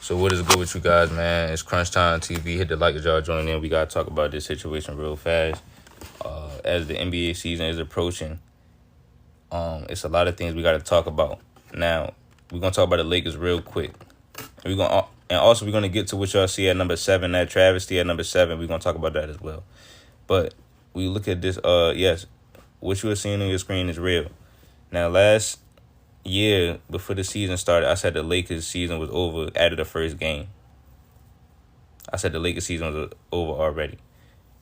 So what is good with you guys, man? It's Crunch Time TV. Hit the like as y'all join in. We gotta talk about this situation real fast. As the NBA season is approaching, it's a lot of things we gotta talk about. Now, we're gonna talk about the Lakers real quick. And also we're gonna get to what y'all see at number 7, that travesty at number 7. We're gonna talk about that as well. But we look at this, yes, what you are seeing on your screen is real. Now, last year, before the season started, I said the Lakers season was over after the first game. I said the Lakers season was over already.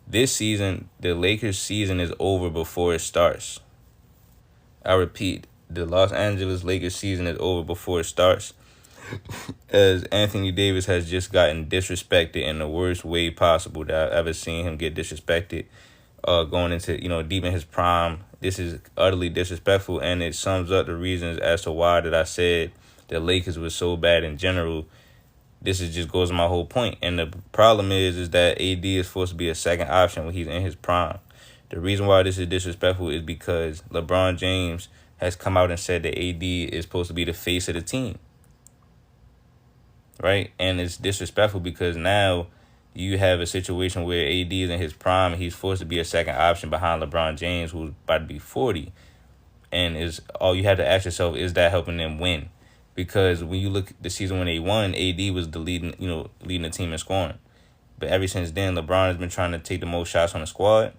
This season, the Lakers season is over before it starts. I repeat, the Los Angeles Lakers season is over before it starts, as Anthony Davis has just gotten disrespected in the worst way possible that I've ever seen him get disrespected. Going into, deep in his prime. This is utterly disrespectful, and it sums up the reasons as to why that I said the Lakers was so bad in general. This is just goes to my whole point. And the problem is that AD is supposed to be a second option when he's in his prime. The reason why this is disrespectful is because LeBron James has come out and said that AD is supposed to be the face of the team. Right? And it's disrespectful because now you have a situation where AD is in his prime and he's forced to be a second option behind LeBron James, who's about to be 40. And is all you have to ask yourself, is that helping them win? Because when you look at the season when they won, AD was the leading the team in scoring. But ever since then, LeBron has been trying to take the most shots on the squad.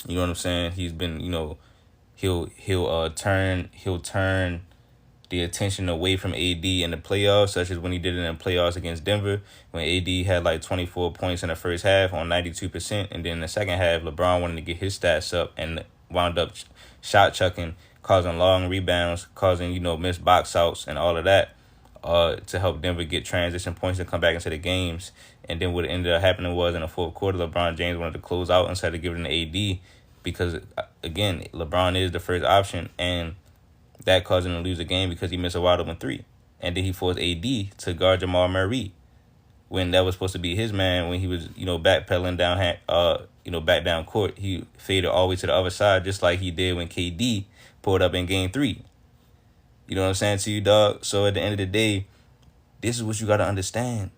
You know what I'm saying? He's been, he'll turn the attention away from AD in the playoffs, such as when he did it in the playoffs against Denver, when AD had like 24 points in the first half on 92%, and then in the second half, LeBron wanted to get his stats up and wound up shot chucking, causing long rebounds, causing, missed box outs and all of that, to help Denver get transition points and come back into the games. And then what ended up happening was in the fourth quarter, LeBron James wanted to close out instead of giving it to AD because, again, LeBron is the first option, and that caused him to lose the game because he missed a wide open 3. And then he forced AD to guard Jamal Murray when that was supposed to be his man. When he was, backpedaling back down court, he faded all the way to the other side, just like he did when KD pulled up in game 3. You know what I'm saying to you, dog? So at the end of the day, this is what you got to understand.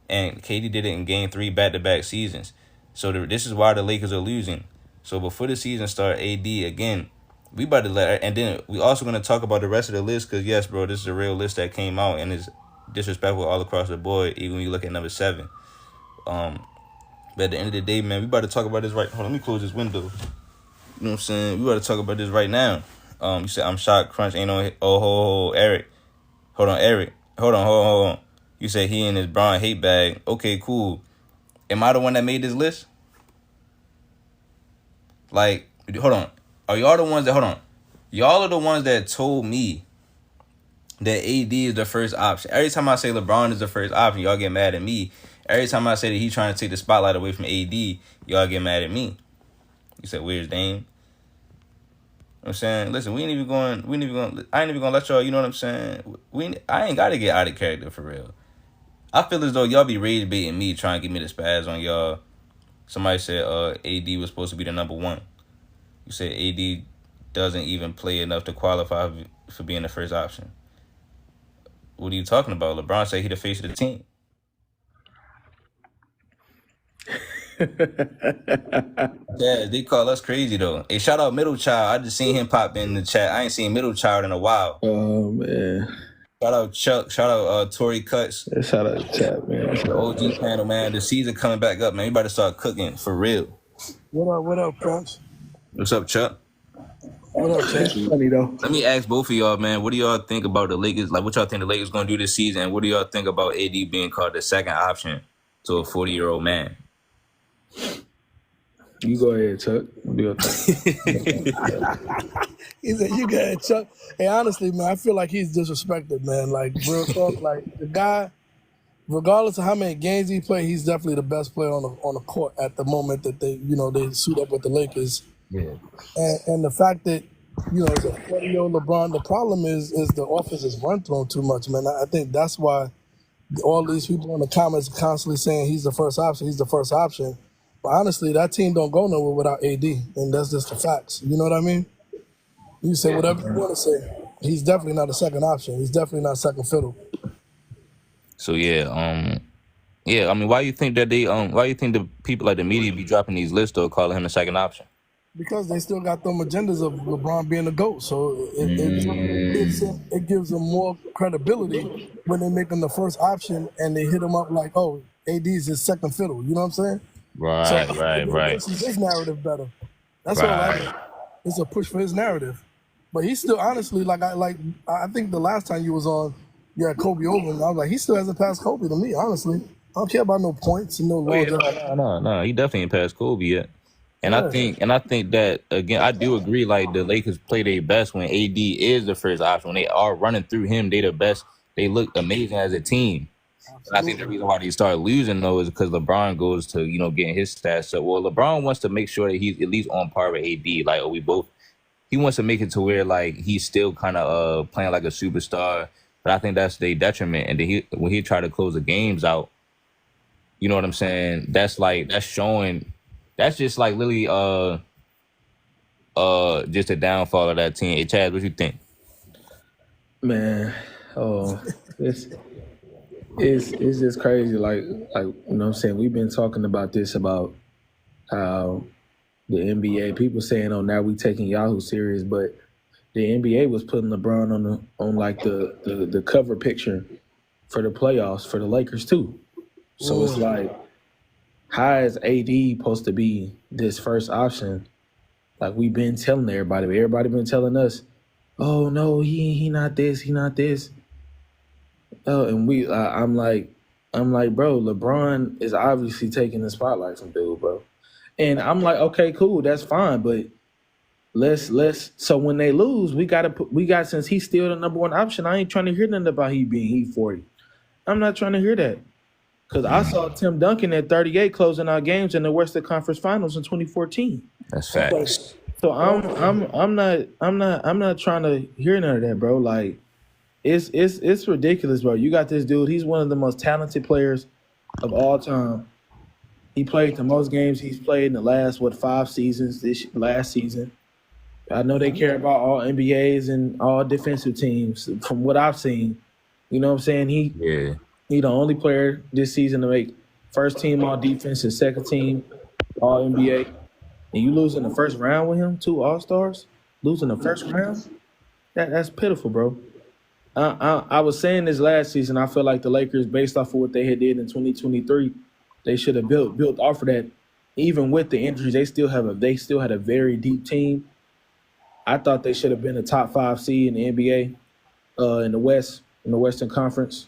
And KD did it in game 3 back-to-back seasons. So this is why the Lakers are losing. So before the season start, AD, again, we about to and then we also going to talk about the rest of the list because, yes, bro, this is a real list that came out and it's disrespectful all across the board, even when you look at number 7. But at the end of the day, man, we about to talk about this right. Hold on, let me close this window. You know what I'm saying? We about to talk about this right now. You said, I'm shocked, Crunch ain't on. Eric. Hold on, Eric. Hold on. You said he in his Bron hate bag. Okay, cool. Am I the one that made this list? Like, hold on. Are y'all the ones that, hold on. Y'all are the ones that told me that AD is the first option. Every time I say LeBron is the first option, y'all get mad at me. Every time I say that he's trying to take the spotlight away from AD, y'all get mad at me. You said, where's Dame? I'm saying, listen, I ain't even gonna let y'all, you know what I'm saying? I ain't gotta get out of character for real. I feel as though y'all be rage baiting me, trying to get me the spaz on y'all. Somebody said AD was supposed to be the number 1. You said AD doesn't even play enough to qualify for being the first option. What are you talking about? LeBron said he the face of the team. Yeah, they call us crazy though. Hey, shout out Middle Child. I just seen him pop in the chat. I ain't seen Middle Child in a while. Oh man. Shout out Chuck. Shout out Tory Cuts. Yeah, shout out to chat, man. The OG panel, man. The season coming back up, man. You about to start cooking for real. What up, Crunch? What's up, Chuck? What up, Chuck? Funny though. Let me ask both of y'all, man. What do y'all think about the Lakers? Like, what y'all think the Lakers gonna do this season? And what do y'all think about AD being called the second option to a 40-year-old man? You go ahead, Chuck. Do your thing. He said, "You got it, Chuck." Hey, honestly, man, I feel like he's disrespected, man. Like real talk, like the guy, regardless of how many games he played, he's definitely the best player on the court at the moment that they suit up with the Lakers. Yeah. And the fact that it's a 40-year-old LeBron. The problem is the offense is run through him too much, man. I think that's why all these people in the comments are constantly saying he's the first option. He's the first option. But honestly, that team don't go nowhere without AD, and that's just the facts. You know what I mean? You say whatever you want to say. He's definitely not a second option. He's definitely not second fiddle. So yeah. I mean, why you think that why you think the people like the media be dropping these lists or calling him the second option? because they still got them agendas of LeBron being the GOAT. So it gives them more credibility when they make him the first option and they hit him up like, oh, AD's his second fiddle. You know what I'm saying? So Right, right, it right, pushes his narrative better. That's all I right. think. It's a push for his narrative. But he's still honestly I think the last time you was on, you had Kobe over him. I was like, he still hasn't passed Kobe to me, honestly. I don't care about no points and no Oh yeah, longevity. no. He definitely ain't past Kobe yet. Yeah. And I think that again, I do agree. Like the Lakers play their best when AD is the first option. When they are running through him, they the best. They look amazing as a team. And I think the Absolutely. reason why they start losing though is because LeBron goes to getting his stats up. Well, LeBron wants to make sure that he's at least on par with AD. Like, we both. He wants to make it to where like he's still kind of playing like a superstar. But I think that's their detriment. And then when he try to close the games out, you know what I'm saying? That's showing. That's just like literally just a downfall of that team. Hey, Chad, what you think? Man, oh, it's just crazy. Like you know what I'm saying? We've been talking about this about how the NBA people saying, "Oh, now we taking Yahoo serious," but the NBA was putting LeBron on like the cover picture for the playoffs for the Lakers too. So it's like, how is AD supposed to be this first option? Like we've been telling everybody, but everybody been telling us, "Oh no, he not this, he not this." Oh, and I'm like, bro, LeBron is obviously taking the spotlight from dude, bro. And I'm like, okay, cool, that's fine, but let's. So when they lose, we got since he's still the number one option. I ain't trying to hear nothing about he 40. I'm not trying to hear that because I saw Tim Duncan at 38 closing out games in the Western Conference Finals in 2014. That's facts. So I'm not trying to hear none of that, bro. Like it's ridiculous, bro. You got this dude. He's one of the most talented players of all time. He played the most games he's played in the last 5 seasons. This last season, I know they care about all NBAs and all defensive teams. From what I've seen, you know what I'm saying. Yeah. He the only player this season to make first team all defense and second team all NBA. And you lose in the first round with him, 2 All-Stars, losing the first round. That's pitiful, bro. I was saying this last season. I feel like the Lakers, based off of what they had did in 2023, they should have built off of that. Even with the injuries, they still had a very deep team. I thought they should have been a top 5 seed in the NBA, in the West, in the Western Conference.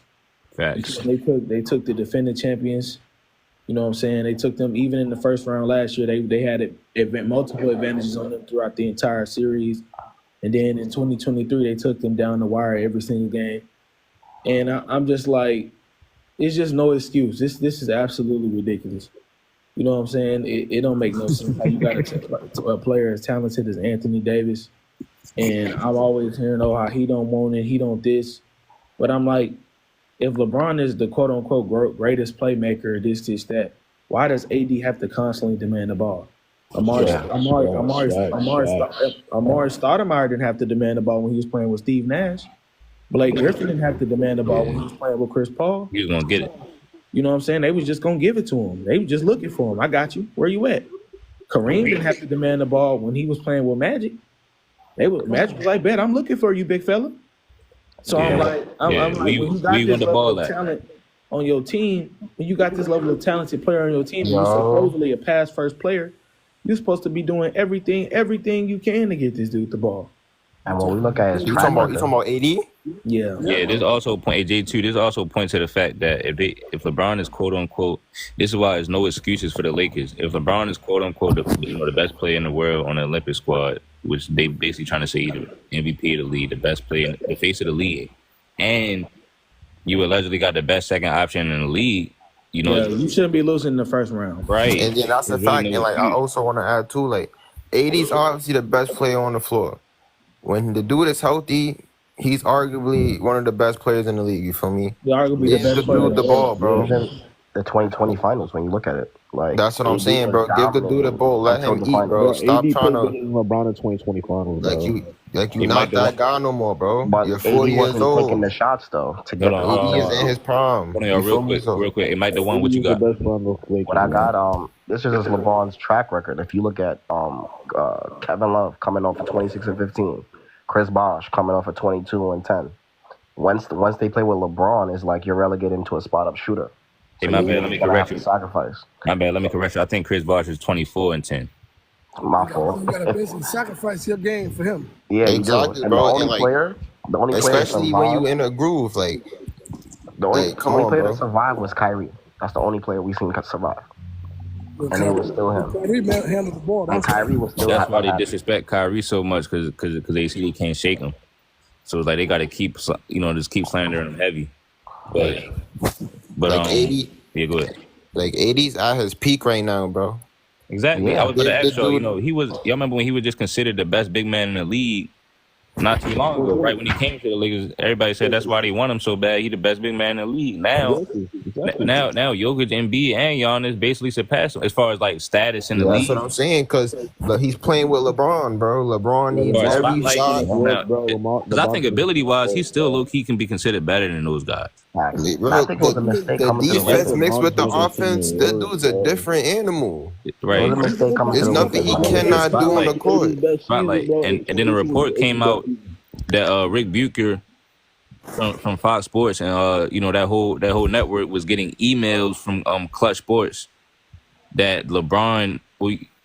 Facts. They took the defending champions. You know what I'm saying? They took them even in the first round last year. They had multiple advantages on them throughout the entire series. And then in 2023, they took them down the wire every single game. And I'm just like, it's just no excuse. This is absolutely ridiculous. You know what I'm saying? It don't make no sense how you got a player as talented as Anthony Davis. And I'm always hearing, oh, how he don't want it, he don't this. But I'm like, if LeBron is the quote-unquote greatest playmaker, this, that, why does AD have to constantly demand the ball? Amari Stoudemire didn't have to demand the ball when he was playing with Steve Nash. Blake Griffin didn't have to demand the ball when he was playing with Chris Paul. He was going to get it. You know what I'm saying? They was just going to give it to him. They were just looking for him. I got you. Where you at? Kareem didn't have to demand the ball when he was playing with Magic. Magic was like, bet, I'm looking for you, big fella. So I'm like, when you got this level of talent on your team, when you got this level of talented player on your team, and you're supposedly a pass first player, you're supposed to be doing everything you can to get this dude the ball. And when we look at his you talking about AD? Yeah. Yeah, there's also a point, J2, there's also a point to the fact that if LeBron is quote unquote, this is why there's no excuses for the Lakers. If LeBron is quote unquote the best player in the world on the Olympic squad, which they basically trying to say either MVP of the league, the best player in the face of the league, and you allegedly got the best second option in the league, you know, you shouldn't be losing in the first round. Right. And then that's a fact. And like I also want to add too, like AD's obviously the best player on the floor. When the dude is healthy, he's arguably one of the best players in the league. You feel me? He's arguably the best player. Give the ball, bro. Even the 2020 finals, when you look at it, like that's what I'm saying, bro. Give the dude the ball, let him eat, bro. Stop trying to LeBron in 2020 finals, bro. like you. Like you He not might be that one. guy no more, bro. But You're AD 40 years wasn't taking old. the shots though to Hold get the on, AD is in rebound. his prime. hold on, y'all, You feel me? So real quick. It might the one. What you He's the got? best player on the What I Lakers, got, man. this is just LeBron's track record. If you look at Kevin Love coming off of 26 and 15, Chris Bosh coming off of 22 and 10. Once they play with LeBron, it's like you're relegated into a spot up shooter. Hey, So my you're bad. Let me gonna have correct to you. sacrifice. My bad. Let me correct you. I think Chris Bosh is 24 and 10. My So fault. you gotta basically sacrifice your game for him. Yeah, you do. exactly, And the bro. only And like, player, the only player to especially when survive, you in a groove, the come only on, player to bro. survive was Kyrie. That's the only player we seen could survive, With and it was still him. Kyrie handled the ball. And That's why. Kyrie was still That's why they unhappy. disrespect Kyrie so much because they see they can't shake him. So it's like they got to keep just keep slandering him heavy. But Like 80, yeah, go ahead. like 80's at his peak right now, bro. Exactly. Yeah. I was going to The ask y'all. dude, He was. Y'all remember when he was just considered the best big man in the league not too long ago? Right when he came to the Lakers, everybody said that's why they want him so bad. He the best big man in the league. Now, Exactly. now, Jokic, Embiid, and Giannis basically surpassed him as far as like status in the that's what league. I'm saying. Because he's playing with LeBron, bro. LeBron needs Or every spotlight shot. now, Bro, because I think ability wise, he still low key can be considered better than those guys. Facts. And I Bro, think it was a mistake the coming to the defense Lakers. mixed with the LeBron offense, James that dude's a different animal. It Right. was a mistake coming to There's the nothing Lakers. he Man. cannot do on the Spotlight. court. Spotlight. And then a report came out that Rick Bucher from Fox Sports and that whole network was getting emails from Clutch Sports that LeBron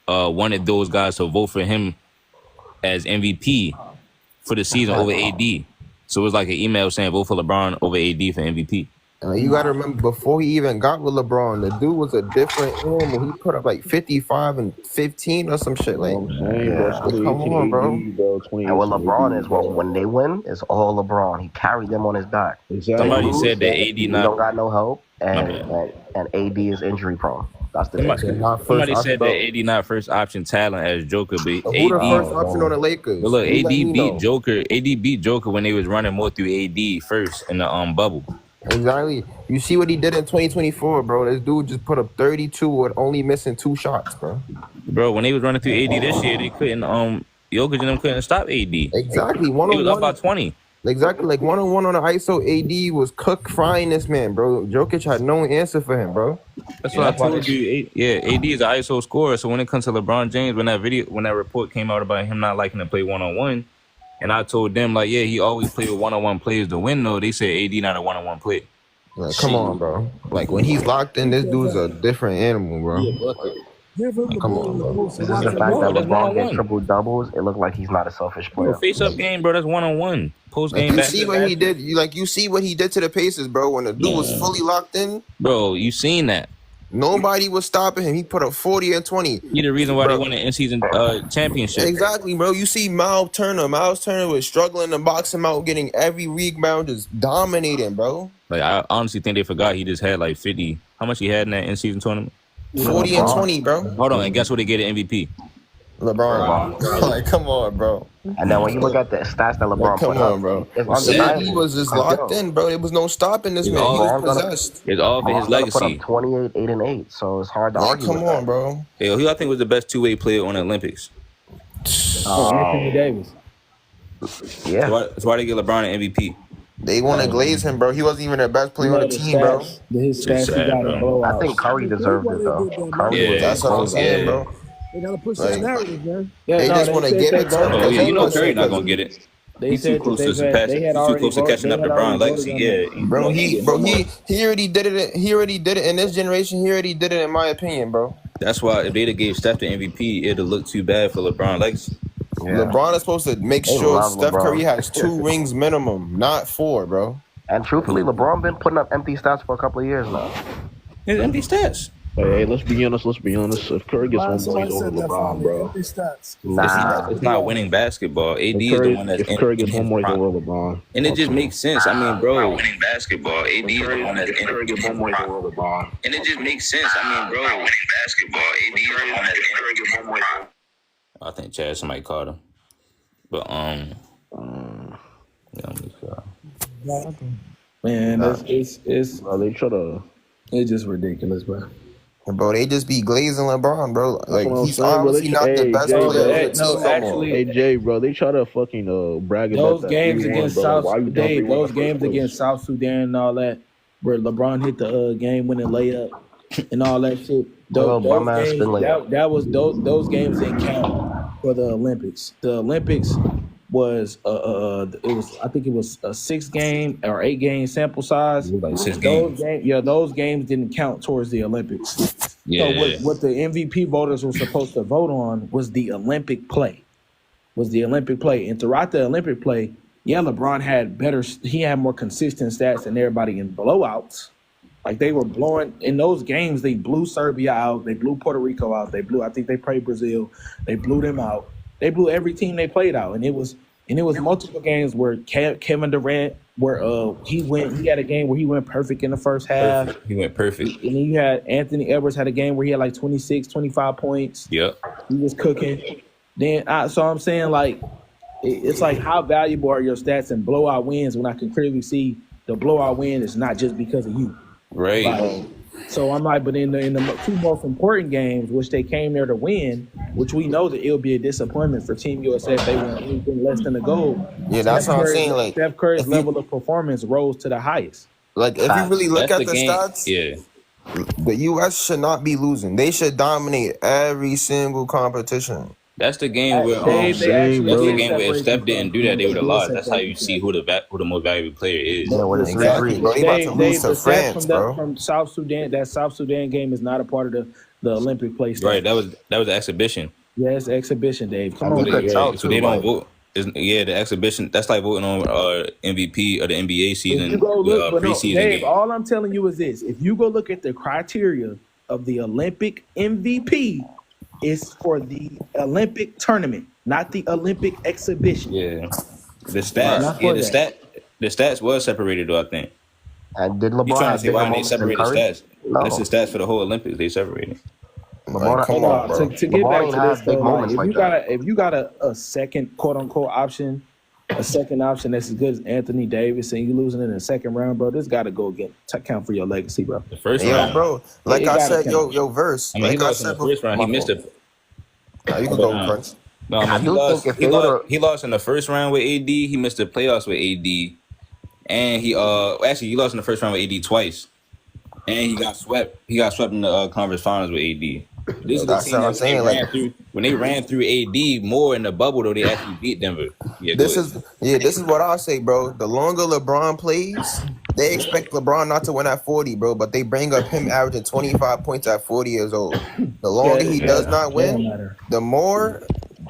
wanted those guys to vote for him as MVP for the season over AD. So it was like an email saying vote for LeBron over AD for MVP. You got to remember, before he even got with LeBron, the dude was a different animal. He put up like 55 and 15 or some shit. Like, come on, bro. And what LeBron is, when they win, it's all LeBron. He carried them on his back. Somebody said that AD He don't got no help, and AD is injury prone. That's the thing. Somebody said that AD not first option talent as Joker, but Who the AD. first option on the Lakers? But look, You AD let me know. beat Joker. AD beat Joker when they was running more through AD first in the bubble. Exactly. You see what he did in 2024, bro. This dude just put up 32 with only missing 2 shots, bro. Bro, when they was running through AD this year, they couldn't Jokic and them couldn't stop AD. Exactly. He was up by 1-on-1. 20. Exactly. Like 1-on-1 on the ISO, AD was frying this man, bro. Jokic had no answer for him, bro. That's what I told you. AD is an ISO scorer. So when it comes to LeBron James, when that report came out about him not liking to play 1-on-1, and I told them like, yeah, he always played with 1-on-1 players to win though. They said AD not a 1-on-1 player. Like, come on, bro. Like when he's locked in, this dude's a different animal, bro. Give him the Come ball. on, bro. Most This is the fact that LeBron gets triple doubles. It looked like he's not a selfish player. Face up game, bro. That's 1-on-1. Post Like, game. you see what he did. You see what he did to the Pacers, bro. When the dude was fully locked in, bro. You seen that? nobody was stopping him. He put up 40 and 20. He the reason why they won the in-season championship. Exactly, bro. You see Miles Turner. Miles Turner was struggling to box him out, getting every rebound, just dominating, bro. Like I honestly think they forgot he just had like 50. How much he had in that in-season tournament? 40 and 20, bro. Hold on, and guess what they get an MVP? LeBron. Like, come on, bro. And then when you look at the stats that LeBron Come put on, up, bro. it's He undeniable. was just locked in, bro. There was no stopping this man. He was possessed. It's all for his LeBron's gonna legacy. put up 28, 8, and 8. So it's hard to Like, argue. come with on, that. bro. Yo, who I think was the best two-way player on the Olympics? Anthony Davis. Yeah. That's why they get LeBron an MVP. They want to glaze him, bro. He wasn't even the best player on the team, bro. His stats, he sad, got bro. a blowout. I think Curry deserved it though. Curry Yeah, was That's what I'm saying, bro. They gotta push Like, this narrative, man. They just want to give it to him. Oh yeah, you know Because Curry not gonna get it. They He's too said close that to surpassing. they had He's too already close to voted- catching they up had LeBron already legacy. voted on Yeah, he already did it. He already did it in this generation. He already did it, in my opinion, bro. that's why if they'd gave Steph the MVP, it'd look too bad for LeBron legacy. Yeah. LeBron is supposed to make They sure love Steph LeBron. Curry has 2 rings minimum, not 4, bro. And truthfully, LeBron been putting up empty stats for a couple of years now. His empty stats. Hey, let's be honest. If Curry gets one more, he's over LeBron, bro. Empty stats. Nah. It's not winning basketball. AD is the one that's If Curry gets in one more, he's prime. over LeBron. And it just makes sense. I mean, bro. Winning basketball, AD is the one that's If Curry gets one more, he's over LeBron. and it just makes sense. I mean, bro, winning basketball, AD is the one that's I think Chad somebody called him. But yeah, let me try. Man, it's Bro, they try to. it's just ridiculous, bro. Bro, they just be glazing LeBron, bro. That's Like what I'm he's saying, bro. obviously not the Hey best Jay, No, player bro. on the no, team no more. actually, Hey Jay, bro. They try to fucking brag about those that games 3-1, against bro. Like, South why you down Dave, 3-1 in the those first games place? against South Sudan and all that, where LeBron hit the game-winning layup and all that shit. A little bum Those ass games, spin layup. that was those games didn't count for the Olympics. The Olympics was it was, I think it was a 6-game or 8-game sample size. Like 6 games. Those games didn't count towards the Olympics. So Yeah. what the MVP voters were supposed to vote on was the Olympic play. And throughout the Olympic play, yeah, LeBron had he had more consistent stats than everybody in blowouts. Like they were blowing in those games, they blew Serbia out, they blew Puerto Rico out, I think they played Brazil, they blew them out. They blew every team they played out. And it was multiple games where Kevin Durant, where he had a game where he went perfect in the first half. Perfect. He went perfect. And then you had Anthony Edwards had a game where he had like 26, 25 points. Yep. He was cooking. Then so I'm saying, like, it's like, how valuable are your stats in blowout wins when I can clearly see the blowout win is not just because of you. Right. Like, so I'm like, but in the two most important games, which they came there to win, which we know that it'll be a disappointment for Team USA if they win anything less than a goal. Yeah, that's what I'm saying. Like Steph Curry's level of performance rose to the highest. Like if you really look That's at the game. stats, Yeah. the U.S. should not be losing. They should dominate every single competition. That's the game where They that's the game where if separate Steph didn't do that, they would have themselves. lost. That's how you see who the most valuable player is. Yeah, with a Exactly, bro. They about to lose to the stats France, bro. from South Sudan. That South Sudan game is not a part of the Olympic play. Right. That was an exhibition. Yeah, it's exhibition, Dave. Come on, could tell, So they too, don't like- vote. The exhibition. That's like voting on MVP of the NBA if season you go look, but no, preseason Dave, game. all I'm telling you is this: if you go look at the criteria of the Olympic MVP, it's for the Olympic tournament, not the Olympic exhibition. Yeah. The stats. Not Yeah. for that. The stats was separated though. I think. And did You LeBron trying to have say bigger why they moments than separated Curry? stats? No. That's the stats for the whole Olympics. They separated. Like, come on, bro. To get LeBron back ain't to have this, big though, moments like that. if you got a second quote unquote option, a second option that's as good as Anthony Davis, and you losing in the second round, bro, this got to go again. Count for your legacy, bro. The first Yo, round, bro. Like It I gotta said, count. yo, verse. I mean, he Like I lost in said, the first round. He my missed fault. it. Nah, you can go, Prince. No, I mean, I he do lost. think if He they lost. would've- He lost in the first round with AD. He missed the playoffs with AD, and he actually he lost in the first round with AD twice, and he got swept. He got swept in the conference finals with AD. This is the That's team what I'm that saying, when they ran through AD more in the bubble though, they actually beat Denver. Yeah, This is what I'll say, bro. The longer LeBron plays, they expect LeBron not to win at 40, bro, but they bring up him averaging 25 points at 40 years old. The longer he does not It don't win, matter. the more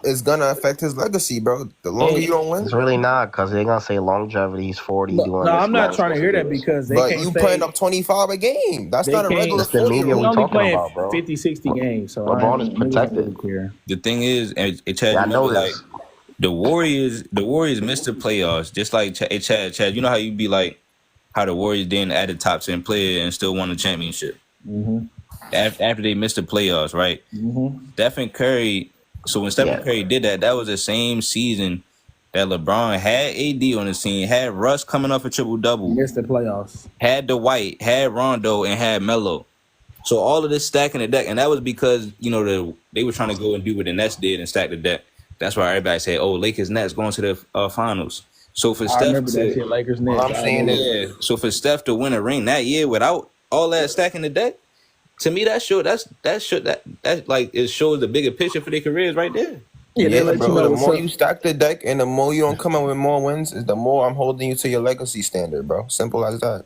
it's gonna affect his legacy, bro. The longer you don't win, It's really not, because they're going to say longevity, he's 40 No, doing this. I'm not man, trying to hear that supposed because they but can't you say putting up 25 a game. That's they not a can't- regular It's the 40 media year we He's old. only talking playing about, bro. 50, 60 games. So LeBron is niggas don't protected. really care. The thing is, and Chad, Yeah, I you know remember, this. like the Warriors missed the playoffs, just like Chad. You know how you be like how the Warriors didn't add a top 10 player and still won the championship after they missed the playoffs, right? Stephen Curry. So when Stephen Yeah. Curry did that, that was the same season that LeBron had AD on the scene, had Russ coming off a triple double, Missed the playoffs. had Dwight, had Rondo, and had Melo. So all of this stacking the deck, and that was because they were trying to go and do what the Nets did and stack the deck. That's why everybody said, "Oh, Lakers Nets going to the finals." So for I Steph, remember that shit. Lakers Nets. I'm saying is, yeah. So for Steph to win a ring that year without all that stacking the deck, to me that like it shows the bigger picture for their careers right there. Yeah, they yeah, let bro. you know The what's more up. you stack the deck and the more you don't come out with more wins, is the more I'm holding you to your legacy standard, bro. Simple as that.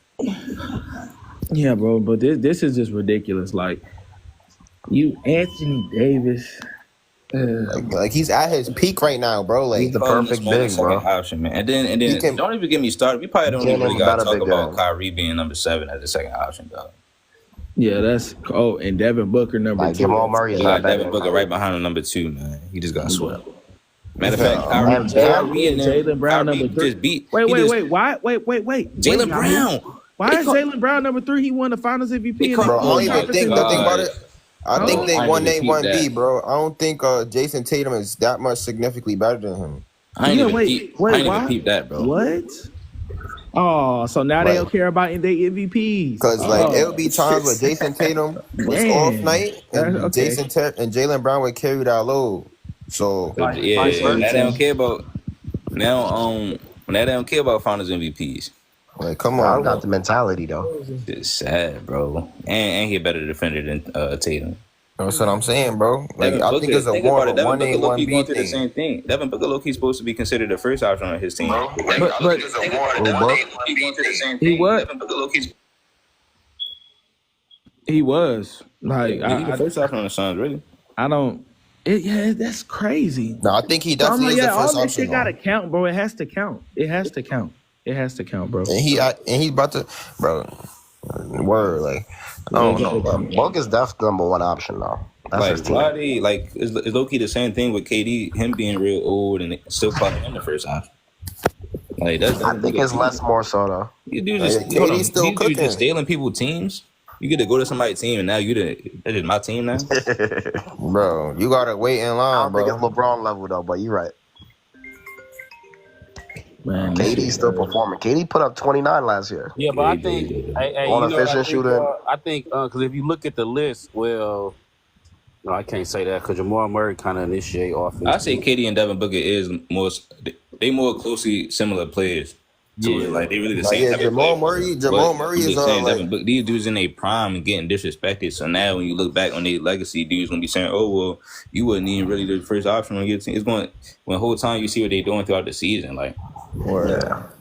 Yeah, bro, but this is just ridiculous. Like, you, Anthony Davis. Like he's at his peak right now, bro. Like He's the perfect big, second bro. option, man. And then He can- don't even get me started. We probably don't even Jennings really got to better talk big about guy. Kyrie being number 7 as the second option, dog. Yeah, that's and Devin Booker number Like, 2. Jamal Murray is He not got better Devin than Booker right behind him, number 2, man. He just got swept. Matter of Yeah. fact, Kyrie and them, Jaylen Brown Kyrie number 3. just beat. Wait. Jaylen Wait, Brown. Why is Jaylen Brown number 3? He won the Finals MVP. Because- Bro, I don't even Conference think MVP. the thing about it. I think I they ain't one even A, peep one B, that. bro. I don't think Jason Tatum is that much significantly better than him. I ain't Yeah, even wait, peep. wait, I ain't why? even peep that, bro. What? Oh, so now they Like, don't care about their MVPs. cause like Oh, it'll be times where Jason Tatum was off man. night and Okay. and Jalen Brown would carry that load. So But Vice yeah, now they versa. don't care about now they don't care about Finals MVPs. like, come Brown on, got bro. the mentality though. It's sad, bro. And he a better defender than Tatum. That's what I'm saying, bro. Like, Devin I Booker, think it's a think about it. Devin one A, Booker low one key B going through the thing. same thing. Devin Booker low key supposed to be considered the first option on his team. But he was. Devin Booker low key. He was like He the first option on the Suns, really. I don't. Yeah, that's crazy. No, I think he So I'm definitely like, is the yeah, all first this option. shit gotta count, bro. It has to count. It has to count. It has to count, bro. And he's about to, bro. Word, like, I don't know, bro. Book is definitely number one option though. That's his Like, team. why they like? It's low key the same thing with KD. Him being real old and still calling him the first option. Like that's. I think it's less more so though. You do just Yeah, hold on. KD's still You cooking. just stealing people's teams. You get to go to somebody's team and now that is my team now. Bro, you gotta wait in I line, don't think it's bro. LeBron level though, but you're right. Man, KD's still performing. KD put up 29 last year. Yeah, but I think, hey, On you know, efficient shooting. I think, because if you look at the list, well, no, I can't say that because Jamal Murray kind of initiate offense. I say KD and Devin Booker is they more closely similar players. To it. Like they really the Like, same. yeah, type of Jamal player. Murray I'm is just saying, like, Devin Booker, these dudes in their prime and getting disrespected. So now when you look back on their legacy, dudes gonna be saying, "Oh well, you wasn't even really the first option on your team." It's going when the whole time you see what they're doing throughout the season, like.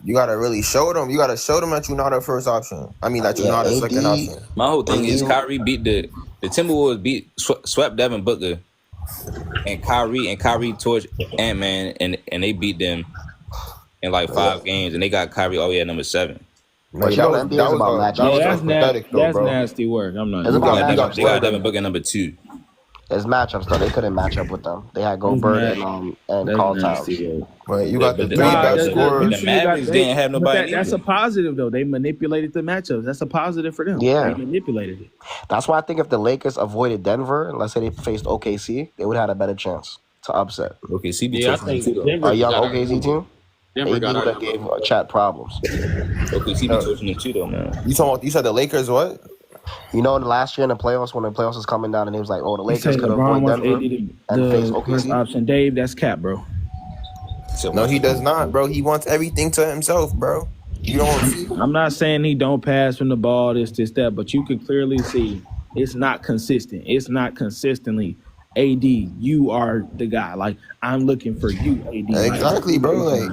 you gotta really show them. You gotta show them that you're not a first option. I mean, that you're not a AD. second option. My whole thing is Kyrie beat the Timberwolves swept Devin Booker and Kyrie torched Ant-Man and they beat them in like 5 games and they got Kyrie all the way at number 7. But you know the NBA is about matchups. that was that's pathetic, though, that's bro. nasty work. I'm not. It's about They matchups. got Devin Booker at number 2. It's matchups though. They couldn't match up with them. They had Gobert and Carl Towns. But you got the But three nah, best the scorers. Mavericks didn't have nobody. That's a positive though. They manipulated the matchups. That's a positive for them. Yeah. They manipulated it. That's why I think if the Lakers avoided Denver, and let's say they faced OKC, they would have had a better chance to upset. Okay, CB Yeah, I torching them think too, though. Denver A young got OKC team, Denver AD got would have gave Chat problems. Okay, CB torching them too, though, man. You said the Lakers what? You know, in the last year in the playoffs, when the playoffs was coming down, and it was like, oh, the They Lakers say could LeBron avoid wants Denver AD and face the first OKC. option. Dave, that's cap, bro. So, No, he does not, bro. He wants everything to himself, bro. You don't see. I'm not saying he don't pass from the ball, this, that, but you can clearly see it's not consistent. It's not consistently. AD, you are the guy. Like, I'm looking for you, AD. Exactly, bro. Like,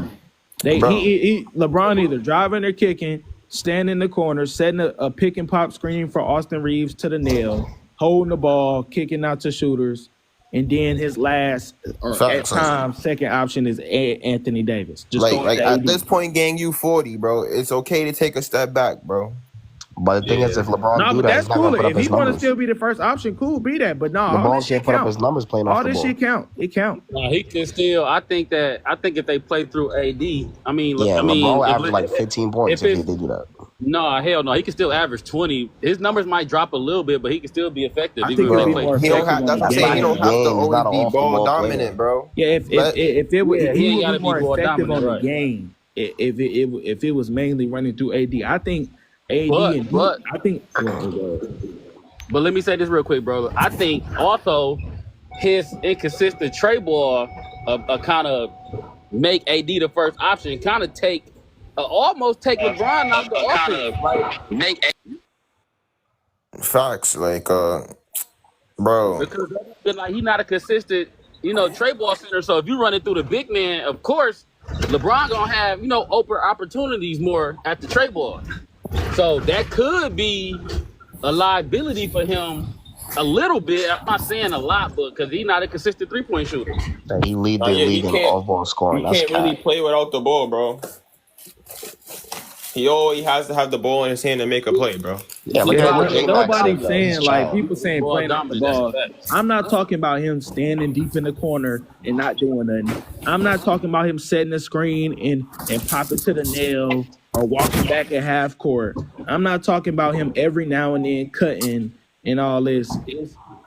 LeBron either driving or kicking, standing in the corner, setting a pick and pop screen for Austin Reeves to the nail, holding the ball, kicking out to shooters, and then his last or at times second option is Anthony Davis. Just like to at AD. this point, gang, you 40, bro. It's okay to take a step back, bro. But the thing is, if LeBron No, do but that, that's he's not cool. going to put up If he his want to numbers. still be the first option, cool, be that. But no, all LeBron this shit can't put up count. his numbers playing off All the this ball. shit count. It count. No, he can still. I think if they play through AD, I mean, Yeah, I mean, LeBron if- averaged like 15 points if they do that. No, hell no. He can still average 20. His numbers might drop a little bit, but he can still be effective. I even think if he'll they be play. more He don't have. effective That's on what I'm the saying. He don't game. have to He's not always an be off-the-ball ball player. dominant, bro. Yeah, if it was, Yeah, he he ain't would gotta be be more ball effective on dominant, the right. game. If it was mainly running through AD, I think AD But- I think. But let me say this real quick, bro. I think also his inconsistent trade ball kind of make AD the first option, kind of almost take LeBron out the offense. Like, make Facts, like, bro. because he's not a consistent, trade ball center. So if you run it through the big man, of course, LeBron gonna have, open opportunities more at the trade ball. So that could be a liability for him a little bit. I'm not saying a lot, but because he's not a consistent 3-point shooter. That he lead the league in off-ball scoring. You That's can't really cap. play without the ball, bro. He always has to have the ball in his hand to make a play, bro. Yeah, look at what J-Max Nobody's said, though. saying He's like child. people saying Ball playing off the dominant, ball. that's I'm not talking about him standing deep in the corner and not doing nothing. I'm not talking about him setting the screen and popping to the nail or walking back at half court. I'm not talking about him every now and then cutting and all this.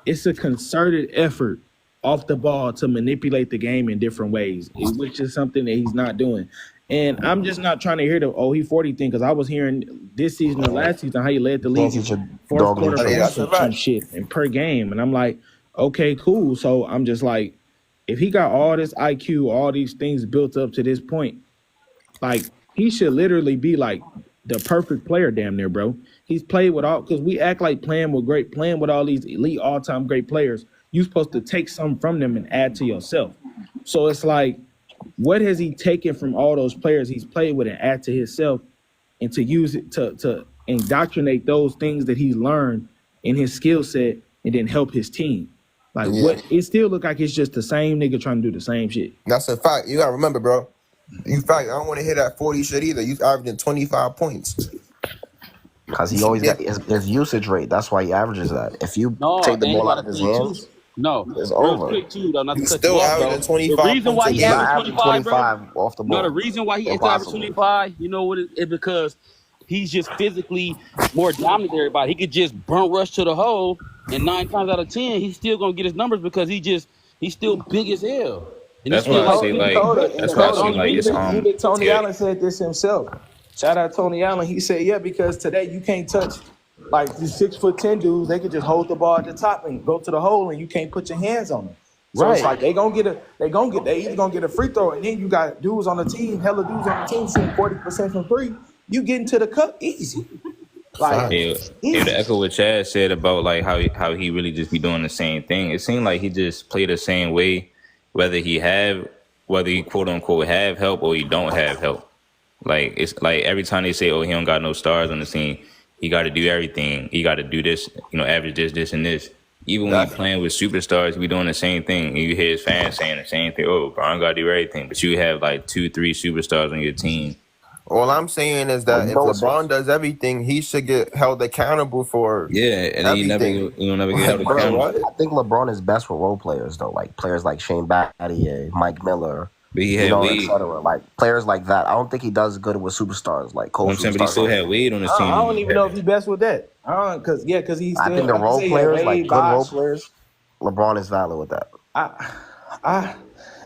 It's a concerted effort off the ball to manipulate the game in different ways, which is something that he's not doing. And I'm just not trying to hear the he 40 thing because I was hearing this season or last season how he led the league He's a in fourth dog quarter leader. points or some shit and per game. And I'm like, okay, cool. So I'm just like, if he got all this IQ, all these things built up to this point, like he should literally be like the perfect player damn near, bro. He's played with all because we act like playing with all these elite all-time great players. You're supposed to take some from them and add to yourself. So it's like, what has he taken from all those players he's played with and add to himself and to use it to indoctrinate those things that he's learned in his skill set and then help his team? Like what it still look like it's just the same nigga trying to do the same shit. That's a fact. You gotta remember, bro. In fact, I don't want to hear that 40 shit either. You averaging 25 points. Because he always got his usage rate. That's why he averages that. If you take the ball out of his hands, it's over. Quick too, though, not He's to cut still you off, averaging 25 The reason why points. he He's not averaged averaging 25, 25 off the ball. No, the reason why he averaged 25, you know what? It's because he's just physically more dominant than everybody. He could just burn rush to the hole, and 9 times out of 10, he's still gonna get his numbers because he's still big as hell. And That's why I say like Tony Allen said this himself. Shout out Tony Allen. He said, yeah, because today you can't touch like these 6'10" dudes. They could just hold the ball at the top and go to the hole, and you can't put your hands on them. So it's like they either gonna get a free throw, and then you got dudes on the team, hella dudes on the team shooting 40% from three. You get into the cup easy. Like to echo what Chad said about like how he really just be doing the same thing. It seemed like he just played the same way, whether he quote unquote have help or he don't have help. Like it's like every time they say, he don't got no stars on the team, he got to do everything. He got to do this, average this, and this. Even when he's playing with superstars, we doing the same thing. And you hear his fans saying the same thing. Oh, Brian got to do everything. But you have like 2-3 superstars on your team. All I'm saying is that if LeBron does everything, he should get held accountable for and then you never get held accountable. I think LeBron is best with role players though, like players like Shane Battier, Mike Miller. But he had Wade. etc. Like players like that. I don't think he does good with superstars like Cole. Somebody still had Wade on his team. I don't even know if he's best with that. Because he's. I think the role players, like good role players, LeBron is valid with that.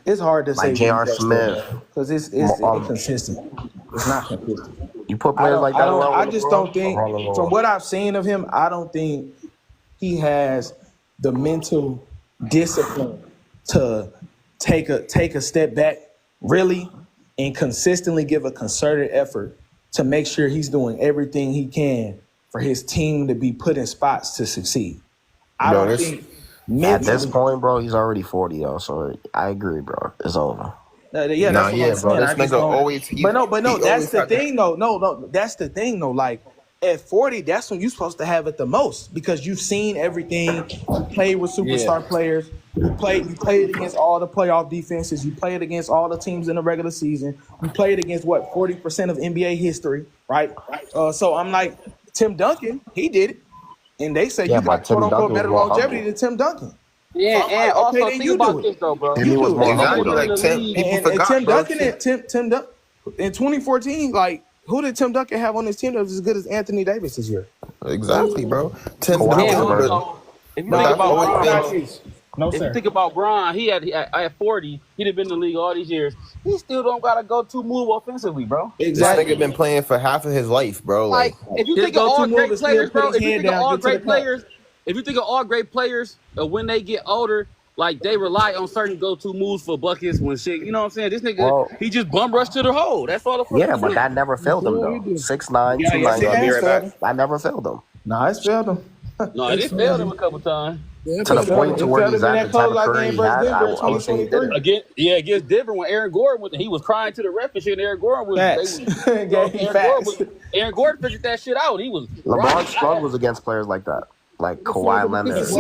It's hard to say. Like J.R. Smith, because it's inconsistent. It's not consistent. You put players like that. I just don't think, from what I've seen of him, I don't think he has the mental discipline to take a step back, really, and consistently give a concerted effort to make sure he's doing everything he can for his team to be put in spots to succeed. I don't think at this point, bro, he's already 40 though, so I agree, bro. It's over. Bro. This nigga always. But no, that's the thing, though. No, that's the thing, though. Like at 40, that's when you're supposed to have it the most because you've seen everything. You played with superstar players. You played against all the playoff defenses. You played against all the teams in the regular season. You played against 40% of NBA history, right? So I'm like, Tim Duncan, he did it, and they say you got quote unquote better longevity than Tim Duncan. Yeah, so and also think about this though, bro. He was more humble. Like Tim Duncan in 2014, like who did Tim Duncan have on his team that was as good as Anthony Davis this year? Exactly, bro. Tim Duncan. If you think about Bron, he at 40, he'd have been in the league all these years. He still don't gotta go to move offensively, bro. Exactly. This nigga been playing for half of his life, bro. Like if you think of all great players, bro, if you think of all great players, when they get older, like they rely on certain go-to moves for buckets when shit. You know what I'm saying? This nigga, he just bum rushed to the hole. That's all the fuck. Yeah, but that never failed him though. 6'9", 290. I never failed him. Nah, it's failed him. No, it failed him a couple times. To the point to where he's at the type of career he had, I would say he did it. Against Denver when Aaron Gordon went, he was crying to the ref and shit. And Aaron Gordon Aaron Gordon figured that shit out. He was LeBron struggles against players like that, like Kawhi Leonard. That's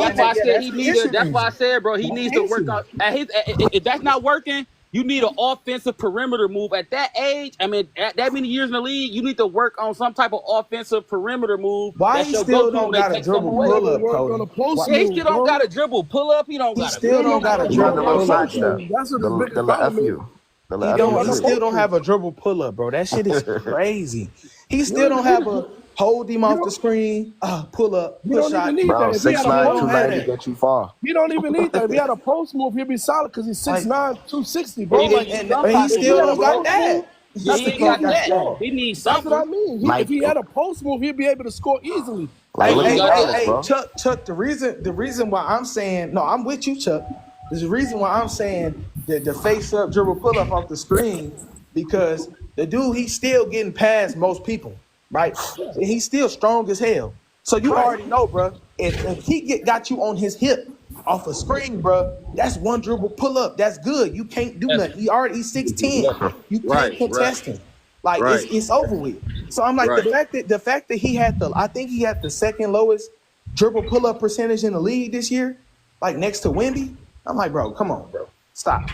why I said, bro, he needs to work on. If that's not working, you need an offensive perimeter move at that age. I mean, at that many years in the league, you need to work on some type of offensive perimeter move. Why he still don't got a dribble pull up, Cody? He still don't got a dribble pull up. He still don't got a dribble pull up. That's what the biggest problem is. He still don't have a dribble pull up, bro. That shit is crazy. He still don't have a hold him off the screen, pull up, push shot. Bro, 6'9", 290 get you far. He don't even need that. If he had a post move, he'd be solid because he's 6'9", 260, bro. And he still don't got that. Yeah, That's he the ain't key got to his that. game. He needs That's what I something. mean. Like, If he had a post move, he'd be able to score easily. like look He at got Giannis, that. bro. Chuck, the reason why I'm saying, no, I'm with you, Chuck. There's a reason why I'm saying that the face up dribble pull up off the screen, because the dude, he's still getting past most people, right? He's still strong as hell. So you already know, bro, if he got you on his hip off a screen, bro, that's one dribble pull up. That's good. You can't do That's nothing. He's 6'10". You can't right, contest him. Like right, it's over with. So I'm like, right. the fact that he had I think he had the second lowest dribble pull up percentage in the league this year, like next to Wemby. I'm like, bro, come on, bro, stop.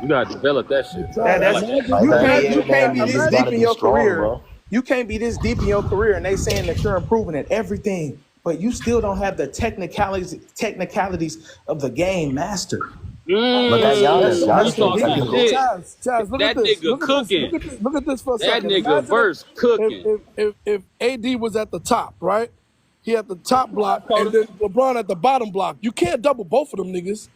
You gotta develop that shit. That's Imagine, Like you that can't imagine, you NBA can't man, be you this imagine. deep gotta in be your strong, career. bro. You can't be this deep in your career, and they saying that you're improving at everything, but you still don't have the technicalities of the game mastered. Look at That's Giannis. You Giannis that's ain't talking technical. ridiculous. shit. Chaz, look at That this. nigga Look at this. cooking. Look at this for a That second. nigga Imagine verse cooking. if AD was at the top, right? He at the top block, and then LeBron at the bottom block. You can't double both of them niggas.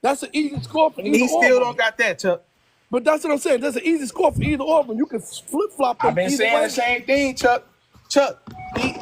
That's an easy score for either He or of still them. don't got that, Chuck. But that's what I'm saying. That's an easy score for either or of them. You can flip flop I've them been either saying way. the same thing, Chuck. The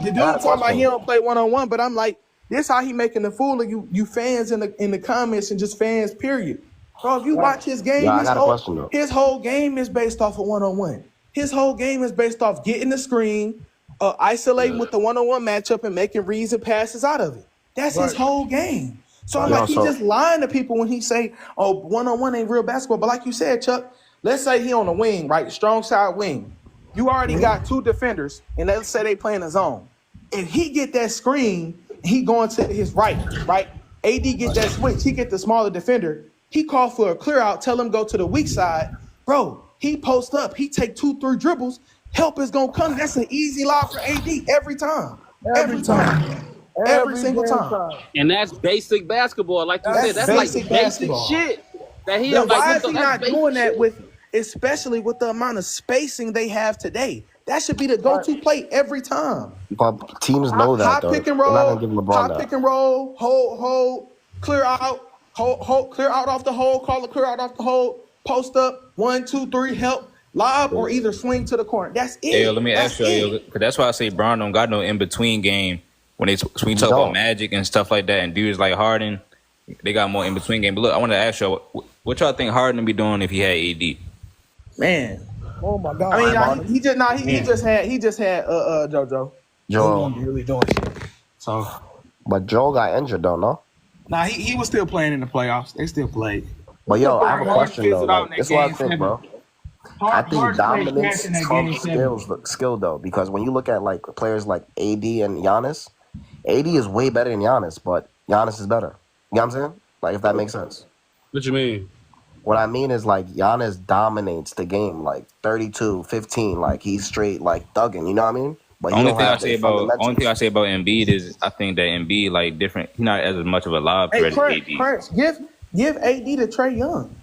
dude I got a talking about he question. don't play 1-on-1, but I'm like, this how he making a fool of you fans in the comments and just fans, period. Bro, if you watch his Yeah, game, I got a question though. his whole game is based off of 1-on-1. His whole game is based off getting the screen, isolating with the 1-on-1 matchup and making reads and passes out of it. That's his Right. whole game. So I'm Right. like, Yo, he so just lying to people when he say, oh, 1-on-1 ain't real basketball. But like you said, Chuck, let's say he on the wing, right? Strong side wing. You already got two defenders, and let's say they play in a zone. If he get that screen, he going to his right, right? AD get that switch, he get the smaller defender. He call for a clear out, tell him go to the weak side. Bro, he post up, he take 2-3 dribbles, help is gonna come. That's an easy lob for AD every time. Every time. Every single damn time. And that's basic basketball. Like you said, That's that's like basic basic basketball. shit. That he Then like why what is the, he that's not basic doing that shit. especially with the amount of spacing they have today? That should be the go-to play every time. but teams know that Hot though. pick and They're not gonna roll, give LeBron hot that. pick and roll, hold, clear out, hold, clear out off the hole, call it clear out off the hole, post up, 1, 2, 3, help, lob, or either swing to the corner. That's it. Hey, yo, let me That's ask you, it. because that's why I say Brown don't got no in between game. When you talk Don't. about Magic and stuff like that, and dudes like Harden, they got more in between game. But look, I want to ask y'all, what y'all think Harden would be doing if he had AD? Man, Oh my God. I mean, Harden. he just had JoJo. He Joe, wasn't really doing shit. So but Joe got injured though, no? he was still playing in the playoffs. They still played. But yo, I have a Harden question though. fizzled out in Like, that this is what I game think, seven. bro. I think dominance trumps skill though, because when you look at like players like AD and Giannis, AD is way better than Giannis, but Giannis is better. You know what I'm saying? Like, if that makes sense. What you mean? What I mean is, like, Giannis dominates the game, like 32-15, like he's straight like thugging. You know what I mean? But he Only don't thing I have say the about fundamentals. Embiid is I think that Embiid like different. He's not as much of a lob Hey, threat as AD. Prince, give AD to Trey Young.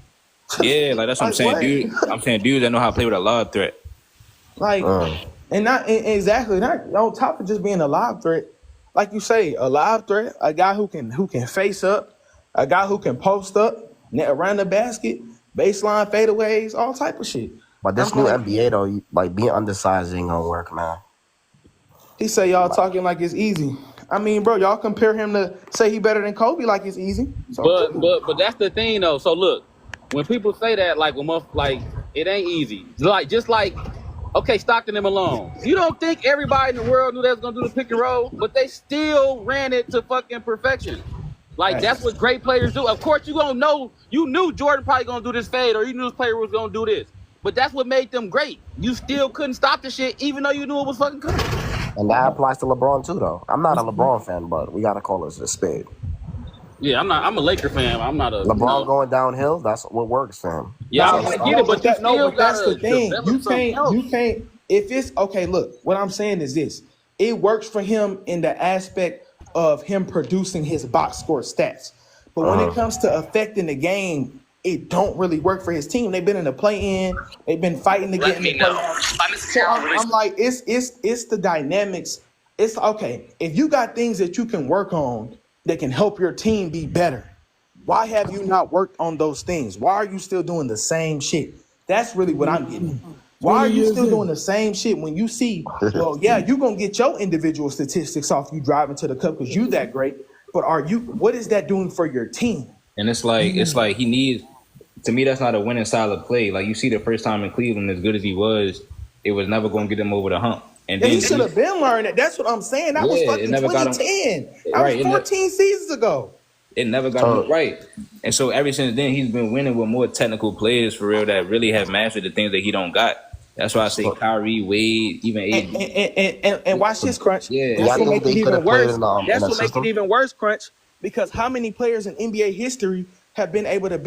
Yeah, like that's what I'm Like, saying, what? dude. I'm saying dudes that know how to play with a lob threat. Like, and not exactly not on top of just being a lob threat. Like you say, a lob threat, a guy who can face up, a guy who can post up, net around the basket, baseline fadeaways, all type of shit. But this I'm new like, NBA though, like being undersized ain't gonna work, man. he say y'all talking like it's easy. I mean, bro, y'all compare him to say he better than Kobe like it's easy. So, But that's the thing though. So look, when people say that, like it ain't easy. Just like okay, Stockton and Malone. You don't think everybody in the world knew they was gonna do the pick and roll, but they still ran it to fucking perfection. Like that's what great players do. Of course, you gonna know. You knew Jordan probably gonna do this fade, or you knew this player was gonna do this. But that's what made them great. You still couldn't stop the shit, even though you knew it was fucking coming. And that applies to LeBron too, though. I'm not a LeBron fan, but we gotta call it a spade. Yeah, I'm not. I'm a Laker fan. I'm not a LeBron going downhill. That's what works for him. Yeah, I get it, but that's the thing. You can't. If it's okay, look. What I'm saying is this: it works for him in the aspect of him producing his box score stats, but when it comes to affecting the game, it don't really work for his team. They've been in the play-in. They've been fighting to get in the playoffs. So I'm like, it's the dynamics. It's okay if you got things that you can work on that can help your team be better. Why have you not worked on those things? Why are you still doing the same shit? That's really what I'm getting. Why are you still doing the same shit when you see, well, yeah, you're going to get your individual statistics off you driving to the cup because you that great, but what is that doing for your team? And it's like he needs, to me, that's not a winning style of play. Like, you see the first time in Cleveland, as good as he was, it was never going to get him over the hump. And then he should have been learning. That's what I'm saying. That was fucking 2010. That was 14 seasons ago. It never got him right. And so ever since then, he's been winning with more technical players for real that really have mastered the things that he don't got. That's why I say Kyrie, Wade, even AD. And watch this, Crunch. Yeah, that's what makes it even worse. That's what makes it even worse, Crunch. Because how many players in NBA history have been able to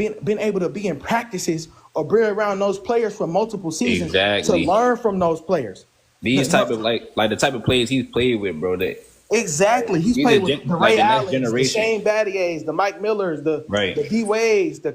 be in practices or be around those players for multiple seasons to learn from those players? These type of like the type of players he's played with, bro. Exactly. He's played with the Ray Allens, the Shane Battiers, the Mike Millers, the D Wades, the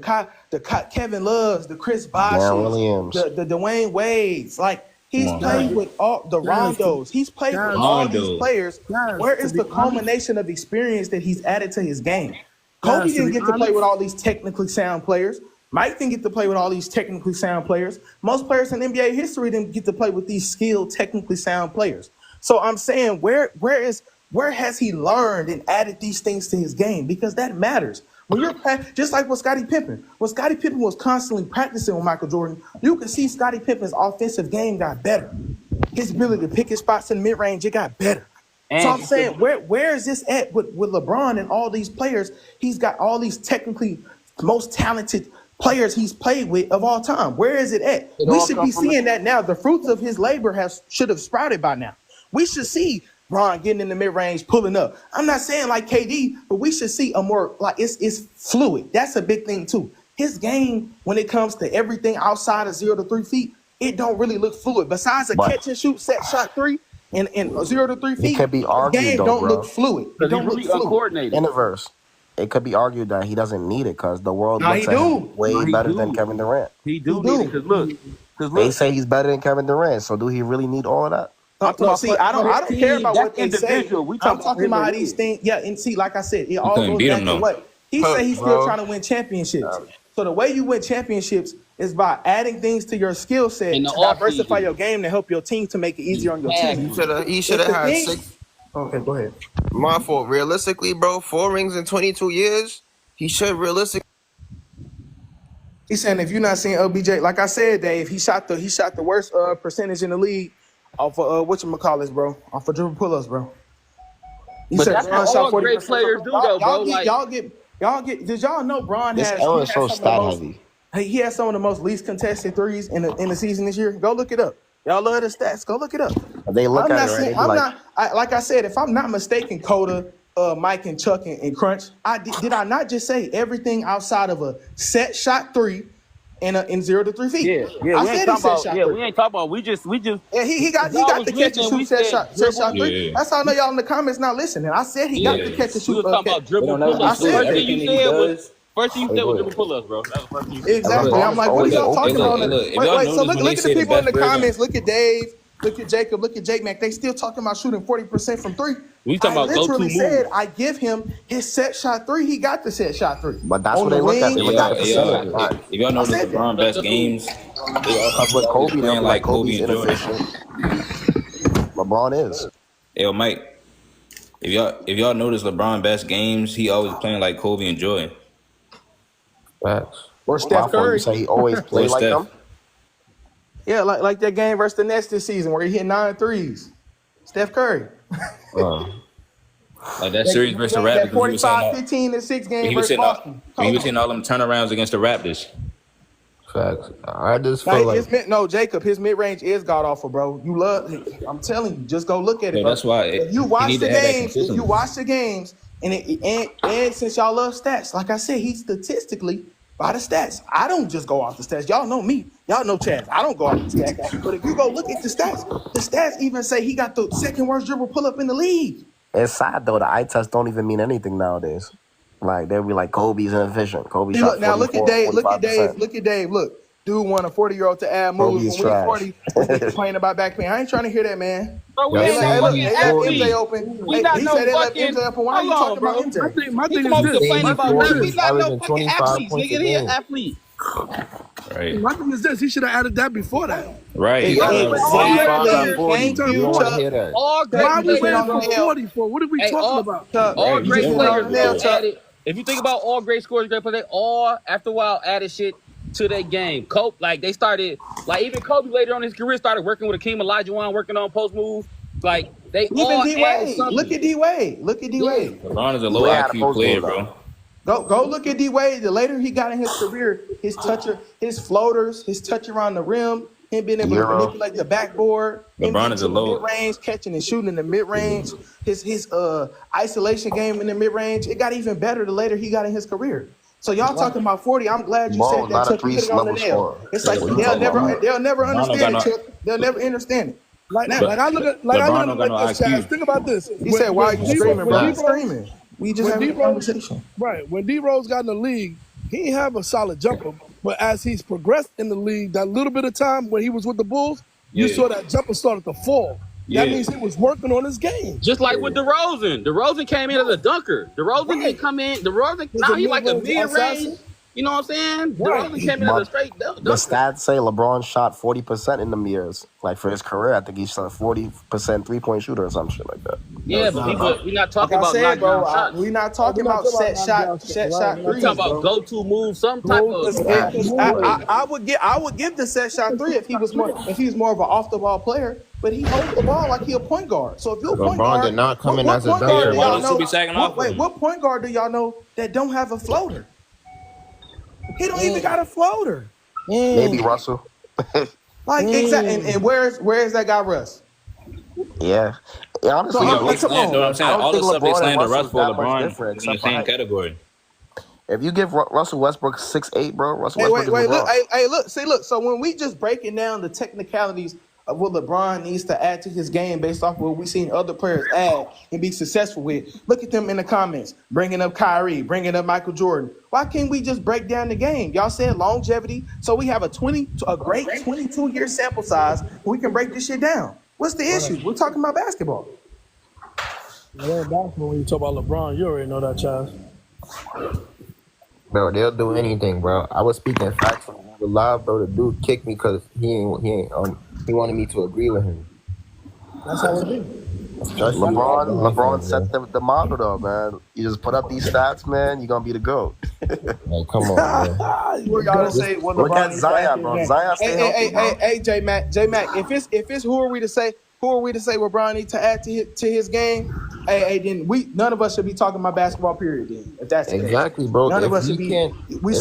Kevin Loves, the Chris Boshes, the Dwyane Wades. Like he's played with all the Rondos. He's played with all these players. Where is the culmination of experience that he's added to his game? Kobe didn't get to play with all these technically sound players. Mike didn't get to play with all these technically sound players. Most players in NBA history didn't get to play with these skilled, technically sound players. So I'm saying, where has he learned and added these things to his game? Because that matters. When you're just like with Scottie Pippen. When Scottie Pippen was constantly practicing with Michael Jordan, you could see Scottie Pippen's offensive game got better. His ability to pick his spots in the mid-range, it got better. And so I'm saying, where is this at with LeBron and all these players? He's got all these technically most talented players he's played with of all time. Where is it at? We should be seeing that now. The fruits of his labor should have sprouted by now. We should see Bron getting in the mid-range, pulling up. I'm not saying like KD, but we should see a more, like, it's fluid. That's a big thing too. His game, when it comes to everything outside of 0 to 3 feet, it don't really look fluid. Besides a catch and shoot set shot three and 0 to 3 feet, it could be argued, game don't look fluid. It don't look uncoordinated. In the verse, it could be argued that he doesn't need it because the world looks at him way better than Kevin Durant. He do need it because look, they say he's better than Kevin Durant. So do he really need all of that? No, see, I don't care about what they say. I'm talking about these things. Yeah, and see, like I said, it all goes back to what he said. He's still trying to win championships. So the way you win championships is by adding things to your skill set to diversify your game to help your team to make it easier on your team. He should have had 6. Okay, go ahead. My fault. Realistically, bro, 4 rings in 22 years. He should realistically. He's saying if you're not seeing LBJ, like I said, Dave, he shot the worst percentage in the league off of whatchamacallit, bro, off of dribble pull-ups, bro. But that's what all great players do, though, bro. Y'all get. Did y'all know Bron has? This era is so stat heavy. He has some of the most least contested threes in the season this year. Go look it up. Y'all love the stats. Go look it up. They look at it, right? Like I said, if I'm not mistaken, Coda, Mike, and Chuck and Crunch, did I not just say everything outside of a set shot three in 0 to 3 feet? Yeah. We ain't talking about. We just. Yeah, he got the catch and shoot set shot three. Yeah. That's how I know y'all in the comments not listening. I said he got the catch and shoot. We was talking about dribble pull-ups. First thing you said was dribble pull-ups, bro. That was first thing you said. Exactly. I'm like, what are y'all talking about? Wait. So look at the people in the comments. Look at Dave. Look at Jacob. Look at Jake Mac. They still talking about shooting 40% from three. We talking about go-to move. Said I give him his set shot three. He got the set shot three. But that's what they look at. They look at the percentage. If y'all know the LeBron best games, with Kobe, they're like Kobe's inefficient. LeBron is. Yo, Mike. If y'all notice LeBron best games, he always playing like Kobe and Jordan. Facts. Or Steph Curry. You say he always played like them. Yeah, like that game versus the Nets this season where he hit 9 threes. Steph Curry. Like that series versus the Raptors. 45-15 in 6 games versus Boston. He was hitting all them turnarounds against the Raptors. Facts. I just feel like Jacob, his mid-range is god awful, bro. You love it. I'm telling you, just go look at it. Bro. That's why if you watch the games, and since y'all love stats, like I said, he's statistically by the stats. I don't just go off the stats. Y'all know me. Y'all know Chaz. I don't go off the stats. But if you go look at the stats even say he got the second worst dribble pull-up in the league. It's sad though. The eye test don't even mean anything nowadays. Like they'll be like Kobe's inefficient. Kobe shot 44, look at Dave. 45%. Look at Dave. Look, dude want a 40-year-old to add moves when we're 40. Complaining about back pain. I ain't trying to hear that, man. Bro, we ain't MJ open. He said they left MJ open. Why are you talking about MJ? My thing is this. We not no fucking athletes. Nigga, he an athlete. Right. My thing is this: he should have added that before that. Right. Exactly. Thank You you, don't want to Chuck. hear that. All great Why are we players. waiting for 40 for? What are we talking about? Chuck, All Right, great you players just hit it on the nail, added. If you think about all great scorers, great players, they all after a while added shit to their game. Kobe, like they started, like even Kobe later on in his career started working with Akeem Olajuwon, working on post moves. Like they all Even D added Wade. something. Look at D Wade. Look at D Wade. LeBron is a low Way out of IQ post player, game, bro. Go look at D Wade. The later he got in his career, his floaters, his touch around the rim, him being able to manipulate the backboard, LeBron is a low mid range, catching and shooting in the mid range, his isolation game in the mid range. It got even better the later he got in his career. So y'all talking about 40? I'm glad you said that. Chuck, you hit it on the nail. It's like they'll never understand it, Chuck. They'll never understand it. Like I look at this, Chaz. Think about this. He said, "Why are you screaming, bro? I'm screaming." We just having a conversation. Right. When D Rose got in the league, he didn't have a solid jumper. But as he's progressed in the league, that little bit of time when he was with the Bulls, you saw that jumper started to fall. That means he was working on his game. Just like with DeRozan. DeRozan came in as a dunker. DeRozan didn't come in. DeRozan, now he's like a mid-range. You know what I'm saying? DeRozan came in as a straight dunker. The stats say LeBron shot 40% in the years. Like for his career, I think he shot 40% 3-point shooter or some shit like that. Yeah, but we're not talking about bro. We're not talking about set shot threes. We're talking about go-to move, some type of. I would give the set shot three if he was more of an off the ball player. But he holds the ball like he a point guard. So if you're a point guard, LeBron did not come in as a dunker. Wait, what point guard do y'all know that don't have a floater? He don't even got a floater. Maybe Russell. Like exactly. And where's that guy Russ? Yeah. Honestly, I'm saying all the stuff they slander Russ for, LeBron different, in the same category. If you give Russell Westbrook 6'8", bro, Russell Westbrook wait, is LeBron. look. So when we just breaking down the technicalities of what LeBron needs to add to his game based off of what we've seen other players add and be successful with, look at them in the comments, bringing up Kyrie, bringing up Michael Jordan. Why can't we just break down the game? Y'all said longevity, so we have a great 22-year sample size. We can break this shit down. What's the issue? We're talking about basketball. When you talk about LeBron, you already know that, Chaz. Bro, they'll do anything, bro. I was speaking facts on the live, bro. The dude kicked me because he wanted me to agree with him. That's how it is. LeBron set the model though, man. You just put up these stats, man. You're gonna be the GOAT. Like, come on, man. We're gonna say what Look LeBron at Zion, bro. Zion stay healthy, bro. Hey, J Mac. If it's who are we to say LeBron needs to add to his game? Then none of us should be talking about basketball. Period. Then, if that's exactly, bro. None of us should be. We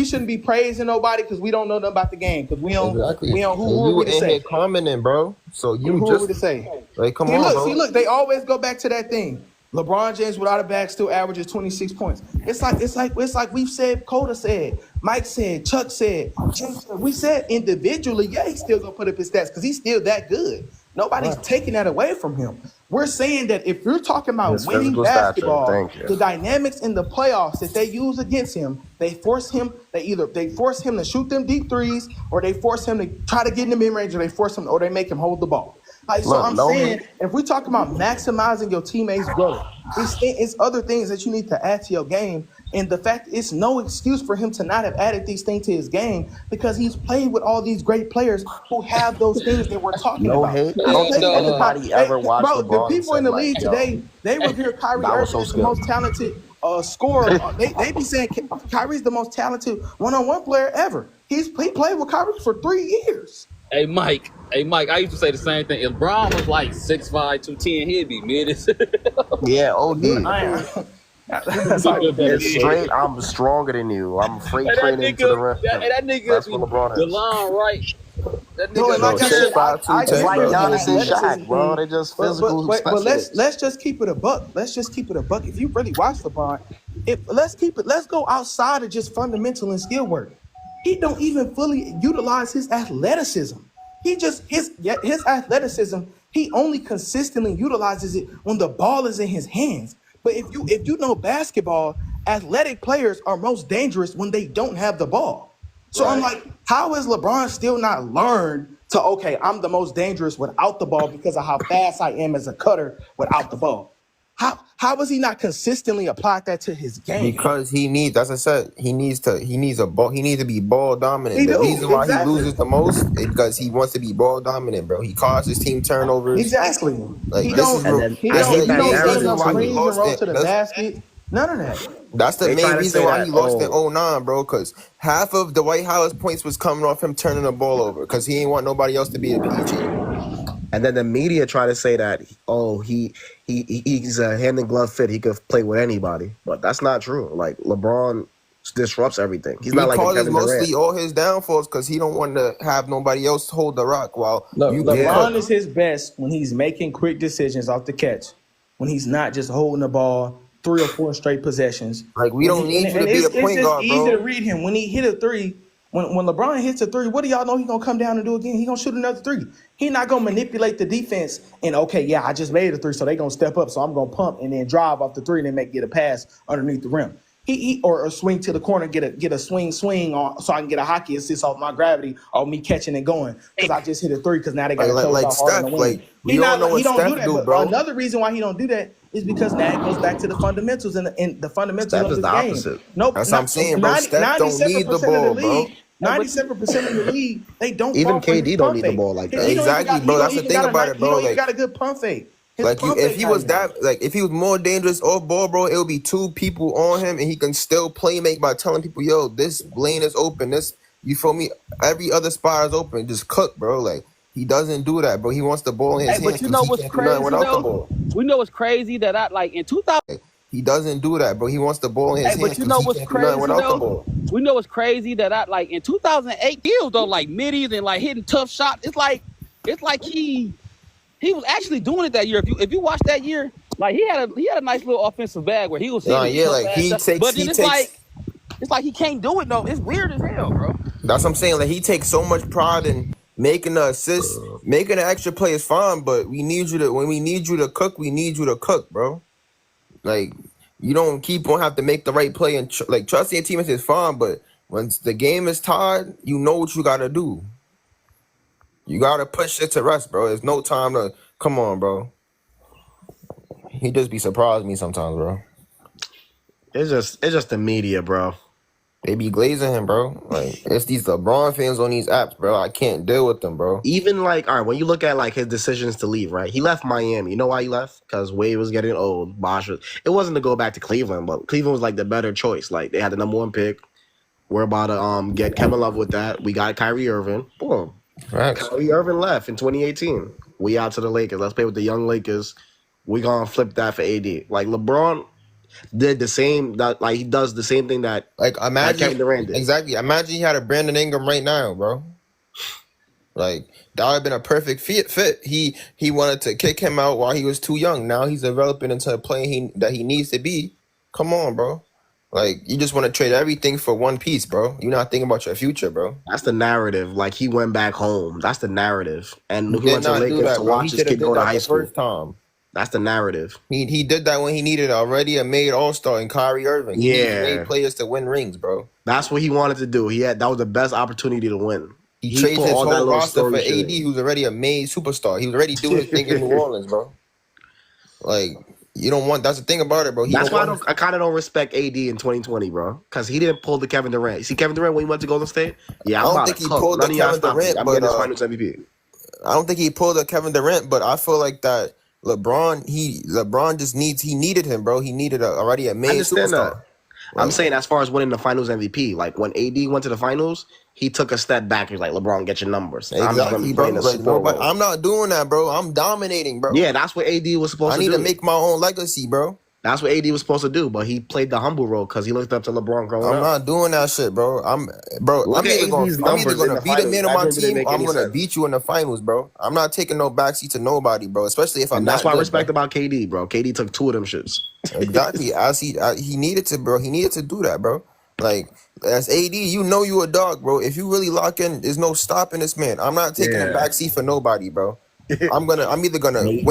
shouldn't be praising nobody because we don't know nothing about the game because we don't. Exactly. We don't. Who are we to say? Commenting, bro. So you who just are we to say? Like, come on, bro. Look. They always go back to that thing. LeBron James without a bag still averages 26 points. It's like we've said, Coda said, Mike said, Chuck said, James said. We said individually, he's still gonna put up his stats because he's still that good. Nobody's taking that away from him. We're saying that if you're talking about winning basketball, the dynamics in the playoffs that they use against him, they force him to shoot them deep threes, or they force him to try to get in the mid-range, or they make him hold the ball. Saying, if we're talking about maximizing your teammates' growth, it's other things that you need to add to your game. And the fact it's no excuse for him to not have added these things to his game because he's played with all these great players who have those things that we're talking about. I don't think anybody ever watched LeBron. The people in the league today, they revere Kyrie Irving as the most talented scorer. They be saying Kyrie's the most talented one-on-one player ever. He played with Kyrie for 3 years. Hey Mike, I used to say the same thing. If Bron was like 6'5", 210, he'd be mid as Yeah, OD. It's straight. I'm stronger than you. I'm freight training to the rim. That nigga That's what LeBron is. DeLon Wright. That nigga like it's like Giannis and Shaq, bro. They're just physical. But let's just keep it a buck. If you really watch LeBron, let's go outside of just fundamental and skill work. He don't even fully utilize his athleticism. His athleticism, he only consistently utilizes it when the ball is in his hands. But if you know basketball, athletic players are most dangerous when they don't have the ball. So I'm like, how is LeBron still not learned to, I'm the most dangerous without the ball because of how fast I am as a cutter without the ball? How was he not consistently applied that to his game? Because he needs, as I said, he needs to be ball dominant. He The do, reason why he exactly. loses the most is because he wants to be ball dominant, bro. He causes team turnovers. Exactly. Like He this is don't. real. He That's don't. the He don't main set reason enough why he screens and lost roll it. to the basket. None of that. That's the They try main to reason say why that, he lost in 09, bro. Because half of the Dwight Howard's points was coming off him turning the ball over. Because he ain't want nobody else to be a PG. And then the media try to say that, he's a hand and glove fit. He could play with anybody, but that's not true. Like LeBron disrupts everything. He's not like a causes Kevin Durant. mostly all his downfalls because he don't want to have nobody else hold the rock while you can LeBron cook. is his best when he's making quick decisions off the catch, when he's not just holding the ball 3 or 4 straight possessions. Like we don't need you to be the point guard, It's easy bro. to read him when he hit a 3. When LeBron hits a 3, what do y'all know he's gonna come down and do again? He's gonna shoot another 3. He's not gonna manipulate the defense and I just made a 3, so they gonna step up. So I'm gonna pump and then drive off the 3 and then get a pass underneath the rim. Or a swing to the corner, get a swing on, so I can get a hockey assist off my gravity, or me catching and going because I just hit a 3 because now they got to close out hard on the wing. Like, we all know what Steph do, bro. Another reason why he don't do that is because now it goes back to the fundamentals and the fundamentals Steph of is the the game. opposite. Nope, That's what I'm saying, bro. Steph don't need the ball, bro. 97% of the league, they don't. Even KD don't need the ball like that. Exactly, bro. That's the thing about it, bro. He don't even Like, got a good pump fake. like if he was more dangerous off ball, bro, it would be 2 people on him, and he can still play make by telling people, yo, this lane is open. This, you feel me? Every other spot is open. Just cook, bro. Like he doesn't do that, bro. He wants the ball in his hands. But you know what's crazy though? We know what's crazy that in 2000. He doesn't do that, bro. He wants the ball in his hands. But you know what's crazy though? We know what's crazy that in 2008 deals though, like middies and like hitting tough shots. It's like he was actually doing it that year. If you watch that year, like he had a nice little offensive bag where he was it's like he can't do it though. It's weird as hell, bro. That's what I'm saying. Like he takes so much pride in making the assist, making an extra play is fine, but when we need you to cook, we need you to cook, bro. Like you don't keep on have to make the right play and trusting your teammates is fine, but once the game is tied, you know what you gotta do. You gotta push it to rest, bro. There's no time to come on, bro. He just be surprised me sometimes, bro. It's just the media, bro. They be glazing him, bro. Like it's these LeBron fans on these apps, bro. I can't deal with them, bro. Even like, all right, when you look at like his decisions to leave, right? He left Miami. You know why he left? Because Wade was getting old. It wasn't to go back to Cleveland, but Cleveland was like the better choice. Like they had the number 1 pick. We're about to get Kevin Love with that. We got Kyrie Irving. Boom. Right. Kyrie Irving left in 2018. We out to the Lakers. Let's play with the young Lakers. We gonna flip that for AD. Like LeBron did the same. He does the same thing that imagine Kevin Durant did. Exactly. Imagine he had a Brandon Ingram right now, bro. Like that would have been a perfect fit. He wanted to kick him out while he was too young. Now he's developing into a player that he needs to be. Come on, bro. Like you just want to trade everything for one piece, bro. You're not thinking about your future, bro. That's the narrative. Like he went back home. That's the narrative. And he went to not Lakers do that, to bro. watch his kid go to high school. First time. That's the narrative. He did that when he needed already a made all-star in Kyrie Irving. He made players to win rings, bro. That's what he wanted to do. That was the best opportunity to win. He traded his whole roster for AD, who's already a made superstar. He was already doing his thing in New Orleans, bro. Like you don't want. That's the thing about it, bro. That's why I kind of don't respect AD in 2020, bro. Because he didn't pull the Kevin Durant. You see Kevin Durant when he went to Golden State? Yeah, I don't think he pulled the Kevin Durant, I'm but getting his Finals MVP. I don't think he pulled the Kevin Durant, but I feel like that LeBron just needed him, bro. He needed already a made superstar. I'm saying as far as winning the Finals MVP, like when AD went to the Finals, he took a step back. He was like, LeBron, get your numbers. Exactly, bro. But I'm not doing that, bro. I'm dominating, bro. Yeah, that's what AD was supposed to do. I need to make my own legacy, bro. That's what AD was supposed to do, but he played the humble role because he looked up to LeBron growing up. I'm not doing that shit, bro. I'm either gonna beat a man on my team or I'm gonna beat you in the finals, bro. I'm not taking no backseat to nobody, bro. Especially if I'm not. That's what I respect about KD, bro. KD took 2 of them shits. Exactly. He needed to, bro. He needed to do that, bro. Like as AD, you know you a dog, bro. If you really lock in, there's no stopping this man. I'm not taking a backseat for nobody, bro. I'm either gonna win. He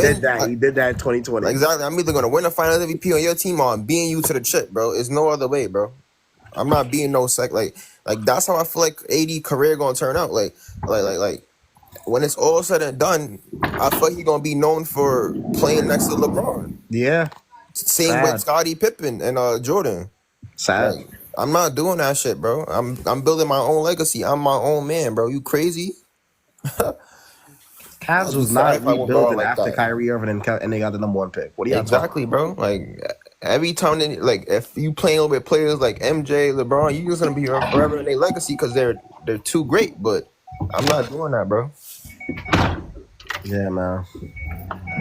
did that in 2020. Exactly. I'm either gonna win a Finals MVP on your team or I'm beating you to the chip, bro. It's no other way, bro. I'm not being no like that's how I feel like AD career gonna turn out. Like when it's all said and done, I feel like he gonna be known for playing next to LeBron. Yeah. Same with Scottie Pippen and Jordan. Sad. Like, I'm not doing that shit, bro. I'm building my own legacy. I'm my own man, bro. You crazy? Cavs was not rebuilding after Kyrie Irving and they got the number 1 pick. What do you exactly, bro? Like every time, like if you playing with players like MJ, LeBron, you just gonna be forever in their legacy because they're too great. But I'm not doing that, bro. Yeah, man.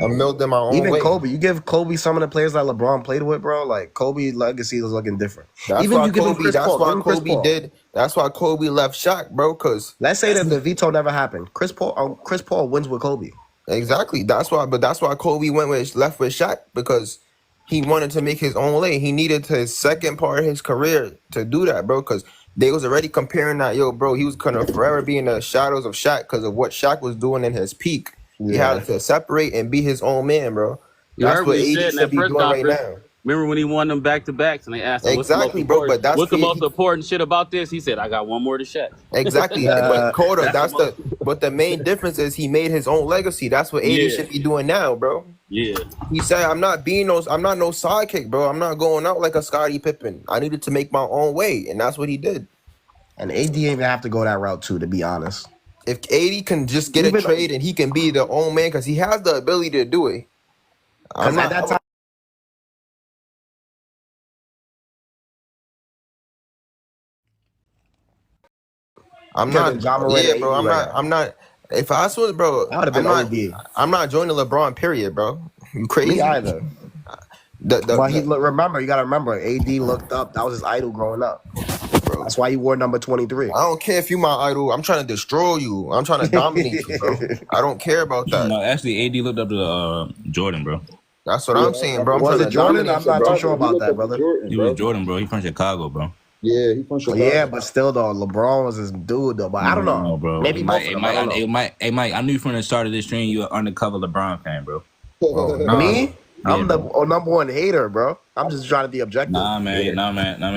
I'm building my own. Even way. Kobe, you give Kobe some of the players that LeBron played with, bro. Like Kobe's legacy is looking different. That's Even why you give him Chris Paul. That's why Kobe left Shaq, bro. Because let's say that the veto never happened. Chris Paul wins with Kobe. Exactly. That's why Kobe left with Shaq, because he wanted to make his own lane. He needed his second part of his career to do that, bro. Because they was already comparing that, bro. He was gonna forever be in the shadows of Shaq because of what Shaq was doing in his peak. Yeah. He had to separate and be his own man, bro. That's what AD should be doing right now. Remember when he won them back-to-backs and they asked him, exactly, bro. But what's the most important shit about this? He said, I got one more to Shaq. Exactly. But Coda, but the main difference is he made his own legacy. That's what AD should be doing now, bro. Yeah. He said, I'm not no sidekick, bro. I'm not going out like a Scottie Pippen. I needed to make my own way, and that's what he did. And AD didn't even have to go that route too, to be honest. If AD can just get a trade and he can be the own man, because he has the ability to do it. Because at that time, I'm not. Yeah, bro. I'm not. If I was, bro, I'm not joining LeBron. Period, bro. You crazy? Me either. Remember, you gotta remember, AD looked up. That was his idol growing up. Bro. That's why he wore number 23. I don't care if you my idol. I'm trying to destroy you. I'm trying to dominate you, bro. I don't care about that. No, actually, AD looked up to Jordan, bro. That's what I'm saying, bro. Was it Jordan? I'm not too sure about that, brother. He was Jordan, bro. He from Chicago, bro. Yeah, he from Chicago. Yeah, but still, though, LeBron was his dude, though. But I don't know, bro. Maybe Mike, Mike, I knew from the start of this stream you were an undercover LeBron fan, bro. Me? I'm the number 1 hater, bro. I'm just trying to be objective. Nah, man.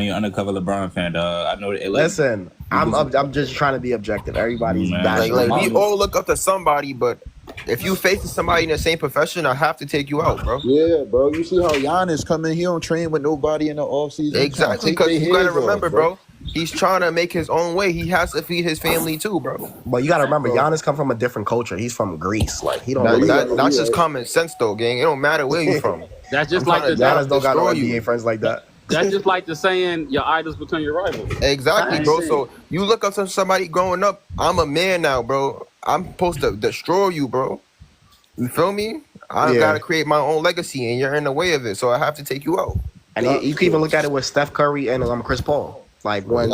You're undercover LeBron fan, dog. I know that. Listen, I'm just trying to be objective. Everybody's bad. Like we all look up to somebody, but if you face somebody in the same profession, I have to take you out, bro. Yeah, bro. You see how Giannis come in? He don't train with nobody in the offseason. Exactly, because you gotta remember, bro. He's trying to make his own way. He has to feed his family too, bro. But you gotta remember, Giannis come from a different culture. He's from Greece. Like he don't. That's just common sense, though, gang. It don't matter where you from. That's just like Giannis don't got no NBA friends like that. That's just like the saying, your idols become your rivals. Exactly, bro. So you look up to somebody growing up. I'm a man now, bro. I'm supposed to destroy you, bro. You feel me? I gotta create my own legacy, and you're in the way of it. So I have to take you out. And you can even look at it with Steph Curry and Chris Paul. Like when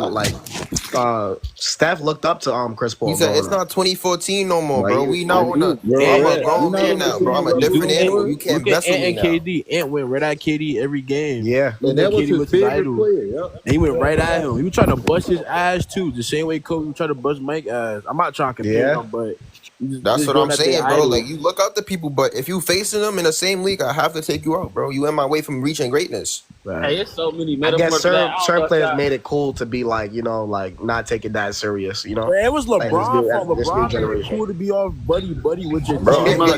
Steph looked up to Chris Paul. He said it's not 2014 no more, bro. We not on I'm a grown man now, bro. I'm a different animal. You can't mess with me now. KD, Ant went right at KD every game. Yeah. And that was his favorite player. Yeah. And he went right at him. He was trying to bust his ass too, the same way Kobe was trying to bust Mike's ass. I'm not trying to compare him, but that's what I'm saying, bro. Like you look up to people, but if you facing them in the same league, I have to take you out, bro. You in my way from reaching greatness. Hey, it's so many metaphors. I guess certain players made it cool to be like, like not taking that serious, you know. It was LeBron. LeBron was cool to be all buddy with your bro. Even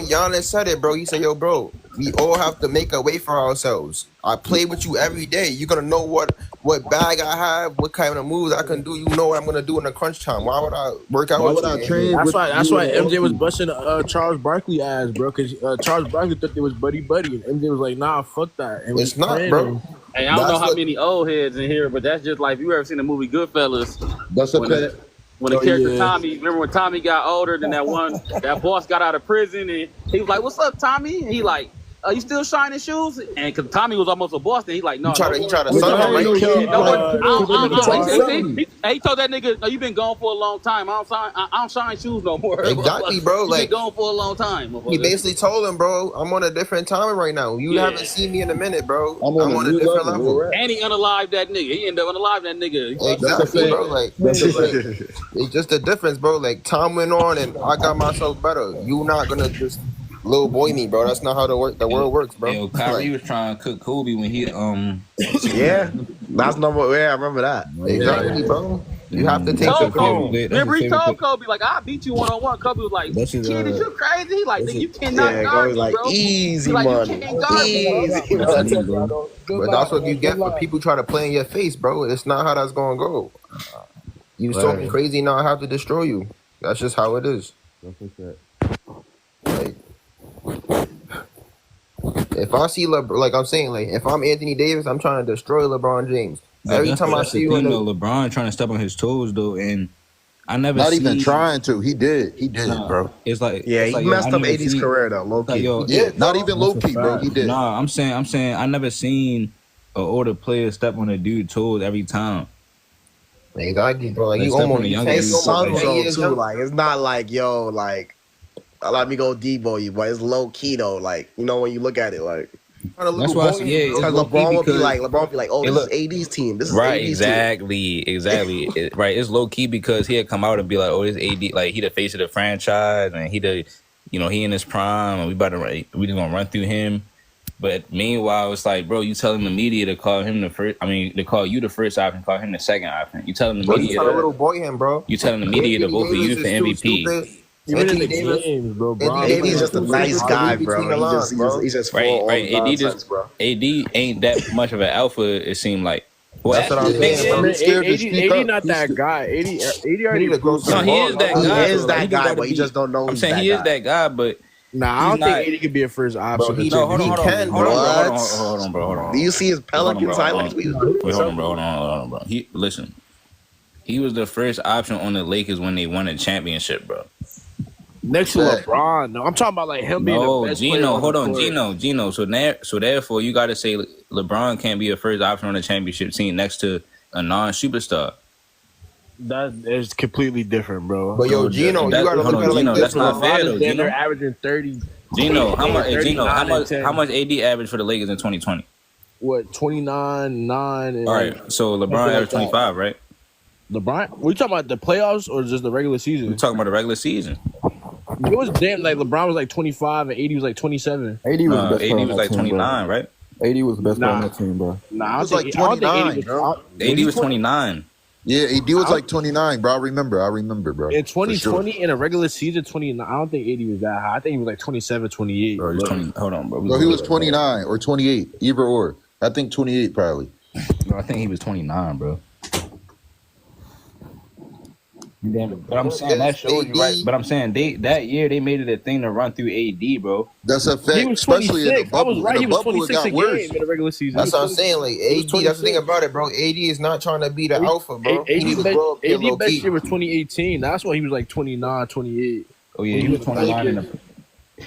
Giannis said it, bro. He said, "Yo, bro, we all have to make a way for ourselves. I play with you every day. You're gonna know what bag I have, what kind of moves I can do. You know what I'm gonna do in the crunch time. Why would I work out with you? That's why MJ was busting Charles Barkley ass, bro. Because Charles Barkley thought they was buddy, and MJ was like, "Nah, fuck that." And it's not, bro. Hey, I don't know how many old heads in here, but that's just like, if you ever seen the movie Goodfellas. That's okay. When the character Tommy, remember when Tommy got older, then that boss got out of prison, and he was like, "What's up, Tommy?" And he like, "You still shining shoes?" And because Tommy was almost a boss, then he like, "No." He tried to son him, right? He told that nigga, "No, you been gone for a long time. I don't shine shoes no more." Exactly, bro. You been gone for a long time. He basically told him, "Bro, I'm on a different time right now. You haven't seen me in a minute, bro. I'm on a different level." And he unalived that nigga. He ended up unalived that nigga. Exactly, bro. Like, it's just the difference, bro. Like, time went on, and I got myself better. You not gonna just little boy me, bro. That's not how the world works, bro. Yo, Kyrie was trying to cook Kobe when he yeah, that's number. Yeah, I remember that. Exactly, bro. You have to take Told the Kobe. cone. Remember, he told Kobe, like, I'll beat you one-on-one. Kobe was like, That's his, kid, is you crazy? He like, nigga, you cannot Yeah, guard goes me, like bro. easy He like, you money, can't guard me, bro. easy That's money. it, bro. But that's what you get for people trying to play in your face, bro. It's not how that's gonna go. You talking crazy now, I have to destroy you. That's just how it is. Like, if I see like I'm saying, like if I'm Anthony Davis, I'm trying to destroy LeBron James. Every time I see you in the LeBron trying to step on his toes though, and I never Not even trying to. He did, bro. It's like he messed up AD's career though, low key. He did. Not even low key, bro. He did. Nah, I'm saying I never seen an older player step on a dude's toes every time. Exactly, bro. Like Like, you step on almost the you younger can't dude. go Some almost 10 though years too, younger. like it's not like like let me go Debo you, but it's low key though. Like when you look at it, like That's why I say, yeah, it's because low key LeBron would be because like, oh, this is AD's team. This is right, AD's exactly. Right, it's low key because he'd come out and be like, "Oh, this AD, like he the face of the franchise, and he he in his prime, and we just gonna run through him." But meanwhile, it's like, bro, you telling the media to call him the first. I mean, to call you the first option, call him the second option. You telling the Bro, you media, trying to little boy him, bro. you telling the media to vote for you for MVP. Even in Anthony the Davis, games, bro. Anthony Davis AD's just a nice guy, bro. He's just Right, full right. of AD nonsense, bro. AD ain't that much of an alpha. It seemed like. Well, That's what I'm saying, bro. Man, He's scared to 80 speak up. not that guy. 80 He already need to grow proved some No, he balls, is that bro. guy. He is bro. that He just guy, gotta but he be- just don't know I'm he's saying that he is guy. that guy, but Nah, I he's don't not. think 80 could be a first option. Bro, he No, hold on, hold on, can, hold on, bro. hold on, bro, hold on. Do you see his Pelicans highlights? Wait, hold on, bro. Listen. He was the first option on the Lakers when they won a championship, bro. Next to LeBron, no, I'm talking about like him being the best player Gino, on hold the on, court. Gino. So therefore, you got to say LeBron can't be a first option on the championship team next to a non-superstar. That is completely different, bro. But yo, Gino, you That- gotta hold look on, at it Gino, like this, that's not bro. fair, LeBron though, is there, Gino. they're averaging 30. Gino, how much 39 and 10. AD averaged for the Lakers in 2020? What, 29, 9? And All right, so LeBron like averaged that. 25, right? LeBron? We talking about the playoffs or just the regular season? We're talking about the regular season. It was damn like LeBron was like 25 and 80 was like 27. AD was the best player AD on was that like team, 29, right? bro. AD was the best player on Nah. that team, bro. Nah, It was I like don't think 29, bro. AD was 29. Yeah, AD was like 29, bro. I remember, bro. In For 2020, sure. in a regular season, 29. I don't think 80 was that high. I think he was like 27, 28. Bro, he's 20. Hold on, bro. Bro, he was 29 or 28, either or. I think 28 probably. No, I think he was 29, bro. But I'm saying that shows you right. But I'm saying that year they made it a thing to run through AD, bro. That's a fact. He was Especially in the 26. I was bubble. right. In He the was bubble, it 26 a got worse. game in the regular season. That's what I'm saying. Like he was AD, that's the thing 26. about it, bro. AD is not trying to be the alpha, bro. He needs to grow up here low AD best key. year was 2018. That's when he was like 29, 28. Oh yeah, he was 29 in the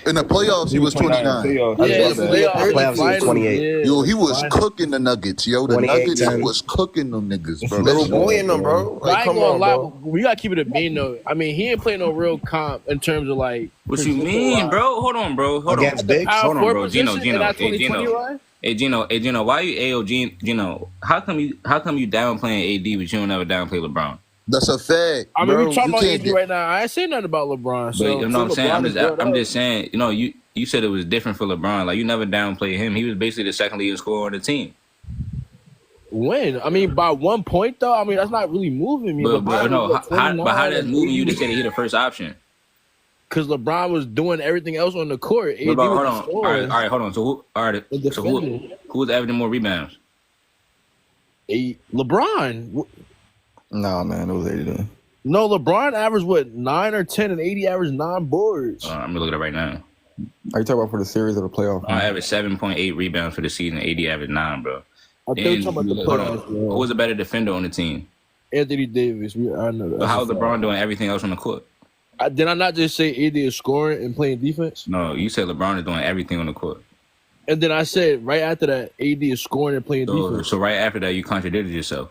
In the playoffs, he was 29. Yeah, Playoffs, he was 28. Yo, he was cooking the Nuggets, yo. The 28, Nuggets 10. was cooking them niggas, bro. Little boy in them, bro. But I Like, ain't come gonna on, lie, bro. we gotta keep it a bean though. I mean, he ain't playing no real comp in terms of like. What you mean, bro? Hold on, bro. Hold Against on. bigs? Hold on, bro. Gino. Hey, Gino, why you Gino, how come you downplaying AD but you don't ever downplay LeBron? That's a fact. I mean, bro. we talking You about can't AD get- right now. I ain't saying nothing about LeBron. But So, you know what I'm saying? LeBron I'm is just saying, you said it was different for LeBron. Like you never downplay him. He was basically the second leading scorer on the team. When? I mean, by 1 point though. I mean, that's not really moving me. But how that's moving you to say that he the first option? Because LeBron was doing everything else on the court. AD Hold was on. All scoring. right, hold on. So who was averaging more rebounds? LeBron. Nah, man, it was 80 then. No, LeBron averaged what 9 or 10, and 80 averaged 9 boards. I'm gonna look at it right now. Are you talking about for the series or the playoff? I averaged 7.8 rebounds for the season. AD averaged 9, bro. I think you're talking about the Hold on. playoffs. Who was a better defender on the team? Anthony Davis. I know that. But how's LeBron doing everything else on the court? Did I not just say AD is scoring and playing defense? No, you said LeBron is doing everything on the court. And then I said right after that, AD is scoring and playing defense. So right after that, you contradicted yourself.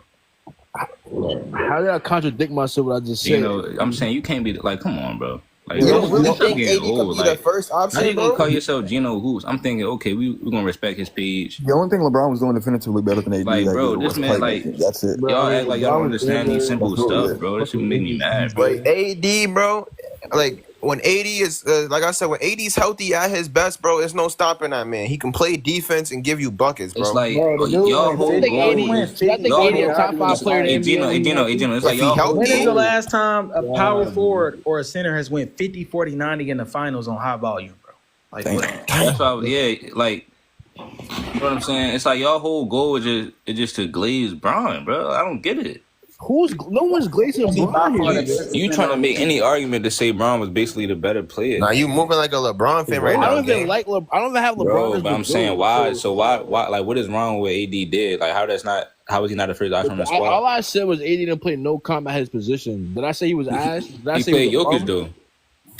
How did I contradict myself what I just said? You know, I'm saying you can't be like, come on, bro. Like, You don't bro, really stop think getting AD could old. be the Like, first how option, you gonna bro? call yourself Geno Hoops? I'm thinking, okay, we're gonna respect his page. The only thing LeBron was doing definitively better than AD. Like, that bro, year this was man, playmaking. like, That's it. y'all act like y'all don't understand these simple That's what it stuff, is. bro. This should make me mad, bro. Like AD, bro. Like when AD is like I said, when AD's healthy at his best, bro, there's no stopping that man. He can play defense and give you buckets, bro. It's like Bro, the dude y'all went whole 50. goal He went is 50. y'all 80 whole a top 5 player in the NBA. Gino, it's like If he y'all whole healthy, When is the goal. last time a power forward or a center has went 50, 40, 90 in the finals on high volume, bro? Like, what? That's why, like, you know what I'm saying? It's like y'all whole goal is just to glaze Bron, bro. I don't get it. No one's glazing Bron here. You trying to make any argument to say Bron was basically the better player? Now you moving like a LeBron fan right now. I don't even have LeBron. Bro, as but the I'm saying GOAT. why? So why? Like, what is wrong with AD did? Like, how is he not the first option on the squad? All I said was AD didn't play no comp at his position. Did I say he was ass? Did I He say played he was Jokic though.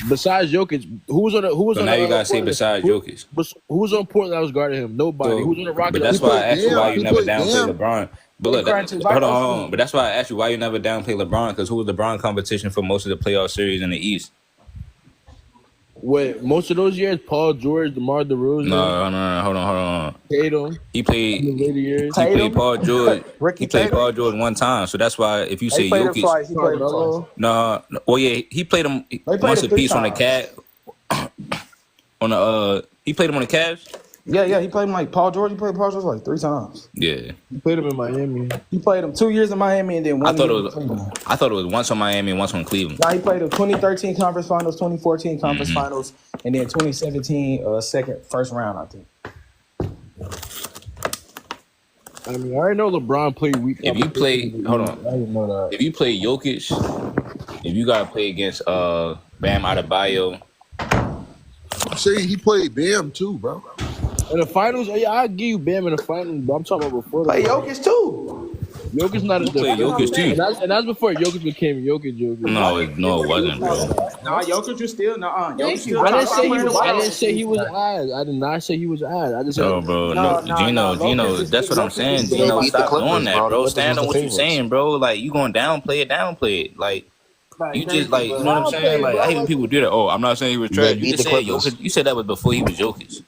Besides Jokic, who was on So now you gotta say Portland? besides Jokic. Who was on Portland that was guarding him? Nobody. So, Who was on the Rockets? but that's why I asked you why you He never played downplay Bam. LeBron. But look, hold on. But that's why I asked you why you never downplay LeBron, because who was LeBron competition for most of the playoff series in the East? Wait, most of those years, Paul George, DeMar DeRozan. No, hold on. Tatum. He played. In the later years. He played Paul George. Ricky He played Tatum? Paul George one time, so that's why if you say He played him Jokic, twice. He played him twice. no, well yeah, he played him played once him a piece 3 on the times. Cavs. On the he played him on the Cavs. Yeah, he played him like Paul George. He played Paul George like 3 times. Yeah, He played him in Miami. He played him 2 years in Miami and then 1 I thought year it in was. Cleveland. I thought it was once on Miami and once on Cleveland. Now he played the 2013 conference finals, 2014 conference finals, and then 2017 first round, I think. I mean, I already know LeBron played weak. If you play, hold on. I didn't know that. If you play Jokic, if you gotta play against Bam Adebayo, I'm saying he played Bam too, bro. In the finals, yeah, I'll give you Bam in the finals, but I'm talking about before. Play Jokic too. Jokic not a played Jokic too. and that's before Jokic became Jokic. No, it wasn't, bro. Nah, Jokic was still Jokic still I didn't top say he player in was. the I world. didn't say he was ass. I did not say he was ass. I just said. No, bro. No, Gino, that's what I'm saying. Gino, stop doing that, bro. Stand on what you're saying, bro. Like, you gonna downplay it. Like, you just, like, you know what I'm saying? Like, I hate when people do that. Oh, I'm not saying he was trash. You just said Jokic. You said that was before he was Jokic.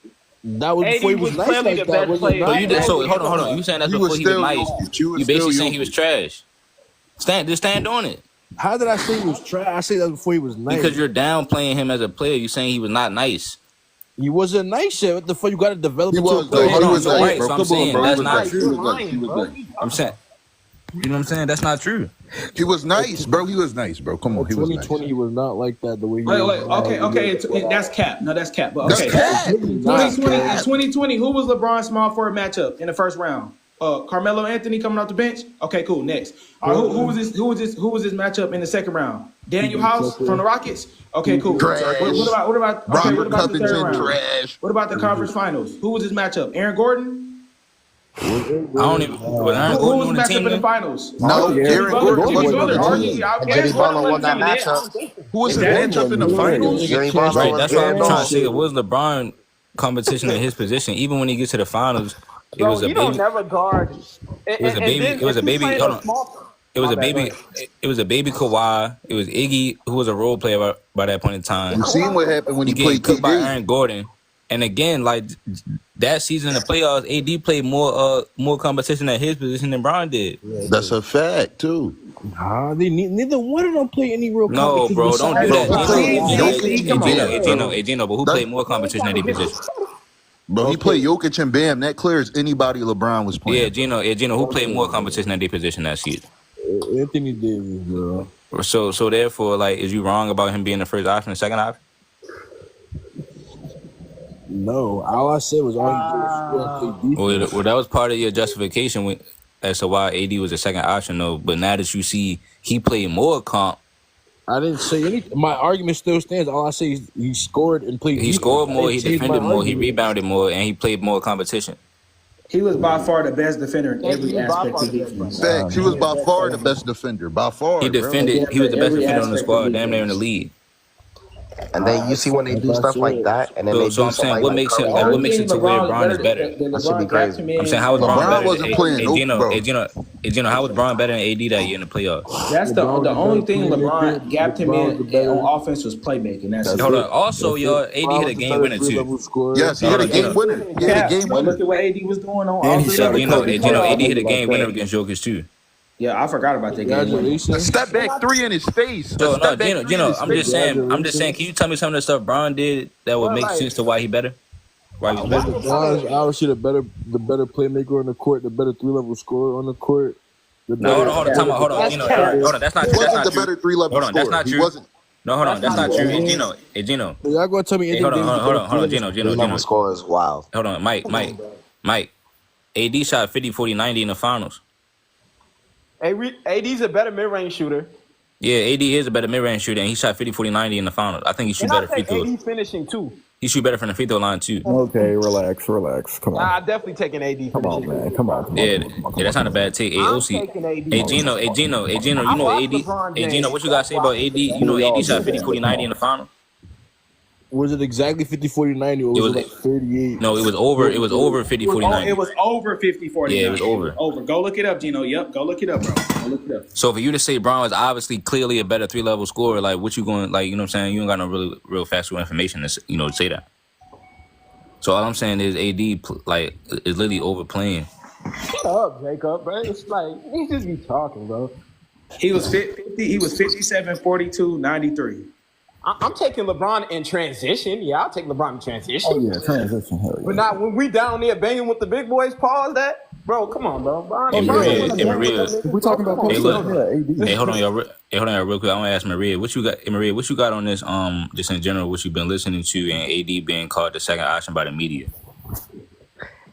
That was before he was nice clearly like the that. best player. So you did. So hold on. You saying that's He before was he was still nice? Jokic. You basically saying he was trash. Just stand on it. How did I say he was trash? I say that before he was nice. Because you're downplaying him as a player. You're saying he was not nice. He wasn't nice yet. What the fuck? You got to develop He into was a player. nice. He was So, nice, right, bro. so I'm Come on, saying bro. that's He was not nice. true. He was nice. He was nice. I'm saying, you know what I'm saying? That's not true. He was nice, bro. He was nice, bro. Come on, he was nice. 2020, he was not like that. The way he Wait, was. okay, that's cap. No, that's cap. But okay, That's cap. 2020, who was LeBron's small forward matchup in the first round? Carmelo Anthony coming off the bench. Okay, cool. Next, who was this matchup in the second round? Daniel House from the Rockets. Okay, cool. Trash. What about the Robert third Covington, round? trash. What about the conference finals? Who was this matchup? Aaron Gordon. I don't even. Was Aaron Who Gordon was on the the matchup team? in the then? finals? No, Aaron Gordon wasn't on the team. Jimmy Butler won that matchup. Who was the matchup in the finals? Jimmy Butler Right. was That's what I'm there. trying to say. It was LeBron competition in his position. Even when he gets to the finals, it was a you don't baby. never guard. It was a baby. It was a baby. Hold on. It was a baby. It was a baby Kawhi. It was Iggy, who was a role player by that point in time. You seen what happened when he Getting played cooked by KD? Aaron Gordon. And again, like that season in the playoffs, AD played more competition at his position than Bron did. That's a fact too. Nah, neither one of them play any real No, competition. bro, don't do besides- that. Gino, but who played more competition at their position? Bro, he played Jokic and Bam. That clears anybody LeBron was playing. Yeah, Gino, who played more competition at their position that season? Anthony Davis, bro. So therefore, like, is you wrong about him being the first option, the second option? No, all I said was all he did was play defense. Well, that was part of your justification as to why AD was the second option, though. But now that you see he played more comp, I didn't say anything. My argument still stands. All I say is he scored and played. he defense. scored more, I he didn't change defended my more, he argument. rebounded more, and he played more competition. He was by far the best defender in every aspect of defense. Facts. He was by far the best defender. By far. He defended. He was the best defender on the squad, damn near in the league. And then you see when they do stuff like that, and then they So do I'm saying, something what like makes him? Curry. What makes it to where LeBron is better? That should be crazy. I'm saying, how was LeBron LeBron better? wasn't playing no, bro. Gino, how was LeBron better than AD that year in the playoffs? That's the only thing LeBron gapped him in on offense was playmaking. That's Hold on. Also, AD hit a game winner too. Yes, he hit a game winner. He hit a game winner. Look at what AD was doing on And he offense. shot a Gino, AD hit a game winner against Jokic too. Yeah, I forgot about that game. Congratulations. Step back three in his face. Yo, no, Step back Gino, three in his I'm face. just saying, can you tell me some of the stuff Bron did that would Bro, make like, sense to why he better? Why he's better? LeBron's obviously the better playmaker on the court, the better 3-level scorer on the court. No, hold on, hold on. Gino, hold on, that's not He true. That's wasn't not the true. better 3-level Hold on, that's scorer. not He true. wasn't. No, hold on, that's not true. Hey, Gino. Y'all gonna tell me Hey, hold on, Gino. Three-level score is wild. Hold on, Mike. AD shot 50, 40, 90 in the finals. AD's a better mid-range shooter. Yeah, AD is a better mid-range shooter, and he shot 50, 40, 90 in the finals. I think he shoot better free throws. AD finishing too. He shoot better from the free throw line too. Okay, relax. Come on. I definitely taking AD. Come on, man. Come on. Yeah, that's not a bad take. Hey, OC. Hey, Gino, you know AD. Hey, Gino, what you got to say about AD? You know AD shot 50, 40, 90 in the final? Was it exactly 50, 40, 90, or was it like 38? No, it was over 50, 40, 90. It was over 50, 40, 90. Yeah, it was over. Go look it up, Gino. Yep, go look it up, bro. Go look it up. So for you to say Bron was obviously clearly a better 3-level scorer, like what you going, like, you know what I'm saying? You don't got no real factual information to, to say that. So all I'm saying is AD, like, is literally overplaying. Shut up, Jacob, bro. It's like, he just be talking, bro. He was 50. He was 57, 42, 93. I'm taking LeBron in transition. Yeah, I'll take LeBron in transition. Oh, yeah, transition. Hell yeah. But not when we down there banging with the big boys. Pause that. Bro, come on, bro. Maria. We're talking about Hey, look. look. Hey, hold on, y'all real quick. I want to ask Maria, what you got on this, just in general, what you've been listening to, and AD being called the second option by the media?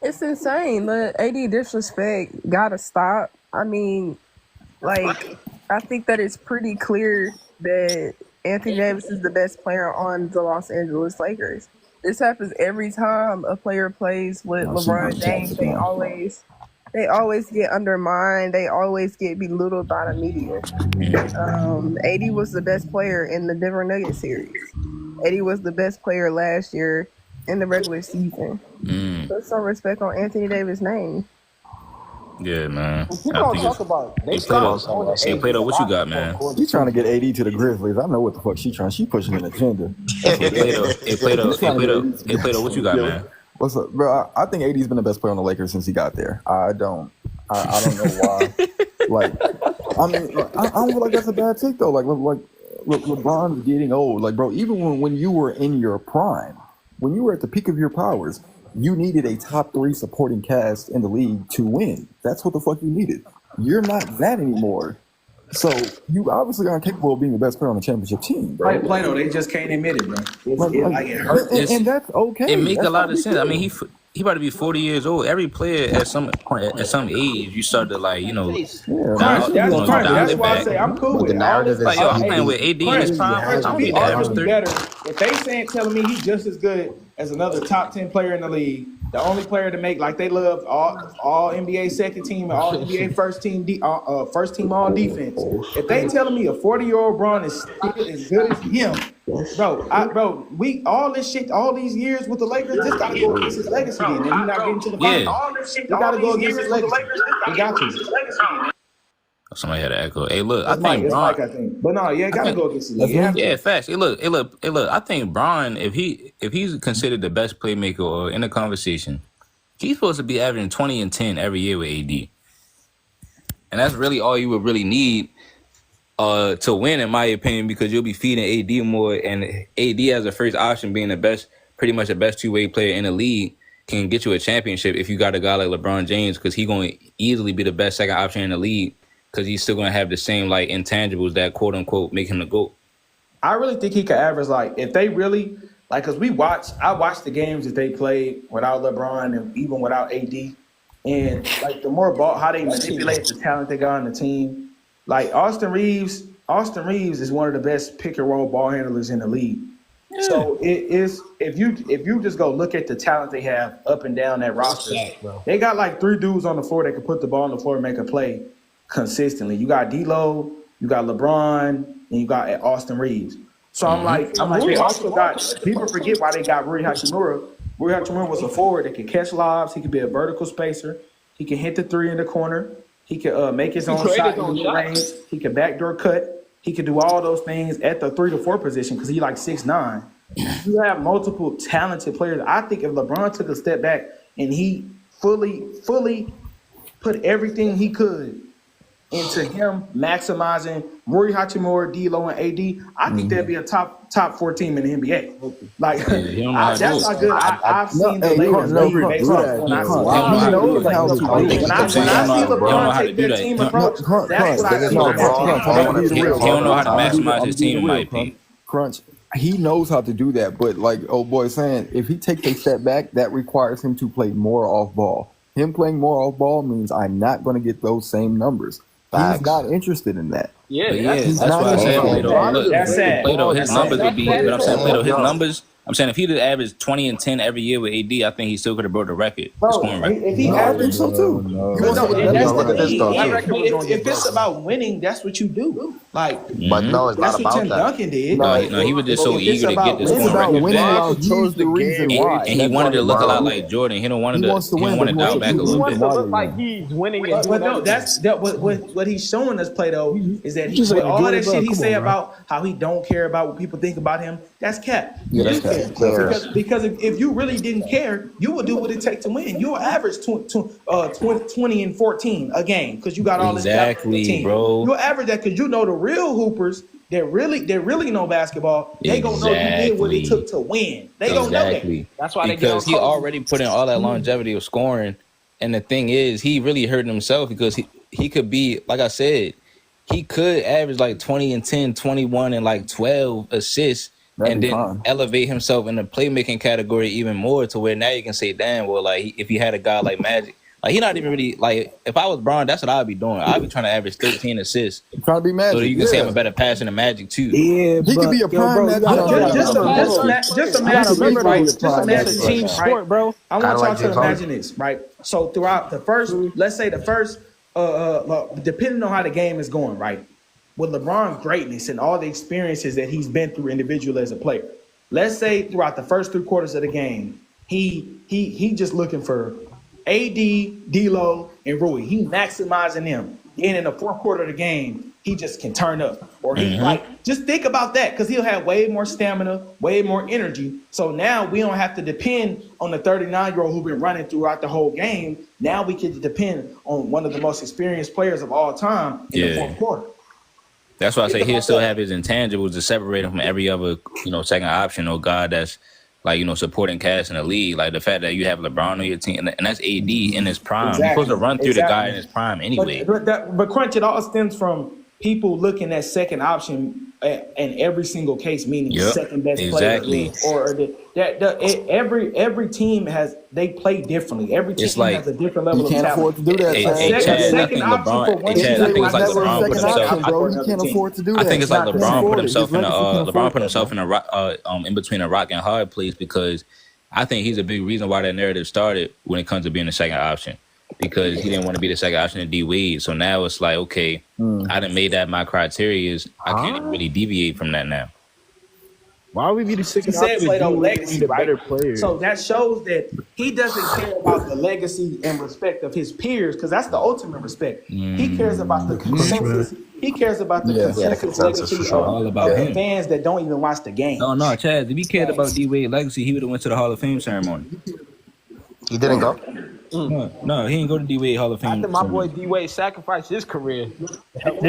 It's insane. The AD disrespect gotta stop. I mean, like, I think that it's pretty clear that Anthony Davis is the best player on the Los Angeles Lakers. This happens every time a player plays with LeBron James. They always get undermined. They always get belittled by the media. AD was the best player in the Denver Nuggets series. AD was the best player last year in the regular season. Put some respect on Anthony Davis' name. Yeah, man. People don't talk about it. Hey, Plato, what you got, man? She's trying to get AD to the Grizzlies. I know what the fuck she trying. She pushing an agenda. Hey, Plato, what you got, man? What's up, bro? I think AD's been the best player on the Lakers since he got there. I don't know why. Like, I mean, I don't feel like that's a bad take though. Like LeBron's getting old. Like, bro, even when you were in your prime, when you were at the peak of your powers, you needed a top 3 supporting cast in the league to win. That's what the fuck you needed. You're not that anymore. So you obviously aren't capable of being the best player on the championship team, bro. Right, Plano, they just can't admit it, bro. It hurts. And that's okay. It makes a lot of sense. I mean, he about to be 40 years old. Every player at some point, at some age, you start to like, that's why I say I'm cool with it. Like, yo, I'm playing with AD in his prime. I don't need that. I'm better. If they telling me he's just as good as another top 10 player in the league, the only player to make, like they love all NBA second team, all NBA first team all defense. If they telling me a 40-year-old Bron is still as good as him, bro, we all this shit, all these years with the Lakers, this gotta go against his legacy. And he's not getting to the finals. All this shit, gotta go against his legacy. He got to. Somebody had an echo. Hey, look, I think Bron. But no, yeah, gotta go against his legacy. Yeah, facts. Hey, look. I think Bron, if he's considered the best playmaker or in the conversation, he's supposed to be averaging 20 and 10 every year with AD. And that's really all you would really need to win, in my opinion, because you'll be feeding AD more, and AD as a first option, being pretty much the best two-way player in the league, can get you a championship if you got a guy like LeBron James, because he's going to easily be the best second option in the league, because he's still going to have the same like intangibles that quote unquote make him the GOAT. I really think he could average, like, if they really, like, because I watched the games that they played without LeBron and even without AD, and like the more ball, how they manipulate the talent they got on the team. Like Austin Reeves is one of the best pick and roll ball handlers in the league. Yeah. So it is, if you just go look at the talent they have up and down that roster, they got like 3 dudes on the floor that can put the ball on the floor and make a play consistently. You got D'Lo, you got LeBron, and you got Austin Reeves. So I'm like, they also got, people forget why they got Rui Hachimura. Rui Hachimura was a forward that could catch lobs. He could be a vertical spacer. He can hit the 3 in the corner. He could make his own shot in the range. He could backdoor cut. He could do all those things at the 3 to 4 position because he like 6'9". You have multiple talented players. I think if LeBron took a step back and he fully put everything he could into him maximizing Rory Hachimura, D'Lo, and AD, I think that'd be a top 4 team in the NBA. Like that's how good I've seen the Lakers be based off when I see when I see LeBron take that team approach. That's what I see. He don't know how to maximize his team, in my opinion. Crunch. He knows how to do that, but like old boy saying, if he takes a step back, that requires him to play more off ball. Him playing more off ball means I'm not going to get those same numbers. He's not interested in that. Yeah, that's why I said, Plato, his numbers would be. But I'm saying, Plato, his numbers. I'm saying if he'd have averaged 20 and 10 every year with AD, I think he still could have broke the record. If he averaged so too. If it's about winning, that's what you do. Like, but no, it's not about Tim that. Duncan did. No, he was just so eager to get this scoring record back. Chose the reason why, and he wanted to look a lot like Jordan. He don't want to dial back a little bit. He wants to look like he's winning. But no, what he's showing us, Plato, is that he all that shit he say about how he don't care about what people think about him. That's cap. Yeah, that's cap. Because if you really didn't care, you would do what it takes to win. You'll average 20 and 14 a game because you got all this exactly, bro. You'll average that because you know the real hoopers that really know basketball. They gonna know you did what it took to win. They gonna know that. That's why because he already put in all that longevity of scoring, and the thing is, he really hurt himself because he could be, like I said, he could average like 20 and 10, 21 and like 12 assists. And then elevate himself in the playmaking category even more to where now you can say, damn, well, like if he had a guy like Magic, like he not even really like. If I was Bron, that's what I'd be doing. I'd be trying to average 13 assists. Trying to be Magic, so you can say I'm a better passer than Magic too. Yeah, he could be a prime Magic. Just imagine, right? Just imagine team sport, bro. I want y'all to imagine this, right? So throughout the first, let's say the first, depending on how the game is going, right? With LeBron's greatness and all the experiences that he's been through individually as a player, let's say throughout the first 3 quarters of the game, he just looking for AD, D'Lo, and Rui. He maximizing them. And in the 4th quarter of the game, he just can turn up. Or he just think about that because he'll have way more stamina, way more energy. So now we don't have to depend on the 39-year-old who's been running throughout the whole game. Now we can depend on one of the most experienced players of all time in the 4th quarter. That's why I say he'll still have his intangibles to separate him from every other, second option or guy that's like, supporting cast in the league. Like the fact that you have LeBron on your team, and that's AD in his prime. Exactly. You're supposed to run through the guy in his prime anyway. But Crunch, it all stems from people looking at second option in every single case, meaning second best player. Or every team they play differently. Every team has a different level of talent. You can't afford to do that. Second option for one team. I think it's like LeBron put himself. You can't afford to do that. I think it's like LeBron put himself in between a rock and hard place because I think he's a big reason why that narrative started when it comes to being the second option. Because he didn't want to be the second option in D Wade. So now it's like, okay, I done made that my criteria is I can't really deviate from that now. Why would we be the second option? Legacy, right? Better player. So that shows that he doesn't care about the legacy and respect of his peers, because that's the ultimate respect. He cares about the consensus. He cares about the consensus legacy of fans that don't even watch the game. No, Chaz, if he cared about D Wade legacy, he would have went to the Hall of Fame ceremony. He didn't go? No, he didn't go to D-Wade Hall of Fame. After my boy D-Wade sacrificed his career. What do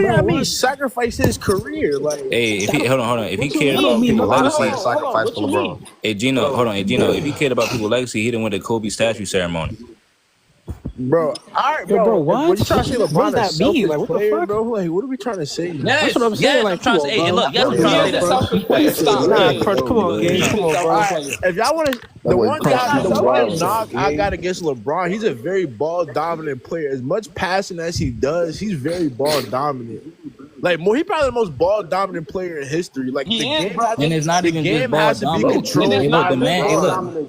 you mean sacrifice his career? Like, hey, if he hold on. If he cared about people legacy, sacrifice for LeBron. Hey Gino, hold on. Hey Gino, if he cared about people legacy, he didn't win the Kobe statue ceremony. Bro, all right, bro. What you trying to say? LeBron that mean? Like, what the fuck, bro? Like, what are we trying to say? That's what I'm saying. Like, trying to say, hey, look, y'all trying to say that. Crunch, come on, gang. Come on, bro. If y'all want to, the one knock I got against LeBron, he's a very ball dominant player. As much passing as he does, he's very ball dominant. Like, he probably the most ball dominant player in history. Like, the game, and it's not even just ball dominant. Hey, look, the man.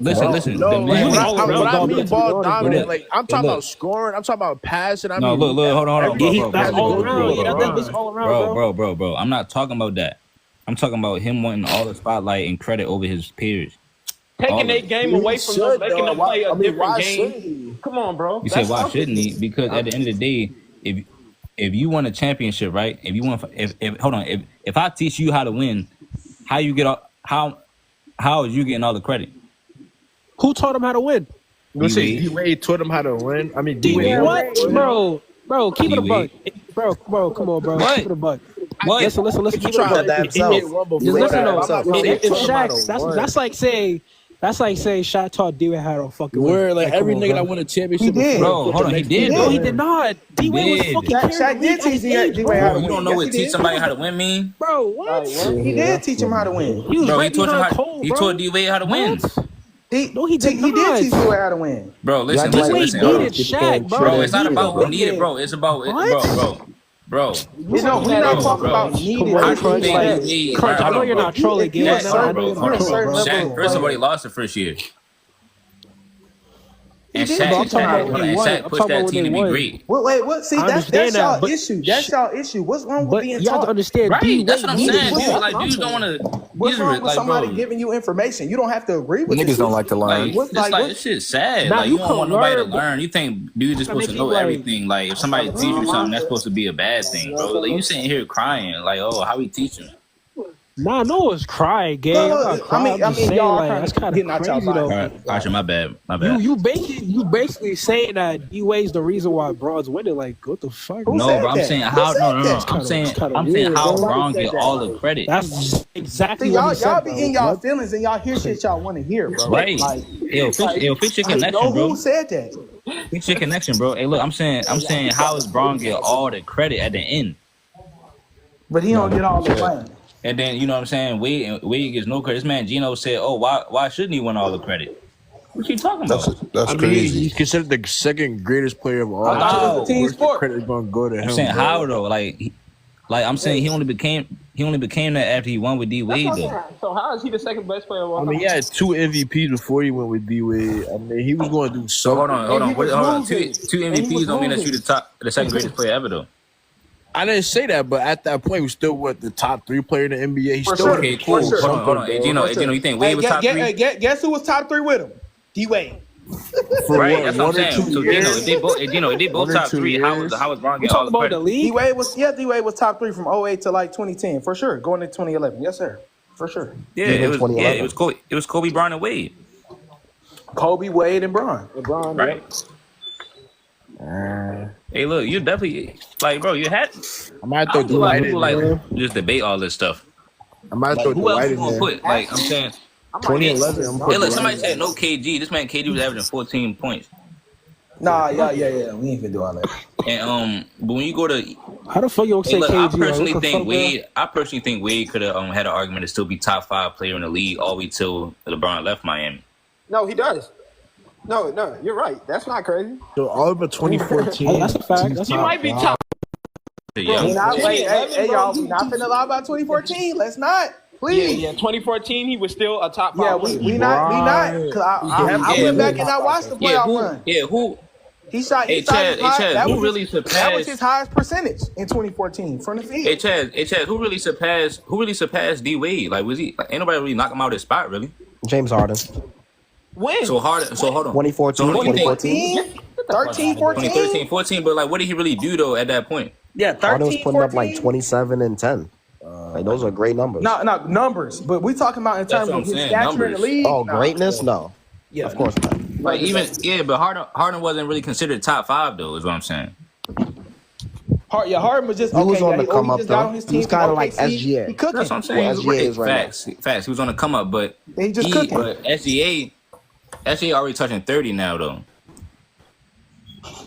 Listen. The man. When I mean ball dominant, like I'm talking about scoring. I'm talking about passing. No, look, hold on, bro. I'm not talking about that. I'm talking about him wanting all the spotlight and credit over his peers. Taking their game away from them, making them play a different game. Come on, bro. You said why shouldn't he? Because at the end of the day, if you won a championship, right? If I teach you how to win, how is you getting all the credit? Who taught him how to win? D-Wade taught him how to win. I mean, D-Wade. What, bro? Bro, keep it a buck. D-Wade. Bro, come on, bro. What? Keep it a buck. What? Listen. Keep it a trying buck. to himself. Just listen though. If Shaq, that's like saying Shaq taught D-Wade how to fucking win. Word, like every nigga that won a championship. He did. Bro, hold on, he did. No, he did not. D-Wade was fucking Shaq did teach D-Wade how to You win. don't know what teach somebody how to win mean? Bro, what? He did teach him how to win. He was Bro, he right taught him behind how. Cole, He bro. taught D-Wade how to win. No, he did He did not. teach D-Wade how to win. Bro, listen. D-Wade Hold on. needed Shaq, bro. Bro, it's not about who needed, bro. It's about bro. We're not talking about needed. How do you think he Crunch, I know you're not trolling again. Shaq first of all, he lost the first year. And Shaq pushed that team to be great. Wait, what? See, that's y'all issue. That's y'all issue. What's wrong with being taught? You have to understand. Right, that's what I'm saying. Dude, like, dudes don't want to. What's wrong with somebody giving you information? You don't have to agree with it. Niggas don't like to learn. This shit's sad. Nah, Like, you you don't want can nobody to learn, learn. You think dudes are supposed to know everything. Like, if somebody teach you something, that's supposed to be a bad thing, bro. Like, you sitting here crying, like, oh, how we teaching? Nah, no one's crying, gang. I'm just saying, like, that's kind of crazy, though. Gotcha, my bad. You basically saying that D-Wade's the reason why Braun's winning. Like, what the fuck? No, bro, I'm saying how. No. I'm saying how Braun get all the credit. That's exactly See, what he said, y'all be in y'all feelings and y'all hear shit y'all want to hear, bro. Right. Like, fix your connection, know bro. who said that? Fix your connection, bro. Hey, look, I'm saying how does Braun get all the credit at the end? But he don't get all the blame. And then, you know what I'm saying, Wade gets no credit. This man Gino said, oh, why shouldn't he win all the credit? What you talking about? That's crazy. He's considered the second greatest player of all time. I thought it was a team sport. Credit is gonna go to him. I'm saying how though? Like I'm saying he only became that after he won with D Wade though. So how is he the second best player of all time? I mean, he had 2 MVPs before he went with D Wade. I mean, he was going to do So something. hold on. Two MVPs don't mean that you the second greatest player ever though. I didn't say that, but at that point, he was still the top 3 player in the NBA. He's still okay, cool. Hold on. Hey, Gino, you think Wade was top 3? Guess who was top 3 with him? D Wade. Right, that's what I'm saying. So Gino, if they both top 3, how was Braun get all the credit? D Wade was top 3 from 08 to like 2010 for sure. Going into 2011, yes sir, for sure. Yeah, it was Kobe, Braun, and Wade. Kobe, Wade, and Braun. Right. Hey, look, you definitely like, bro. You had. I might throw Dwight in there. Just debate all this stuff. I might throw Dwight in there. Put like I'm saying. 2011. Hey, look, somebody said no KG. This man KG was averaging 14 points. Nah, yeah. We ain't gonna do all that. And but when you go to how the fuck you say KG? I personally think Wade could have had an argument to still be top 5 player in the league all the way till LeBron left Miami. No, he does. No, you're right. That's not crazy. So all of 2014. That's a fact. He might be top. Hey, y'all, we not finna lie about 2014. Let's not. Please. Yeah. 2014, he was still a top 5. Yeah, we not. Cause I went back and I watched the playoff run. Yeah, who? He shot. Chaz, who really surpassed? That was his highest percentage in 2014 from the field. Hey Chaz, who really surpassed D Wade? Like, was he? Ain't nobody really knock him out his spot, really. James Harden. When? So hold on. 2014. 13, 14. 2013, 14. But like, what did he really do though at that point? Yeah, 13, Harden was putting 14. up like 27 and 10. Like those are great numbers. No, numbers. But we talking about in terms of his stature in the league. Oh, greatness? No. Yeah, of course not. Like but Harden wasn't really considered top 5 though. Is what I'm saying. Harden was just he was on the come up though. He was kind of like SGA. He cooking. That's what I'm saying. SGA is right. Facts. He was on the come up, but he just cooking. But SGA already touching 30 now though.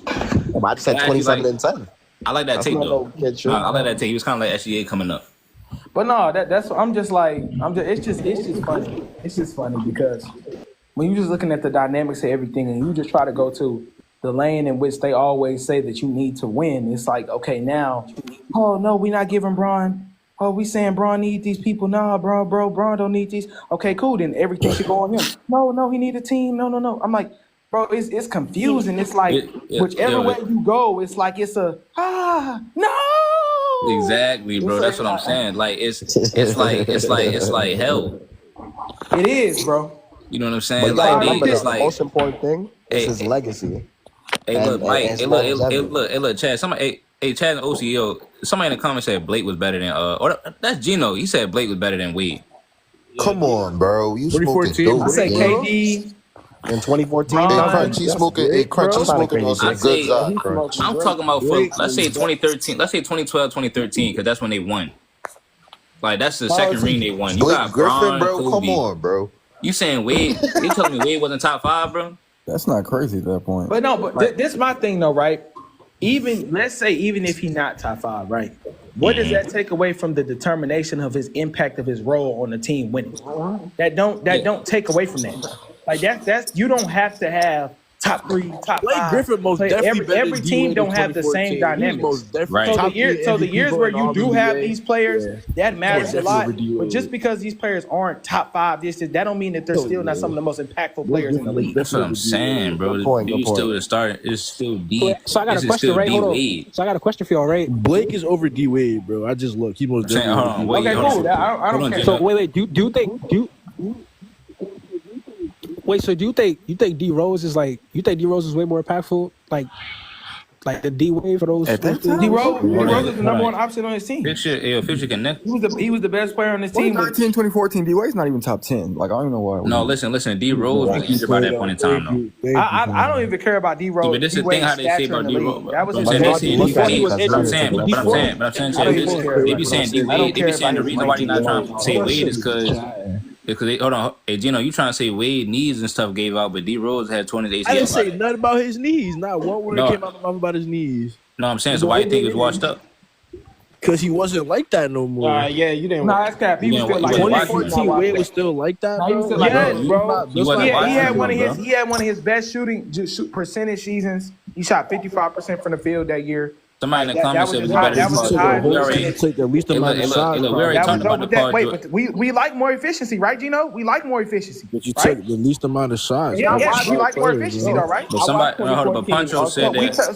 I just said 27 and 10. I like that take though. I like that take. He was kind of like SGA coming up. But no, that's it's just funny. It's just funny because when you're just looking at the dynamics of everything and you just try to go to the lane in which they always say that you need to win, it's like, okay, now, oh no, we're not giving Braun. Oh, we saying Braun need these people. Nah, Braun don't need these. Okay, cool. Then everything should go on him. No, he need a team. No. I'm like, bro, it's confusing. It's like whichever way you go, it's like it's a no. Exactly, bro. That's what I'm saying. Like it's like hell. It is, bro. You know what I'm saying? But it's like the most important thing is his legacy. Hey, look, Mike. Hey, look, Chad. Chad and OCO. Somebody in the comments said Blake was better than that's Gino. He said Blake was better than Wade. Come on, bro. You smoking dope. I said KD. In 2014, Hey, Bron, Crunch, he's smoking. Hey, Crunch, he's smoking on some I good say Zod, Crunch. I'm talking about for let's say 2013, let's say 2012, 2013, because that's when they won. Like that's the second ring they won. You Blake got Griffin, Bron, bro. Come Kobe. on, bro. You saying Wade? You telling me Wade wasn't top 5, bro? That's not crazy at that point. But no, but this is my thing though, right? Even let's say even if he's not top 5, right? What does that take away from the determination of his impact of his role on the team winning? That don't take away from that. Like that's you don't have to have top 3, top 5. Blake Griffin most definitely Every team don't have the same dynamics. Right. So the years where you do have these players, that matters a lot. But just because these players aren't top 5, that don't mean that they're still not some of the most impactful players in the league. That's what I'm saying, bro. Dude still the start is still deep. So I got a question, right? Hold on. So I got a question for y'all, right? Blake is over D Wade, bro. I just look. He most definitely. Okay, cool. I don't care. So wait. Do you think? Wait, so do you think D Rose is like? You think D Rose is way more impactful, like the D Wade for those? D Rose is the number 1 option on his team. Future connect. He was the best player on his team. 2014, D Wade's not even top 10. Like I don't even know why. No, listen. D Rose was injured by that point in time, though. I don't even care about D Rose. But this is the thing how they say about D Rose. That was But I'm saying they be saying D Wade. They be saying the reason why they not trying to say Wade is because they hold on. Hey, Gino, you trying to say Wade knees and stuff gave out, but D Rose had 20 ACL. I didn't say nothing about his knees. Not one word came out of my mouth about his knees. No, I'm saying, so why you think he was washed up? Because he wasn't like that no more. Yeah, you didn't. Nah, that's cap. He was still like 2014. Wade was still like that. He was still like that, bro. He had one of his best shooting percentage seasons. He shot 55% from the field that year. Somebody in the comments said it was better than Paul George. We already take the least amount of shots. We already talked about the Paul George. But we like more efficiency, right, Gino? We like more efficiency. But you took the least amount of shots. Yeah, we like more efficiency, though, right? But somebody, hold on, but Pancho said that.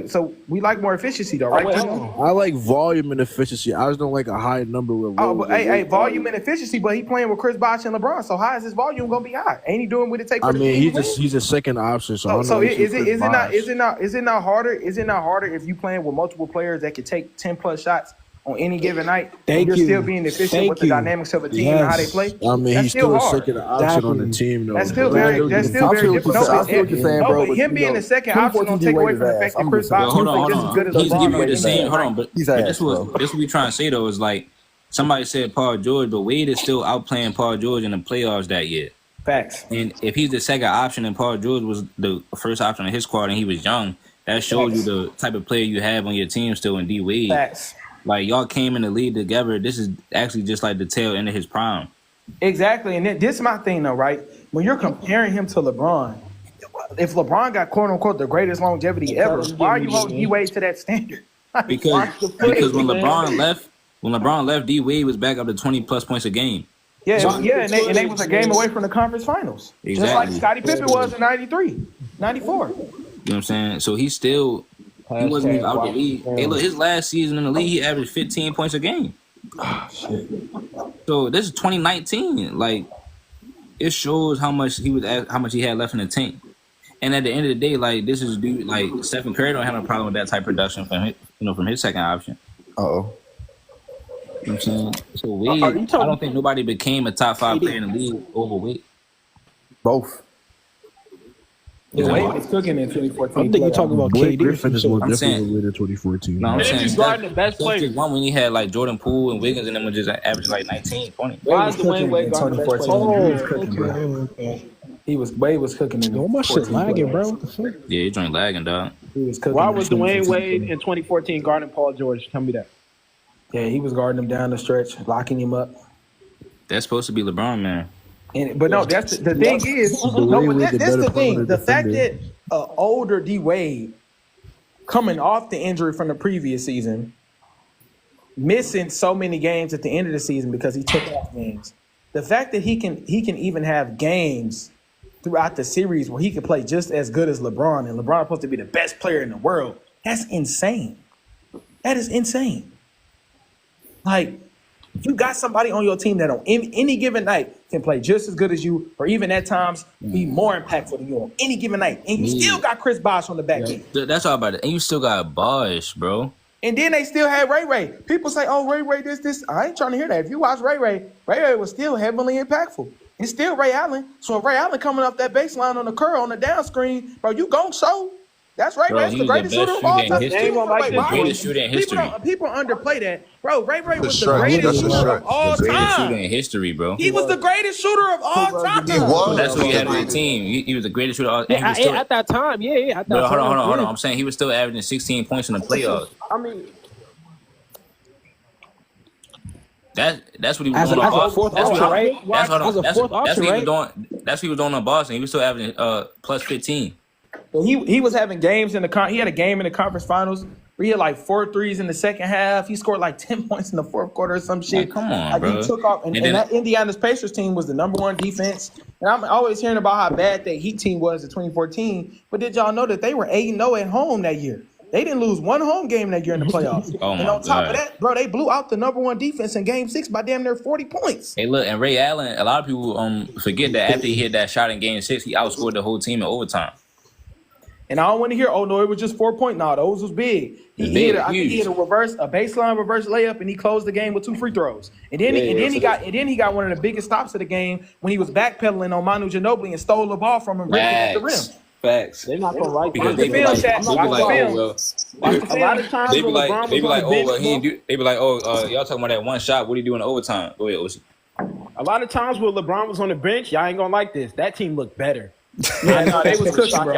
So we like more efficiency, though, right, Gino? I like volume and efficiency. I just don't like a high number with. But hey, volume and efficiency. But he playing with Chris Bosh and LeBron. So how is his volume gonna be high? Ain't he doing what it takes? I mean, he's a second option. So is it not harder? Is it not harder if you playing with multiple players that could take 10 plus shots on any given night? You're still being efficient with the dynamics of a team and how they play. I mean, he's still a second option on the team, though. That's still very different. But him being the second option don't take away from the fact that Chris Bosh is just as good as LeBron. He's giving you the same. Hold on, but this what we trying to say though is like somebody said Paul George, but Wade is still outplaying Paul George in the playoffs that year. Facts. And if he's the second option and Paul George was the first option in his squad and he was young, that shows you the type of player you have on your team still in D Wade. Facts. Like y'all came in the league together. This is actually just like the tail end of his prime. Exactly, and this is my thing though, right? When you're comparing him to LeBron, if LeBron got quote unquote the greatest longevity ever, why are you holding D Wade to that standard? Because when LeBron left, D Wade was back up to 20 plus points a game. Yeah, and they was a game away from the conference finals. Exactly. Just like Scottie Pippen was in 93, 94. You know what I'm saying? So he wasn't even out the league. Hey, look, his last season in the league, he averaged 15 points a game. Oh, shit. So this is 2019. Like, it shows how much he had left in the tank. And at the end of the day, like, this is dude like Stephen Curry don't have a problem with that type of production from his second option. Uh-oh. You know what I'm saying? So Wade, I don't think nobody became a top 5 player in the league over Wade. Both. Yeah, Wade was cooking in 2014. I'm thinking you're talking about Blake KD. Griffin is more definitely Wade in 2014. No, I'm saying he's guarding the best player. Just one when he had like Jordan Poole and Wiggins and them was just averaging like 19, 20. Why is Dwyane Wade guarding the best player? Wade was cooking in 2014. Oh, my shit lagging, bro. What the fuck? Yeah, he joined lagging, dog. Why was Dwyane Wade in 2014 guarding Paul George? Tell me that. Yeah, he was guarding him down the stretch, locking him up. That's supposed to be LeBron, man. But no, that's the thing is. No, but that's the thing. The fact that older D Wade coming off the injury from the previous season, missing so many games at the end of the season because he took off games. The fact that he can even have games throughout the series where he can play just as good as LeBron, and LeBron supposed to be the best player in the world. That's insane. That is insane. Like, you got somebody on your team that on any given night can play just as good as you, or even at times be more impactful than you on any given night. And you still got Chris Bosh on the back end. That's all about it. And you still got Bosh, bro. And then they still had Ray Ray. People say, oh, Ray Ray, this. I ain't trying to hear that. If you watch Ray Ray was still heavily impactful. It's still Ray Allen. So if Ray Allen coming off that baseline on the curl on the down screen, bro, you gon' show. That's right. Bro, That's he the was the greatest best shooter of all shooter in time. history. The greatest shooter in history. People underplay that, bro. Ray The was the stretch. greatest That's a shooter of stretch. all The greatest shooter time. in history, bro. He was the greatest shooter of all time. He But was. that's who he had on the Greatest. team. He was the greatest shooter. And he Yeah, was still. at that time, yeah, at that But time. hold on. yeah. I'm saying he was still averaging 16 points in the playoffs. I mean, That's what he was As doing a on Boston. fourth option, right? That's As a fourth what option, he was right? doing. That's what he was doing on Boston. He was still averaging plus 15. But he was having games in the he had a game in the conference finals where he had like 4 threes in the second half. He scored like 10 points in the fourth quarter or some shit. Like, come on, like bro. He took off, and that Indiana's Pacers team was the #1 defense. And I'm always hearing about how bad that Heat team was in 2014. But did y'all know that they were 8-0 at home that year? They didn't lose one home game that year in the playoffs. Oh, and my on top God. of that, bro, they blew out the #1 defense in Game 6 by damn near 40 points. Hey, look, and Ray Allen. A lot of people forget that after he hit that shot in Game 6, he outscored the whole team in overtime. And I don't want to hear, oh no, it was just 4 point. No, those was big. He hit a baseline reverse layup, and he closed the game with 2 free throws. And then he got one of the biggest stops of the game when he was backpedaling on Manu Ginobili and stole the ball from him right at the rim. Facts. they're not gonna like Because that. they be like, A lot of times they be when like, LeBron they be was on like, the oh, bench, well, he ain't do. They be like, oh, y'all talking about that one shot? What he do in overtime? Go ahead, Osi. A lot of times when LeBron was on the bench, y'all ain't gonna like this. That team looked better. Yeah, no, they was cooking, bro.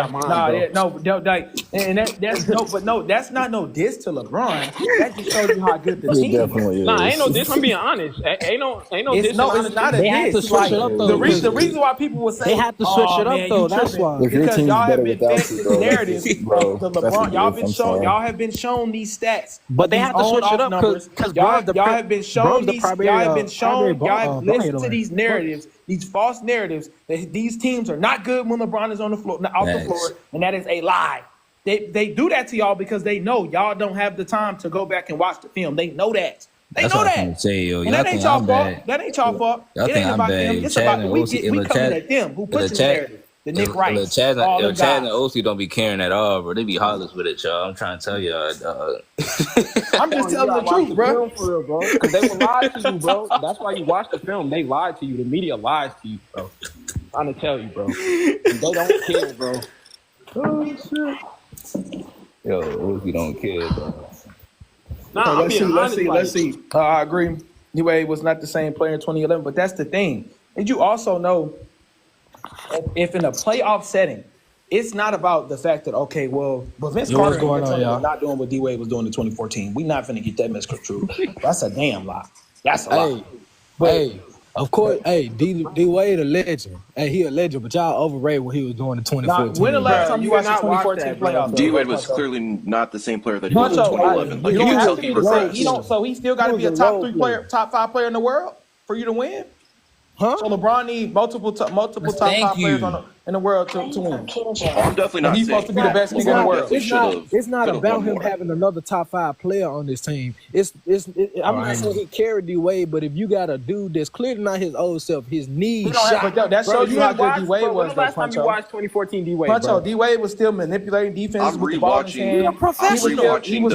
That's not no diss to LeBron. That just shows you how good the team definitely is. Nah, ain't no diss. I'm being honest. Ain't no It's diss. not a They had to diss. switch it up, though. The reason why people would say They had to switch it up, though. That's why. If your because team's y'all have better been without fed you, this bro, narrative bro, of the that's LeBron. Y'all ridiculous. have been shown these stats, But they have to switch it up because y'all have been shown these. Y'all have listened to these narratives, these false narratives that these teams are not good when LeBron is on the floor, the floor, and that is a lie. They do that to y'all because they know y'all don't have the time to go back and watch the film. They know that. That's what I'm gonna say, yo. And that ain't y'all fault. That ain't y'all fault. Y'all It think ain't I'm about bad. them. It's Chad about and we OC, coming at them. Who puts the narrative? The Nick Wright. Chad and OC don't be caring at all, bro. They be heartless with it, y'all. I'm trying to tell y'all. I'm just telling the truth, bro. For real, bro. Because they will lie to you, bro. That's why you watch the film. They lied to you. The media lies to you, bro. I'm trying to tell you, bro. And they don't care, bro. Oh shit. Yo, OC don't care, bro. Nah, Let's see. I agree. Dwyane was not the same player in 2011, but that's the thing. And you also know, if in a playoff setting, it's not about the fact that, okay, well, but Vince Carter was not doing what D-Wade was doing in 2014. We're not finna get that misconstrued. That's a damn lie. That's a lie. Hey, of course, D-Wade a legend. Hey, he a legend, but y'all overrated what he was doing in 2014. When the last time you watched the 2014 playoffs? D-Wade was clearly not the same player that he was in 2011. Like, You you don't can have tell to he be regressed. so he still got to be a top 5 player in the world for you to win? Huh? So LeBron needs multiple top 5 players in the world to win. I'm definitely not. He's supposed to be the best nigga in the world. It's not about him having another top 5 player on this team. I'm not saying he carried D-Wade, but if you got a dude that's clearly not his old self, his knees shot. But that shows you how good D-Wade was. When the last time you watched 2014 D-Wade, Puncho, D-Wade was still manipulating defense with the ball in his hand. He was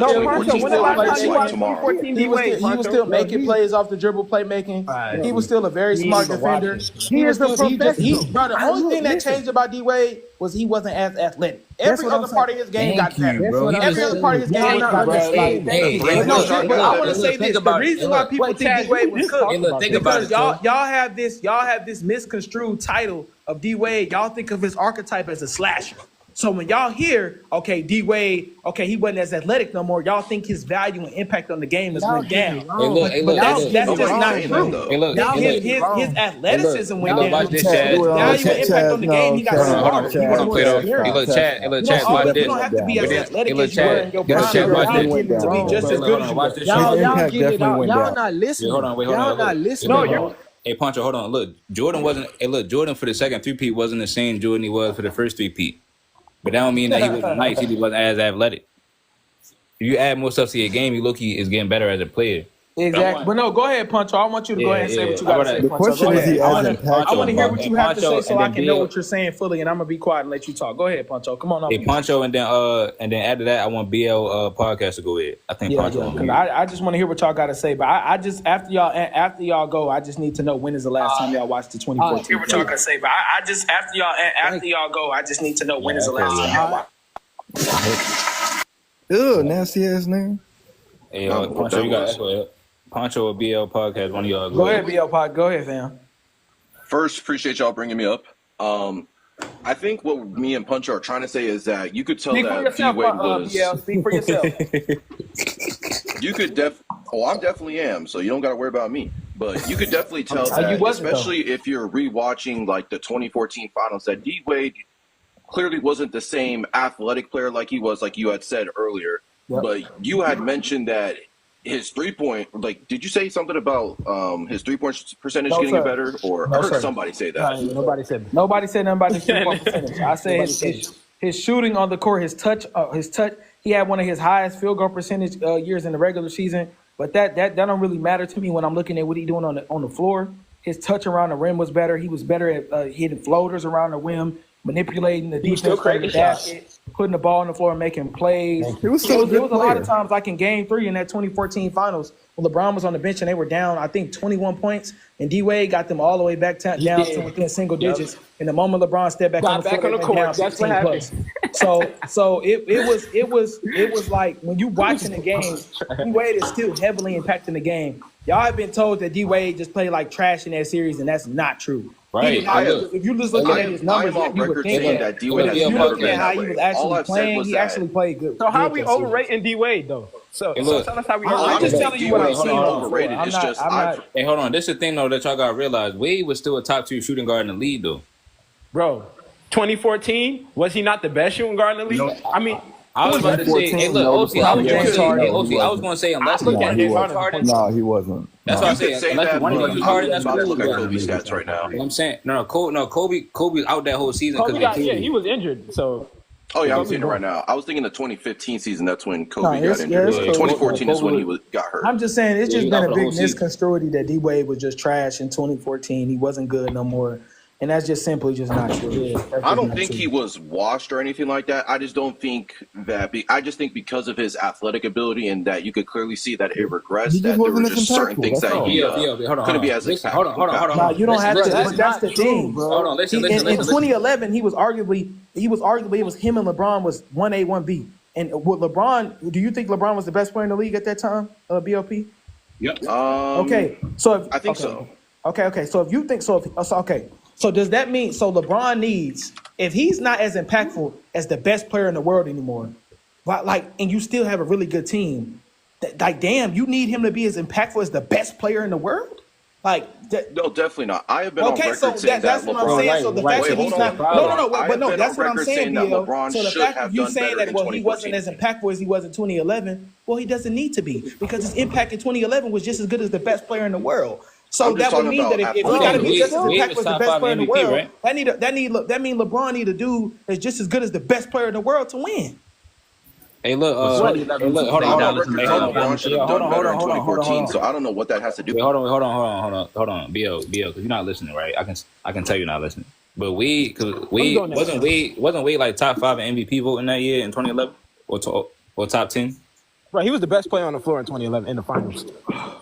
still making plays off the dribble playmaking. He was still a very smart defender. He is a professional. Bro, the only thing that changed about D-Wade was he wasn't as athletic. Every other part of his game got better. Every other part of his game got better. I want to say this. The reason why people think D-Wade was cooked because y'all have this misconstrued title of D-Wade. Y'all think of his archetype as a slasher. So when y'all hear, okay, D-Wade, okay, he wasn't as athletic no more, y'all think his value and impact on the game has went down. But that's just not true. His athleticism went down. His value and impact on the game, he got smarter. Chad, watch this. You don't have to be as athletic as you were in your prime to be just as good as you were. Y'all get it out. Y'all not listening. Y'all not listening. Hey, Poncho, hold on. Look, Jordan for the second three-peat wasn't the same Jordan he was for the first three-peat. But that don't mean that he wasn't nice. He wasn't as athletic. If you add more stuff to your game, you look, he is getting better as a player. Exactly. But no, go ahead, Puncho. I want you to go ahead and say what you got to say, The Puncho. question Go is, ahead. he I want to hear what you have to say so I can know Bill. what you're saying fully, and I'm gonna be quiet and let you talk. Go ahead, Puncho. Come on. Hey, Poncho, and then after that, I want BL podcast to go ahead. I think Poncho. Because I just want to hear what y'all got to say. But I just after y'all go, I just need to know when is the last time y'all watched the 2014. Hear what y'all got to say. But I just after y'all go, I just need to know when is the last time y'all watched. Ugh, nasty ass name. Hey, Poncho, you got echo. Poncho or BL podcast, one of y'all. Go ahead, BL pod. Go ahead, fam. First, appreciate y'all bringing me up. I think what me and Puncher are trying to say is that you could tell Speak that for yourself, D-Wade was. BL. Speak for yourself. You could I definitely am, so you don't got to worry about me. But you could definitely tell that, especially if you're rewatching like the 2014 finals, that D-Wade clearly wasn't the same athletic player like he was, like you had said earlier. Yep. But you had mentioned that his 3-point, like, did you say something about his 3-point percentage getting better? Or I heard somebody say that. Nobody said that. Nobody said nothing about his 3-point percentage. I said his shooting on the court, his touch. He had one of his highest field goal percentage years in the regular season. But that don't really matter to me when I'm looking at what he's doing on the floor. His touch around the rim was better. He was better at hitting floaters around the rim, manipulating the defense, the basket, putting the ball on the floor and making plays. There was a lot of times, like in Game 3 in that 2014 Finals, when LeBron was on the bench and they were down, I think 21 points, and D-Wade got them all the way back down to within single digits. And the moment LeBron stepped back on the court, that's what happened. So it was like when you watching the game, D-Wade is still heavily impacting the game. Y'all have been told that D-Wade just played like trash in that series, and that's not true. Right. If you just looking at his numbers, you would think that D-Wade. If you looking at how he was actually playing, he actually played good. So how are we overrating D-Wade though? So tell us how we overrating. I'm just telling you what I'm seeing. Overrated. It's just hey, hold on. This is the thing though that y'all gotta realize. Wade was still a top 2 shooting guard in the league though. Bro, 2014 was he not the best shooting guard in the league? I mean. I was about to say, hey, look, OC, I was going to say, unless he wasn't. That's what I'm saying. Unless one of you Harden, that's what look at Kobe's stats right now. I'm saying, Kobe out that whole season. He was injured, so. Oh yeah, I'm seeing it right now. I was thinking the 2015 season. That's when Kobe got injured. 2014 is when he got hurt. I'm just saying, it's just been a big misconstruity that D-Wade was just trash in 2014. He wasn't good no more. And that's just simply just not true. I don't think he was washed or anything like that. I just don't think that. I just think because of his athletic ability and that you could clearly see that it regressed. That there were just certain things that he couldn't be as impactful. Hold on. No, you don't have to. But that's the thing, bro. Hold on. Listen. In 2011, it was arguably it was him and LeBron was 1A, 1B. And with LeBron, do you think LeBron was the best player in the league at that time? BLP. Yep. Okay. So I think so. Okay. So if you think so, okay. So does that mean LeBron needs, if he's not as impactful as the best player in the world anymore, and you still have a really good team, damn, you need him to be as impactful as the best player in the world? No, definitely not. I have been on record saying that's that what I'm saying. So the fact that he's not, no, that's what I'm saying, BL. So the fact that you saying that he wasn't as impactful as he was in 2011, well, he doesn't need to be, because his impact in 2011 was just as good as the best player in the world. So that would mean that if he got to be just as impactful as the best player in the world, right? that mean LeBron need to do is just as good as the best player in the world to win. Hey, look, hold on. So I don't know what that has to do. Hold on, BL, because you're not listening, right? I can tell you're not listening. But wasn't Wade like top 5 in MVP voting that year in 2011 or top 10? Right, he was the best player on the floor in 2011 in the finals.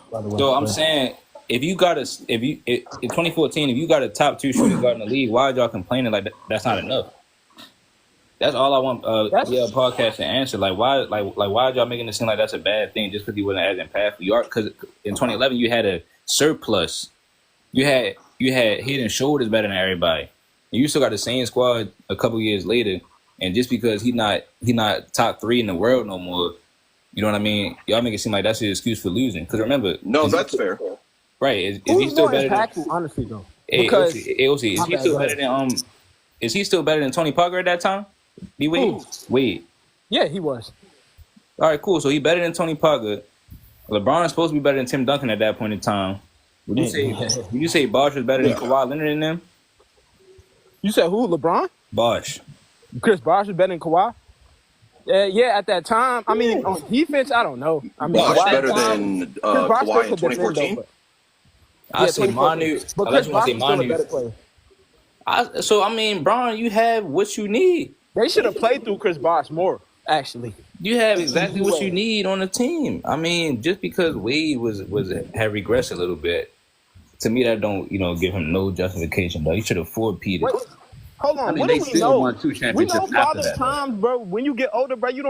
By the way, so I'm saying, in 2014, if you got a top 2 shooting guard in the league, why are y'all complaining like that's not enough? That's all I want. Podcast to answer. Like why are y'all making it seem like that's a bad thing just because he wasn't as impactful? You are, because in 2011 you had a surplus. You had head and shoulders better than everybody. And you still got the same squad a couple years later, and just because he not top 3 in the world no more, you know what I mean? Y'all make it seem like that's your excuse for losing. Because remember, that's fair. Right? Is he still better impactful, honestly though? Because is he still better than Is he still better than Tony Parker at that time? Wade. Yeah, he was. All right, cool. So he better than Tony Parker. LeBron is supposed to be better than Tim Duncan at that point in time. Would you say Bosh was better than Kawhi Leonard in them? You said who? LeBron? Bosh. Chris Bosh was better than Kawhi? Yeah, at that time. I mean, on defense, I don't know. I mean, Much Kawhi better at that time, than Chris Bosh still Kawhi in could defend though. 2014. But I say 2014. Manu. But I Chris just want Bosh to say was still a Manu. better player. So I mean, Bron, you have what you need. They should have played through Chris Bosh more. Actually, You have exactly what you need on the team. I mean, just because Wade had regressed a little bit, to me that don't give him no justification. Though he should have four-peated. Hold on. I mean, what they do we still know? won 2 We know championships after father's that. times, bro. When you get older, bro, you're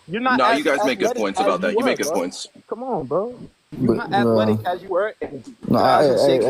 not. No, as you guys make good athletic points as about that. You make good bro. points. Come on, bro. You're But not athletic as you were in no, 2006.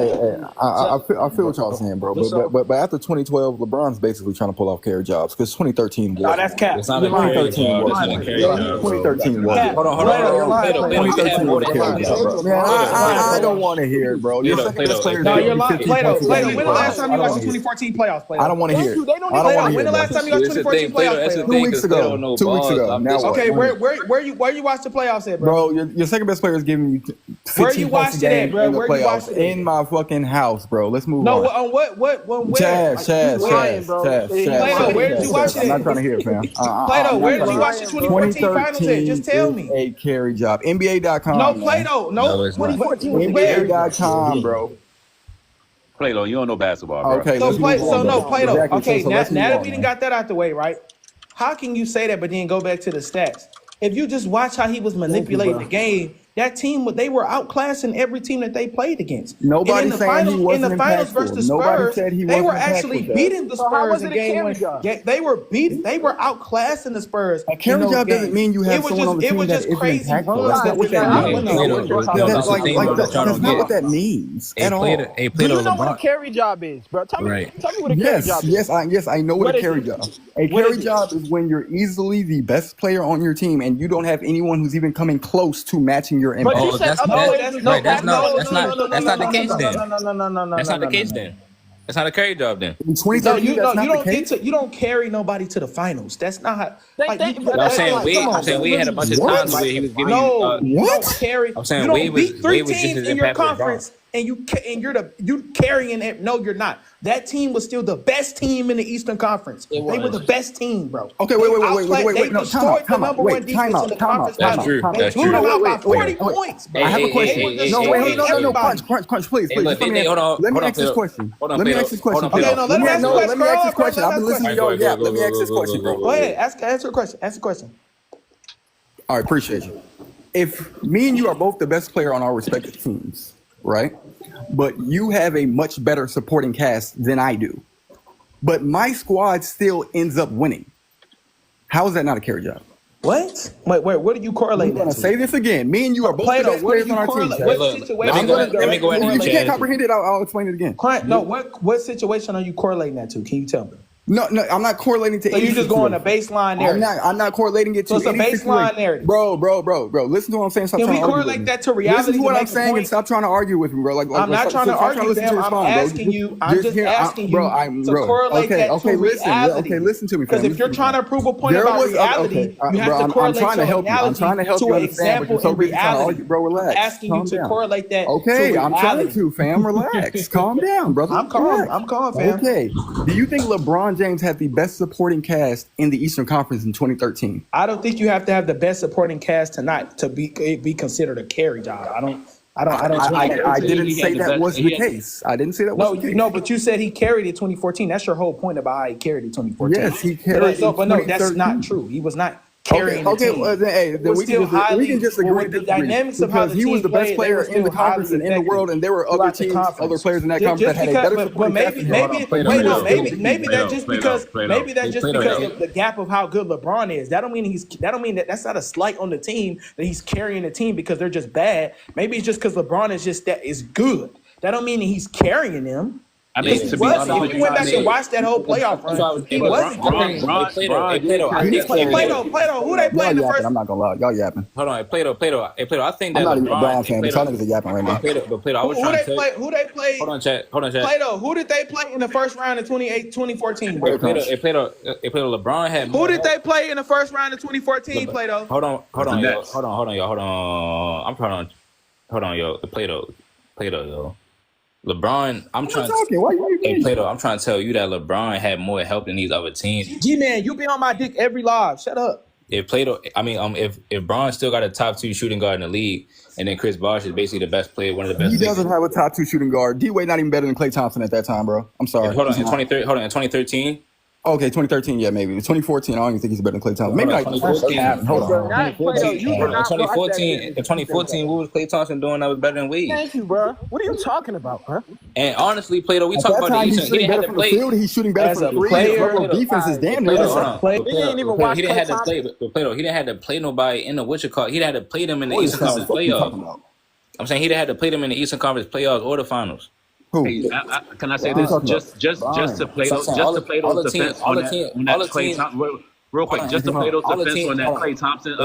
I feel what y'all saying, bro. But after 2012, LeBron's basically trying to pull off carry jobs because 2013 was. No, that's cap. It's not a carry 2013 job. was. It's not a carry job. 2013 was. Cap. Hold on. Plato, you can have more than half of that. Man, I don't want to hear it, bro. Your second best player. No, you're lying. 15 Plato, points a Plato, game, when the bro. last time you watched the 2014 playoffs, Plato? I don't want to hear it. I don't want to Plato, hear when the it. last time you watched 2014 playoffs, Plato? 2 weeks ago. 2 weeks ago. Now what? Okay, where you watch the playoffs at, bro? Bro, your second best player is giving you 15 Where you points a watched it at, game bro? in the Where you watched playoffs. it at? In my fucking house, bro. Let's move No, on. on what, where? Chaz. Plato, where did you watch it I'm not at? trying to hear it, fam. Plato, where did you watch the 2014 finals at? Just tell me. A carry job. NBA.com. No, man. Plato, no. 2014 was NBA.com, bro. Plato, you don't know basketball, bro. Okay, So let's move on, bro. Plato. Exactly. Okay, So now let's move that on, we done man. got that out the way, right? How can you say that but then go back to the stats? If you just watch how he was manipulating the game, that team, they were outclassing every team that they played against. Nobody And in the saying finals, he wasn't in the finals impactful. versus the Nobody Spurs, said he they wasn't were actually impactful, Dad. beating the So how Spurs was in it a game carry one. job? Yeah, they were outclassing the Spurs. A carry job doesn't mean you have someone on the team that isn't crazy impactful. runs That's not what that means. That's not what that means at all. Do you know what a carry job is, bro? Tell me what a carry job is. Yes, I know what a carry job. A carry job is when you're easily the best player on your team and you don't have anyone who's even coming close to matching your impact. Oh, that's not the case then. No. That's not the case then. That's not a carry job then. In 2013, that's not the case. You don't carry nobody to the finals. That's not how. I'm saying Wade had a bunch of times where he was giving you don't carry. I'm saying you don't Wade was beat three just teams as in your impactful as Bron. conference, and you carrying it. No, you're not. That team was still the best team in the Eastern Conference. They were the best team, bro. Okay, wait. They No, destroyed the number one defense in the conference. They blew them out by 40 points. I have a question. No, Punch, please. Let me ask this question. Let me ask this question. Okay, no, let me ask this question. I've been listening to y'all yap. Let me ask this question, bro. Go ahead, answer the question. Ask the question. All right, appreciate you. If me and you are both the best player on our respective teams, right? But you have a much better supporting cast than I do, but my squad still ends up winning. How is that not a carry job? What? Wait, what do you correlate I'm going to say this again. Me and you are both the best players on our team. Let me go ahead and If you can't comprehend it, I'll explain it again. No, what situation are you correlating that to? Can you tell me? No, I'm not correlating to. So you just going a baseline narrative. I'm not correlating it to. So it's a baseline narrative, bro. Listen to what I'm saying. Stop Can trying we to correlate that to reality? Listen to what I'm saying and stop trying to argue with me, bro. I'm not trying to argue with them. I'm asking you. I'm just asking you to correlate that to reality. Okay, listen to me. Because if you're trying to prove a point about reality, you have to correlate to reality to an example in reality. Bro, relax. I'm asking you to correlate that. Okay, I'm trying to, fam. Relax. Calm down, brother. I'm calm, fam. Okay. Do you think LeBron James had the best supporting cast in the Eastern Conference in 2013? I don't think you have to have the best supporting cast tonight to be considered a carry job. I didn't say that was the case. I didn't say that was the case. No, but you said he carried it 2014. That's your whole point about how he carried it 2014. Yes, he carried it. But no, that's not true. He was not carrying the team. Well, then we can just agree. The dynamics of how the he was team the best played, player in the conference and in the world, and there were other teams, other players in that conference that had a better supporting cast. Maybe that's just because of the gap of how good LeBron is. That don't mean that's not a slight on the team that he's carrying the team because they're just bad. Maybe it's just because LeBron is good. That don't mean that he's carrying them. I mean, if you went back and watched that whole playoff run, he wasn't carrying them. Plato, who they play in the first? I'm not gonna lie, y'all yapping. Hold on, Plato. I think that I'm not even a LeBron, Brown fan, but y'all niggas are yapping right now. Plato, I was trying to tell you. Who they play? Hold on, chat. Plato, who did they play in the first round of 2014? Plato, LeBron had. Who did they play in the first round of 2014? Plato. Hold on, y'all. I'm trying to. Hold on, yo. Plato, yo. LeBron, I'm trying to tell you that LeBron had more help than these other teams. G-Man, you be on my dick every live. Shut up. if Plato, if Braun still got a top 2 shooting guard in the league, and then Chris Bosh is basically the best player, one of the best. He doesn't have a top 2 shooting guard. D-Wade not even better than Klay Thompson at that time, bro. I'm sorry. In 2013. Okay, 2013, yeah, maybe. 2014, I don't even think he's better than Klay Thompson. Maybe like 2014. Hold on. In 2014, what was Klay Thompson doing that was better than Wade? Thank you, bro. What are you talking about, bro? And honestly, Plato, we talk about the East. He didn't have to play. He's shooting better from the three. Defense is damn near. He didn't even watch. He didn't have to play. But Plato, he didn't have to play nobody in the he didn't have to play them in the Eastern Conference playoffs. I'm saying he didn't have to play them in the Eastern Conference playoffs or the finals. Hey, can I say this? Just to play those defense on that Klay Thompson. Real quick, just to play those defense on that Klay Thompson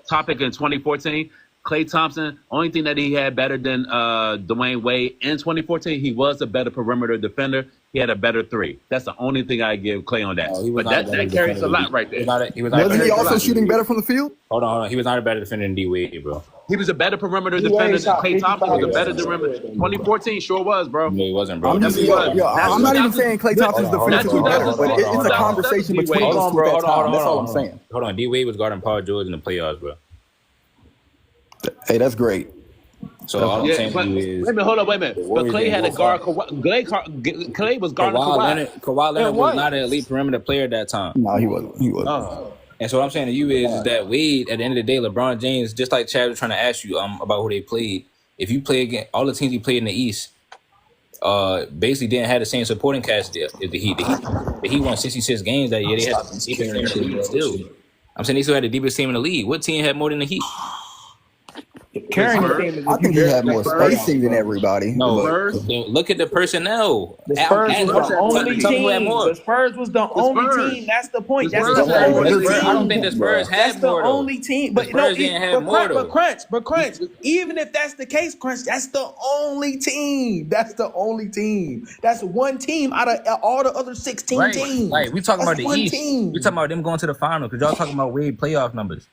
topic in 2014. Klay Thompson, only thing that he had better than Dwyane Wade in 2014, he was a better perimeter defender. He had a better 3. That's the only thing I give Klay on that. But that carries a lot right there. Wasn't he also shooting better from the field? Hold on. He was not a better defender than D-Wade, bro. He was a better perimeter defender than Klay Thompson was a better perimeter. 2014 sure was, bro. No, he wasn't, bro. I'm not even saying Klay Thompson's defensively better, but it's a conversation between us at that time. That's all I'm saying. Hold on. D-Wade was guarding Paul George in the playoffs, bro. Hey, that's great. So all I'm saying wait a minute, hold on, wait a minute. But Klay had a guard. Klay was guarding Kawhi. Kawhi Leonard was not an elite perimeter player at that time. No, he wasn't. And so what I'm saying to you is that Wade, at the end of the day, LeBron James, just like Chad was trying to ask you about who they played. If you play against all the teams he played in the East, basically didn't have the same supporting cast as the Heat. The Heat won 66 games that year. They had the deepest team in the league still. I'm saying they still had the deepest team in the league. What team had more than the Heat? I think he had more spacing than everybody. No, look at the personnel. The Spurs was the only team. The Spurs was the only team. That's the point. That's the only team. I don't think the Spurs had more. That's the only team. But no, but Crunch. Even if that's the case, Crunch, that's the only team. That's the only team. That's one team out of all the other 16 teams. Right. We talking about the East. We talking about them going to the final because y'all talking about Wade playoff numbers.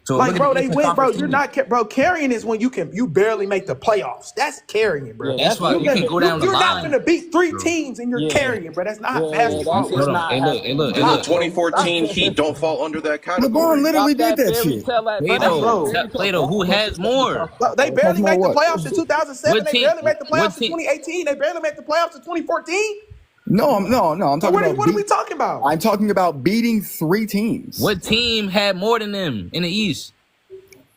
So like, bro, they win, bro. You're not, bro. Carrying is when you barely make the playoffs. That's carrying, bro. Yeah, that's why you can go down the line. You're not gonna beat 3 teams and you're carrying, bro. That's not basketball. It's not. Hey, look. 2014 Heat don't fall under that category. LeBron literally did that shit. Plato, who has more? They barely make the playoffs in 2007. They barely make the playoffs in 2018. They barely make the playoffs in 2014. No. I'm talking about. What are we talking about? I'm talking about beating 3 teams. What team had more than them in the East?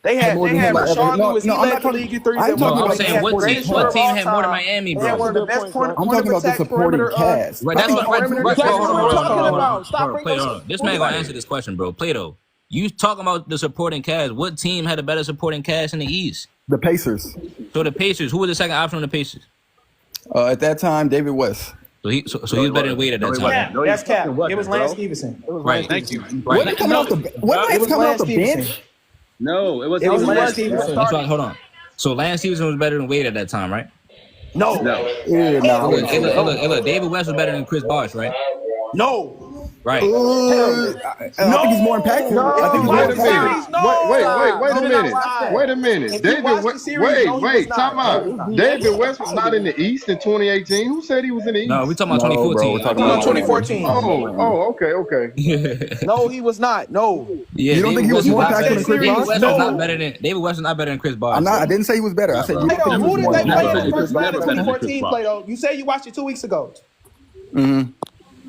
They had Rashawn Lewis. He led the league in threes. I'm saying what team had more than Miami, bro? I'm talking about the supporting cast. Right, that's what we're talking about. Stop. Plato, this man gonna answer this question, bro. Plato, you talking about the supporting cast? What team had a better supporting cast in the East? The Pacers. So the Pacers. Who was the second option on the Pacers? At that time, David West. So he was better than Wade at that time. Yeah, that's cap. It was Lance Stevenson. Right. Thank you. Wasn't coming off the bench? No, it was Lance Stevenson. Hold on. So Lance Stevenson was better than Wade at that time, right? No. Look, David West was better than Chris Bosh, right? No. Right. I think he's more impactful. I think he's more Wait a minute. Wait, time out. David West was not in the East in 2018. Who said he was in the East? No, we're talking about 2014. We're talking about 2014. Okay. No, he was not. No. Yeah, you don't think he was more impactful than Chris Bosh? David West was not better than Chris Bosh. I didn't say he was better. I said you don't think he was more impactful than Chris Bosh. 2014 Plato. You say you watched it 2 weeks ago. Mm-hmm.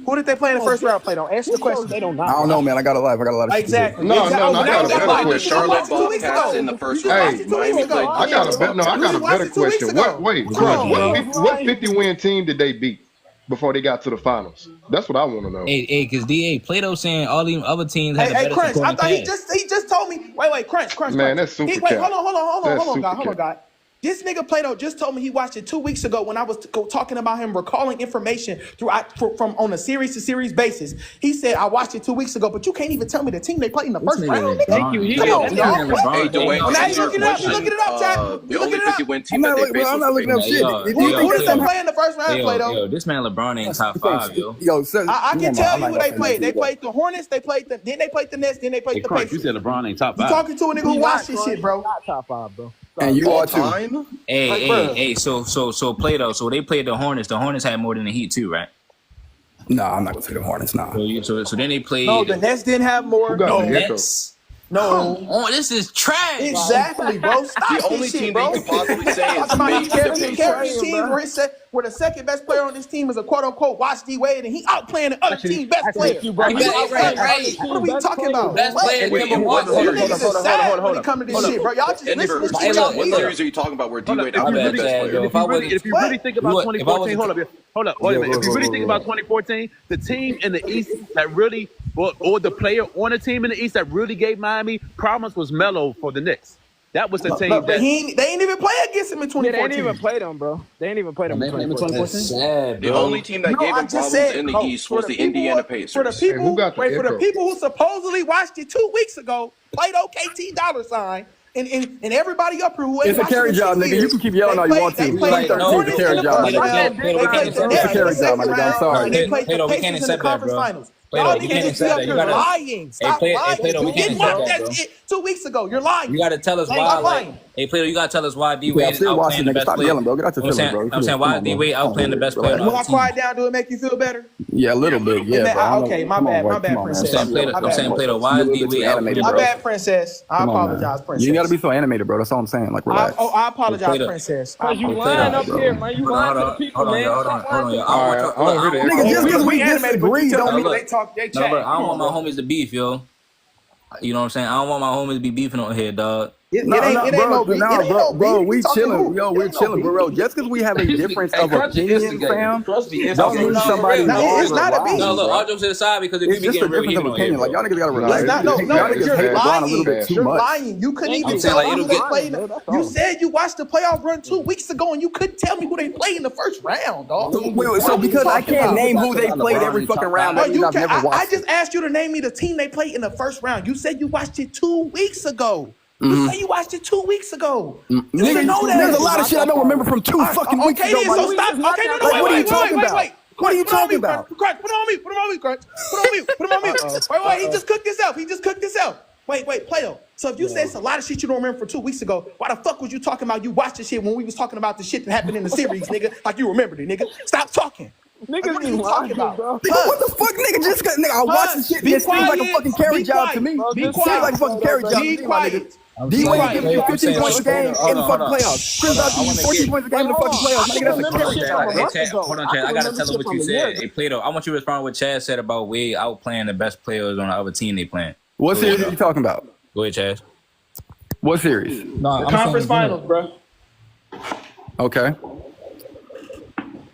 Who did they play in the first round, Plato? Answer the question. They don't know. I don't know, man. I got a lot of shit. Exactly. No, I got a better question. Charlotte Bobcats in the first round. I got a better question. What 50-win team did they beat before they got to the finals? That's what I want to know. Hey, because Plato saying all these other teams had a better Crunch, supporting I cast. thought he just told me. Wait, Crunch. Man, that's super cap. Hold on, God. This nigga Plato just told me he watched it 2 weeks ago when I was talking about him recalling information from on a series to series basis. He said, I watched it 2 weeks ago, but you can't even tell me the team they played in the first round. Thank you. Come on, y'all. Hey, Dwayne. Now you looking it up. You looking it up, Chad. The only 50-win team that they I'm not looking up shit. Who did they play in the first round, Plato? Yo, this man LeBron ain't top 5, yo. I can tell you who they played. They played the Hornets. Then they played the Nets. Then they played the Pacers. You said LeBron ain't top 5. You talking to a nigga who watched this shit, bro? Not top 5, bro. And you are too. Hey, so Plato. So they played the Hornets. The Hornets had more than the Heat too, right? No, I'm not gonna say the Hornets. Nah. So then they played. No, the Nets didn't have more. No, Nets. No. Oh, this is trash. Exactly, bro. Stop The this only shit, team bro. they could possibly say is carrying teams where the second best player on this team is a quote unquote watch D Wade and he outplaying the other team best player. What are we talking about? Best player. When it comes to this shit, bro. Y'all just listen to this shit. What series are you talking about where D-Wade If you really think about 2014, hold up, wait a minute. If you really think about 2014, the team in the East that really, or the player on the team in the East that really gave Miami problems was Melo for the Knicks. That was the team. But they ain't even play against him in 2014. They ain't even played him, bro. They ain't even played him in 2014. The only team that gave him problems in the East was the Indiana Pacers. For the people who supposedly watched it 2 weeks ago, played OKT $, and everybody up here who it's a carry job, nigga. You can keep yelling all you want to. It's a carry job, my nigga. It's a carry job, my nigga. I'm sorry. They played the Pacers in the conference finals. Y'all niggas just up here lying. Stop lying. You didn't watch that shit 2 weeks ago. You're lying. You gotta tell us why. Hey, Plato, you gotta tell us why D-Wade is outplaying the best player. Stop yelling, bro. Get out your feelings, bro. I'm saying why is D-Wade outplaying the best player? When I quiet down, do it make you feel better? Yeah, a little bit. Yeah, bro. Okay, my bad, princess. I'm saying Plato, why is D-Wade outplaying? My bad, princess. I apologize, princess. You ain't gotta be so animated, bro. That's all I'm saying. Like, relax. I apologize, princess. You lying up here, man. You lying to the people, man. Hold on, nigga. Just because we disagree, don't mean they talk. They chat. I don't want my homies to beef, yo. You know what I'm saying? I don't want my homies to be beefing on here, dog. Bro, we chilling. Yo, we're chilling, bro. Just because we have a difference of opinion, fam, don't mean somebody. It's not a beef. No, look, all jokes to the side because it's just a difference of opinion. Like y'all niggas gotta relax. Y'all niggas hate LeBron a little bit too much. You're lying. You couldn't even tell me who they played. You said you watched the playoff run 2 weeks ago, and you couldn't tell me who they played in the first round, dog. So because I can't name who they played every fucking round, I've never watched. I just asked you to name me the team they played in the first round. You said you watched it 2 weeks ago. You say you watched it 2 weeks ago. You should know that. There's a lot of shit I don't remember from 2 fucking weeks ago. Okay, so stop. Okay, no, what are you talking about? What are you talking about? Crunch, put on me, Crunch. Put him on me. Wait, he just cooked this out. Wait, Playo. So if you said it's a lot of shit you don't remember from 2 weeks ago, why the fuck was you talking about you watched the shit when we was talking about the shit that happened in the series, nigga? Like you remembered it, nigga. Stop talking. Niggas what are you talking about? Nigga, what the fuck, nigga? Just cause nigga, I watch the shit. It seems like a fucking carry job to me. It seems like a fucking carry job to me, my nigga. D-Wade giving you 15 points a game in the fucking playoffs. Chris Bosh giving you 14 points a game in the fucking playoffs. Nigga, that's a carry job. Hold on, Chad. I gotta tell him what you said. Hey, Plato, I want you to respond to what Chad said about Wade outplaying the best players on the other team they playing. What series are you talking about? Go ahead, Chad. What series? The conference finals, bro. Okay.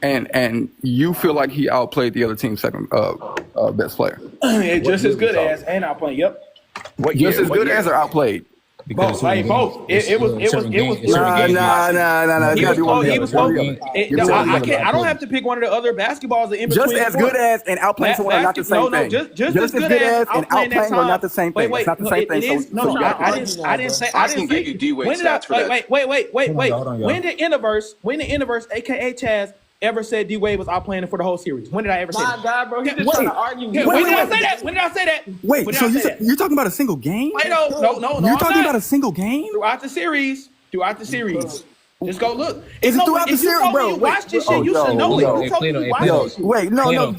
And you feel like he outplayed the other team's second best player? Just as good as and outplaying. Yep. Just as good as or outplayed? Both. It was. Nah. He was both. I don't have to pick one of the other basketballs in between. Just as good as and outplaying someone are not the same thing. Just as good as and outplaying are not the same thing. It's not the same thing. It is. No. I didn't say. I can get you D-Wade stats for that. Wait. When the Universe, aka Chaz, ever said D-Wade was outplaying for the whole series? When did I ever say that? My God, bro, he's just trying to argue. When did I say that? Wait, so you're talking about a single game? Wait, no. You're talking about a single game? Throughout the series. Just go look. Is it throughout the series, bro? You watch this shit, you should know it. Wait, no.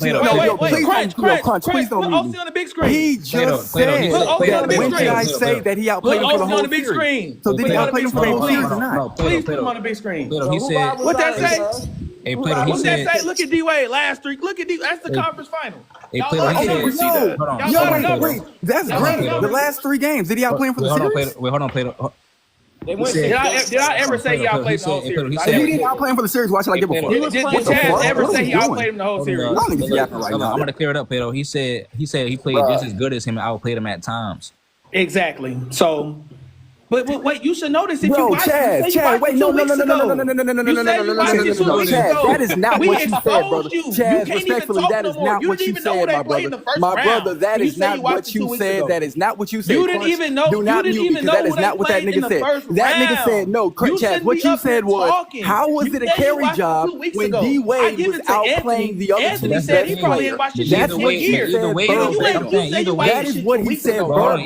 Crunch, please don't mute me. Put OC on the big screen. He just said, when did I say that he outplayed him for the whole series? So did he outplay him for the whole series or not? Please put him on the big screen. He said, what that say? Hey, Plato, he said, that say? Look at D-Wade last week. Look at D. That's the conference final. Hey, Plato, he said, wait. That's great. The last 3 games, did he outplay him for the series? Hold on, Plato. Did I ever say he outplayed the whole series? If he didn't outplay him for the series, why should I give a fuck? Did Chaz ever say he outplayed him the whole series? I'm gonna clear it up, Plato. He said he played just as good as him and outplayed him at times. Exactly. So, but wait, you should notice if you watch Chad, wait, no. Chad, that is not what you said, brother. Chad, respectfully, that is not what you said, my brother. My brother, that is not what you said. That is not what you said. You didn't even know. Do not mute because that is not what that nigga said. That nigga said no. Chad, what you said was, how was it a carry job when D-Wade was outplaying the other team's best player? That's what he said, bro. That is what he said, bro.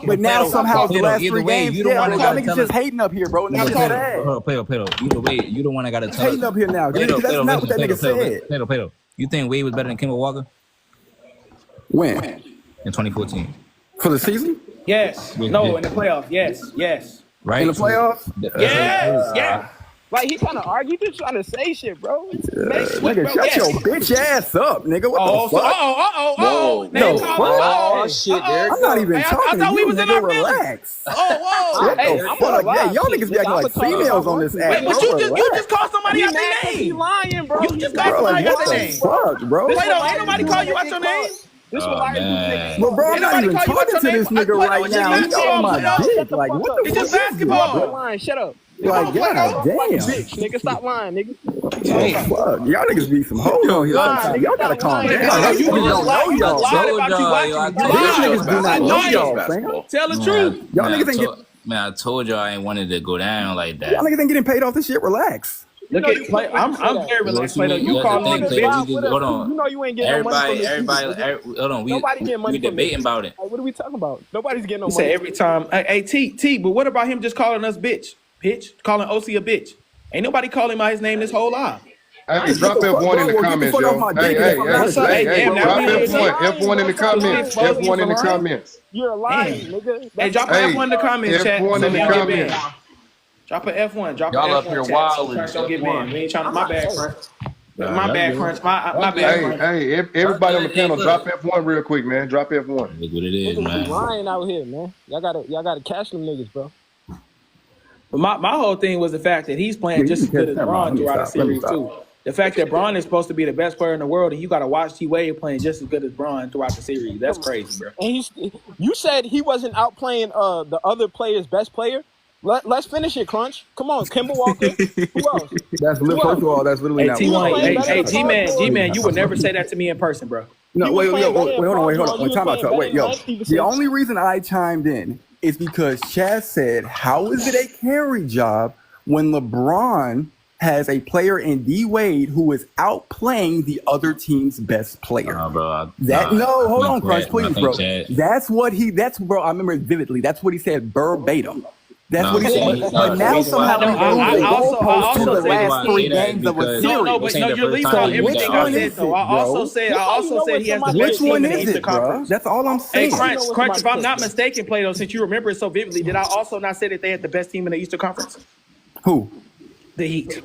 But now somehow the last 3 games. You don't want to niggas just hating up here, bro. Plato. Either way, you don't want to gotta tell. Hating up here now. That's not what that nigga said. Plato. You think Wade was better than Kemba Walker When? in 2014? For the season? Yes. No, in the playoffs. Yes. Right? In the playoffs? Yeah. Like he kind of argued, just trying to say shit, bro. Nigga, shut your bitch ass up, nigga. What the fuck? Oh, shit, I'm not even talking to you, nigga. Relax. What the fuck? Yeah, y'all niggas be acting like females on this app. But you just called somebody out their name. He lying, bro. You just called somebody out their name. Fuck, bro. Plato, ain't nobody call you out your name. This was But bro, I'm not even talking to this nigga right now. He's on my dick. Like, what the fuck? It's just basketball. Lying, shut up. Like, god damn. Bitch, nigga, stop lying, nigga. Oh, fuck. Y'all niggas be some hoes on here. Y'all gotta calm down. You don't know y'all. These niggas do not know y'all, fam. Tell the truth. Y'all niggas ain't get. Man, I told y'all I ain't wanted to go down like that. Y'all niggas ain't getting paid off this shit. Relax. Look at play. I'm very relaxed. Plato. You call niggas bitch. Hold on. You know you ain't getting no money. Everybody, hold on. Nobody getting money. We debating about it. Like, what are we talking about? Nobody's getting no money. Say every time. Hey, T. But what about him just calling us bitch? Calling OC a bitch. Ain't nobody calling him by his name this whole live. Hey, drop F1 in the comments, yo. Hey, drop F1. F1 in the comments. F1 in the comments. You're a liar, nigga. Hey, drop an F1 in the comments, chat. F1 in the comments. Drop an F1. Drop Y'all an up F1. here Chat. wilding. Don't get banned. We ain't trying to. My bad, Crunch. My bad, Crunch. My bad, Crunch. Hey, everybody on the panel, drop F1 real quick, man. Drop F1. Look what it is, man. Lying out here, man. Y'all gotta catch them niggas, bro. But my whole thing was the fact that he's playing just as good as Bron throughout the series too. The fact that Bron is supposed to be the best player in the world, and you got to watch T-Wade playing just as good as Bron throughout the series. That's crazy, bro. And you said he wasn't outplaying the other player's best player. Let's finish it, Crunch. Come on, Kemba Walker. Who else? First of all, that's literally not. Hey, G-Man, you would never say that to me in person, bro. No, wait, hold on. Time out. Wait, yo. The only reason I chimed in is because Chaz said, how is it a carry job when LeBron has a player in D Wade who is outplaying the other team's best player? Hold on, Crunch, please, bro. Bro, I remember it vividly. That's what he said verbatim. That's what he said. But now somehow he goalposts to the last 3 games of a series. No, you're leaving out everything I said, though. I also said he has the best team in the Eastern Conference. That's all I'm saying. Hey, Crunch, if I'm not mistaken, Plato, since you remember it so vividly, did I also not say that they had the best team in the Eastern Conference? Who? The Heat.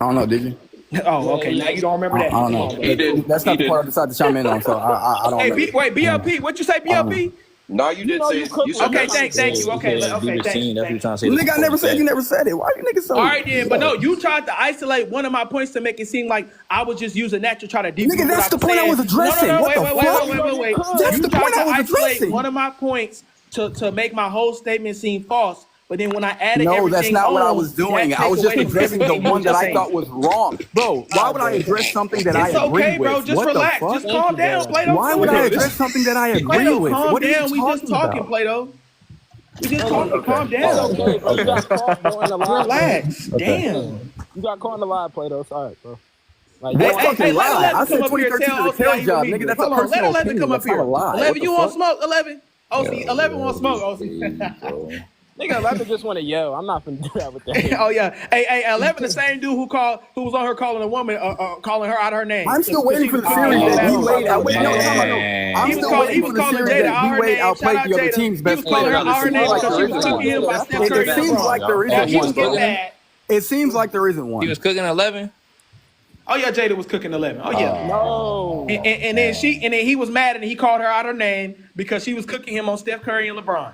I don't know, did you? Oh, okay. Now you don't remember that. I don't know. That's not the part I decided to chime in on, so I don't know. Hey, wait, BLP, what'd you say, BLP? No, you did say. Okay, thank you. Okay, nigga, I never said you never said it. Why you niggas so? All right, then, but no, you tried to isolate one of my points to make it seem like I was just using that to try to deep. Nigga, that's the point I was addressing. Wait. That's the point I was addressing. One of my points to make my whole statement seem false. But then when I added no, that's not what I was doing. I was just addressing the one that I thought was wrong. Bro, why would I address something that I agree with? It's okay, bro. Just relax. Just calm down, Plato. Why would I address something that I agree with? Calm down. We just talking, Plato. We just talking. Calm down. Relax. Damn. You got caught in the lie, Plato. It's all right, bro. Hey, I said 2013 was a carry job, nigga. That's a personal opinion. Let 11 come up here. 11, you want smoke? 11? OC, 11 want smoke, OC. Nigga, 11 just want to yell. I'm not finna do that with that. Oh yeah, hey, 11, the same dude who was on her calling a woman, calling her out her name. I'm still waiting for the series that D Wade outplayed. I'm still waiting for the series that D Wade outplayed the other team's best player. It seems like there isn't one. It seems like there isn't one. He was cooking 11. Oh yeah, Jada was cooking 11. Oh yeah. No. And then he was mad and he called her out her name because she was cooking him on Steph Curry and LeBron.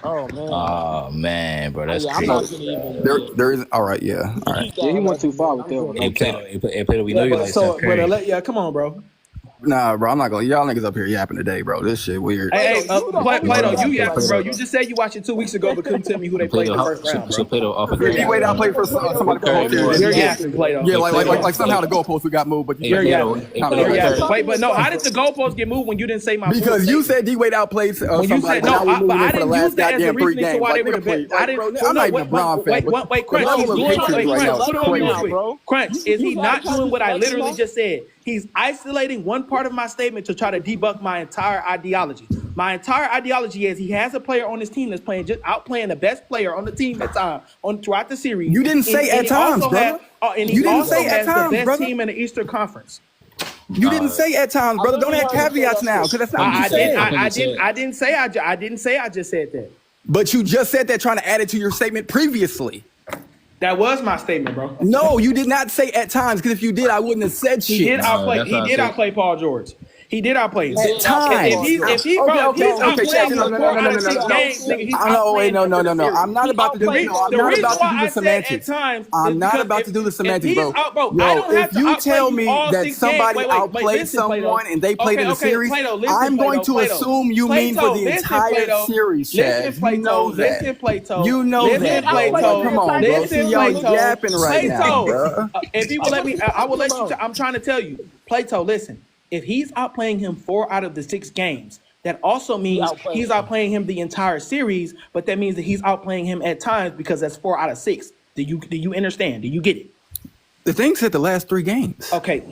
Oh man, bro, that's crazy. I'm not gonna even. There is. All right, yeah. All right. Yeah, he went too far with that. Hey, Plato, we know you like Steph Curry. Yeah, come on, bro. Nah, bro, I'm not gonna. Y'all niggas up here yapping today, bro. This shit weird. Hey, Plato, you yapping, bro. You just said you watched it 2 weeks ago, but couldn't tell me who they played in the first round. So Plato off of D Wade outplayed for somebody. You're yapping, Plato. Yeah, like somehow the goalposts got moved, but you're yapping. Wait, but no, how did the goalposts get moved when you didn't say my? Because you said D Wade outplayed somebody. You said no, but I didn't use that as a reasoning to why they would have been. I'm not even a Brown fan. Wait, Crunch, is he not doing what I literally just said? He's isolating one part of my statement to try to debunk my entire ideology. My entire ideology is he has a player on his team that's outplaying the best player on the team that's throughout the series. You didn't say at times, brother. And he also has the best team in the Eastern Conference. You didn't say at times, brother. Don't add caveats now, because that's not what you said. I didn't say I just said that. But you just said that trying to add it to your statement previously. That was my statement, bro. No, you did not say at times, because if you did, I wouldn't have said shit. He did outplay Paul George. He did outplay him. At times. If he's outplaying him 4 out of 6 games, nigga, he's outplaying him. No. I'm not about to do this. I'm not about to do the semantics. I'm not about to do the semantics, bro. Yo, if you tell me that somebody outplayed someone and they played in the series, I'm going to assume you mean for the entire series, Chad. You know that. You know that. Come on, bro. See, y'all yapping right now, bro. If you will let me, I will let you. I'm trying to tell you, Plato. Listen. If he's outplaying him 4 out of the 6 games, that also means he's outplaying him the entire series, but that means that he's outplaying him at times because that's 4 out of 6. Do you understand? Do you get it? The thing said the last 3 games. Okay,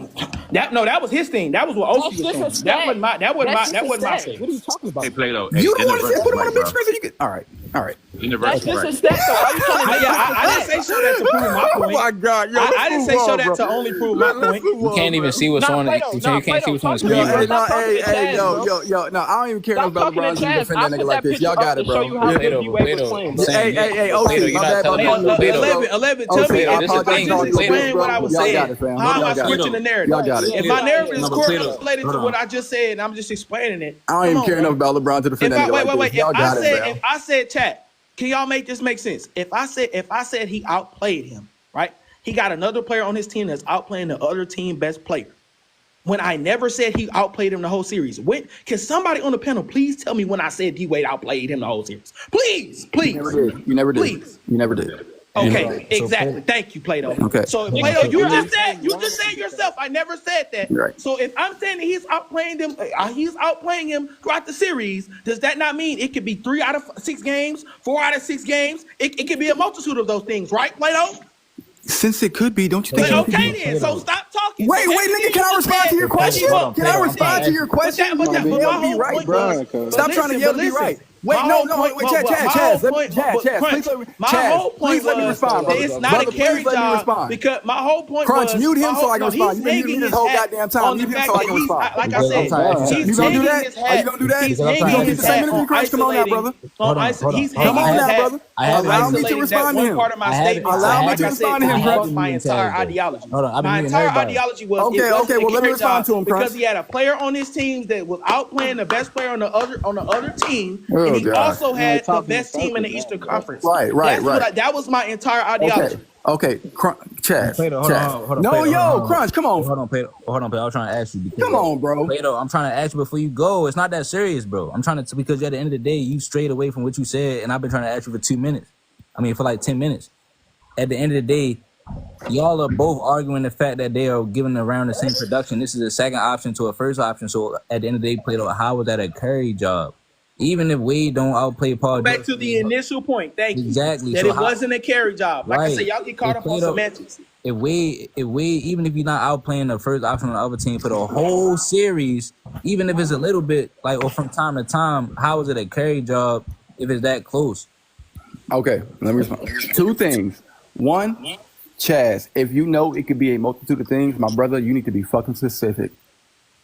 that was his thing. That was what Osi was saying. That wasn't my. Thing. What are you talking about? Hey, Plato. You don't want to put him on a big screen so you can. All right. Universal. That's just a stat, though. Why are you trying to I didn't say show that to prove my point. Oh my God, yo, I didn't say show that to only prove my point. You can't even see what's on it. You can't see what's on the screen. Hey, yo, no, I don't even care about LeBron to defend that nigga like this. Y'all got it, bro. Hey, OC, my bad, bro. 11, tell me what I was saying. How am I switching the narrative? Y'all got it. If my narrative is correlated to what I just said, and I'm just explaining it. I don't even care enough about LeBron to defend that nigga like this. Y'all got it, bro. If I said, chat, can y'all make this make sense? If I said he outplayed him, right? He got another player on his team that's outplaying the other team best player. When I never said he outplayed him the whole series. Can somebody on the panel please tell me when I said D-Wade outplayed him the whole series? Please. You never did. Okay, exactly. Thank you, Plato. Okay. So Plato, you just said yourself. I never said that. Right. So if I'm saying that he's outplaying him throughout the series, does that not mean it could be 3 out of 6 games, 4 out of 6 games? It could be a multitude of those things, right, Plato? Since it could be, don't you think? Okay, then. So stop talking. Wait, nigga. Can I respond to your question? Can I respond to your question? But my whole right, point bro. was, Stop trying to yell to be right. Wait, no, wait, Chaz, please let me respond, brother. It's not a carry job because my whole point was... Crunch, mute him so I can respond. You mute this whole goddamn time. Mute him so I can respond. Like I said, you gonna do that? Are you gonna do that? He's you gonna get the same interview, Crunch? Come on now, brother. Come on now, brother. Allow me to respond to him. Allow me to respond to him, Crunch. My entire ideology. My entire ideology was... Okay, well, let me respond to him, Crunch. Because he had a player on his team that was outplaying the best player on the other team, and he also had the best team in the Eastern Conference. Right. That was my entire ideology. Okay, Chad. Hold on. No, Crunch, come on. Hold on, Plato. I was trying to ask you. Come on, bro. Plato, I'm trying to ask you before you go. It's not that serious, bro. I'm trying to, because at the end of the day, you strayed away from what you said, and I've been trying to ask you for 2 minutes. For like 10 minutes. At the end of the day, y'all are both arguing the fact that they are giving around the same production. This is a second option to a first option. So at the end of the day, Plato, how was that a carry job? Even if Wade don't outplay Paul George. Back to the initial point, thank you. Exactly. That it wasn't a carry job. Like I said, y'all get caught up on semantics. If Wade, even if you're not outplaying the first option on the other team for the whole series, even if it's a little bit, or from time to time, how is it a carry job if it's that close? Okay, let me respond. 2 things. 1, Chaz, if you know it could be a multitude of things, my brother, you need to be fucking specific.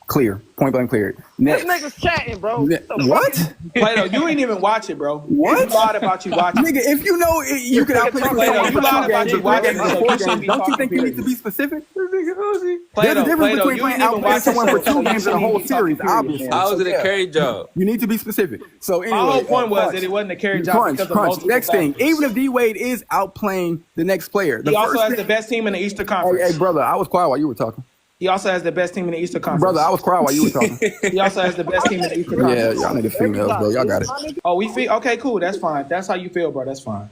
Clear. Point blank clear. Next. This nigga's chatting, bro. What? Plato, you ain't even watch it, bro. What? You lied about you watching. Nigga, if you know you could outplay Plato, you lied about you watching. Don't you think you need to be specific? There's a difference between outplaying someone for 2 games in a whole series, obviously. How is it a carry job? You need to be specific. So anyway, my whole point was that it wasn't a carry job. Crunch. Next thing, even if D-Wade is outplaying the next player. He also has the best team in the Eastern Conference. Hey, brother, I was quiet while you were talking. He also has the best team in the Eastern Conference. Brother, I was quiet while you were talking. He also has the best team in the Eastern Conference. Yeah, y'all niggas females, bro. Y'all got it. Oh, we feel okay, cool. That's fine. That's how you feel, bro. That's fine.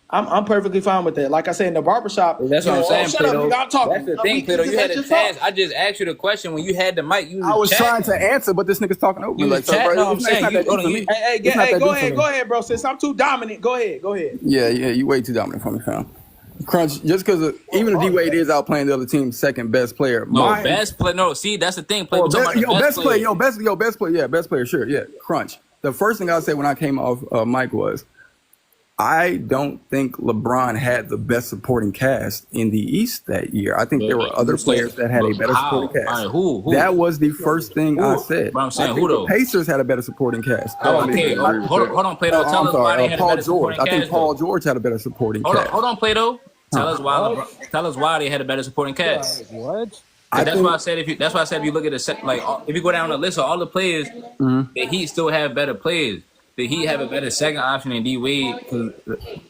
I'm perfectly fine with that. Like I said in the barbershop. That's what I'm saying, shut up, I'm talking. That's the thing, Plato. You had a chance. I just asked you the question when you had the mic. I was trying to answer, but this nigga's talking over me. Like, Hey, go ahead, bro. Since I'm too dominant, go ahead. Yeah, you way too dominant for me, fam. Crunch, just because even if D-Wade is outplaying the other team's second best player. Best player. No, see, that's the thing. Best player. Yeah, best player, sure. Yeah, Crunch. The first thing I said when I came off mic was, I don't think LeBron had the best supporting cast in the East that year. I think there were other players that had a better supporting cast. All right, who? That was the first thing I said. But I'm saying, I think who though? the Pacers had a better supporting cast. Okay, hold on, Plato. Tell us why they had Paul a better George. supporting I think cast. Paul George had a better supporting cast. Hold on, Plato. Tell us why they had a better supporting cast. What? That's why I said if you look at if you go down the list of all the players, the Heat still have better players. The Heat have a better second option than D Wade because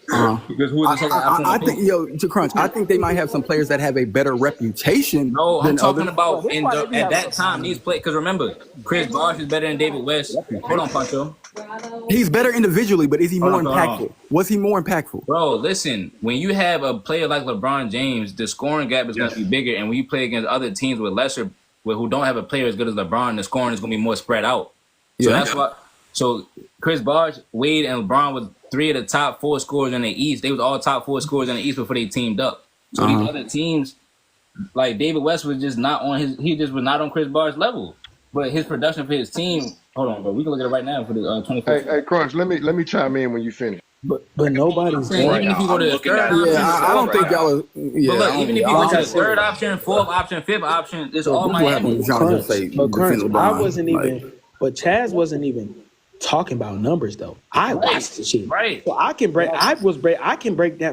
who is the second option? I think to Crunch. I think they might have some players that have a better reputation. No, I'm talking about at that time time these players. Because remember, Chris Bosh is better than David West. Hold on, Pancho. He's better individually, but is he more impactful? Was he more impactful? Bro, listen. When you have a player like LeBron James, the scoring gap is going to be bigger, and when you play against other teams with who don't have a player as good as LeBron, the scoring is going to be more spread out. So that's why. So Chris Bosh, Wade, and LeBron was 3 of the top 4 scorers in the East. They was all top 4 scorers in the East before they teamed up. So these other teams, like David West, was just not on he just was not on Chris Bosh's level. But his production for his team, hold on, bro, we can look at it right now for the 24. Hey, Crunch, let me chime in when you finish. But nobody's even if you go to the third option, I don't think y'all are. Yeah, but look, even if you go to the third option, fourth option, fifth option, it's all Miami. But Crunch, I wasn't even. But Chaz wasn't even talking about numbers though. I watched the shit. Right. So I can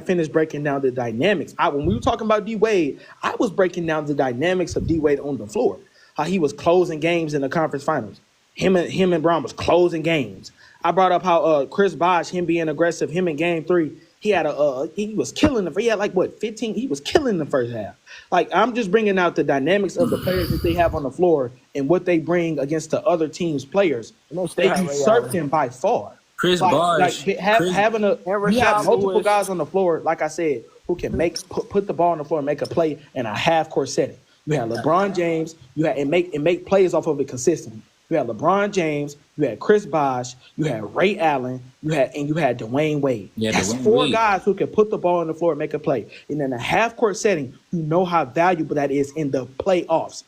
finish breaking down the dynamics. When we were talking about D Wade, I was breaking down the dynamics of D Wade on the floor. How he was closing games in the conference finals. Him and Brown was closing games. I brought up how Chris Bosh, him being aggressive, him in game 3, he was killing he had 15, he was killing the first half. Like, I'm just bringing out the dynamics of the players that they have on the floor and what they bring against the other team's players. They usurped him by far. Chris Bosh. You have multiple guys on the floor, like I said, who can put the ball on the floor and make a play in a half-court setting. You had LeBron James, and make plays off of it consistently. You had LeBron James, you had Chris Bosh, you had Ray Allen, you had Dwyane Wade. Yeah, that's Dwyane 4 guys who can put the ball on the floor and make a play. And in a half-court setting, you know how valuable that is in the playoffs.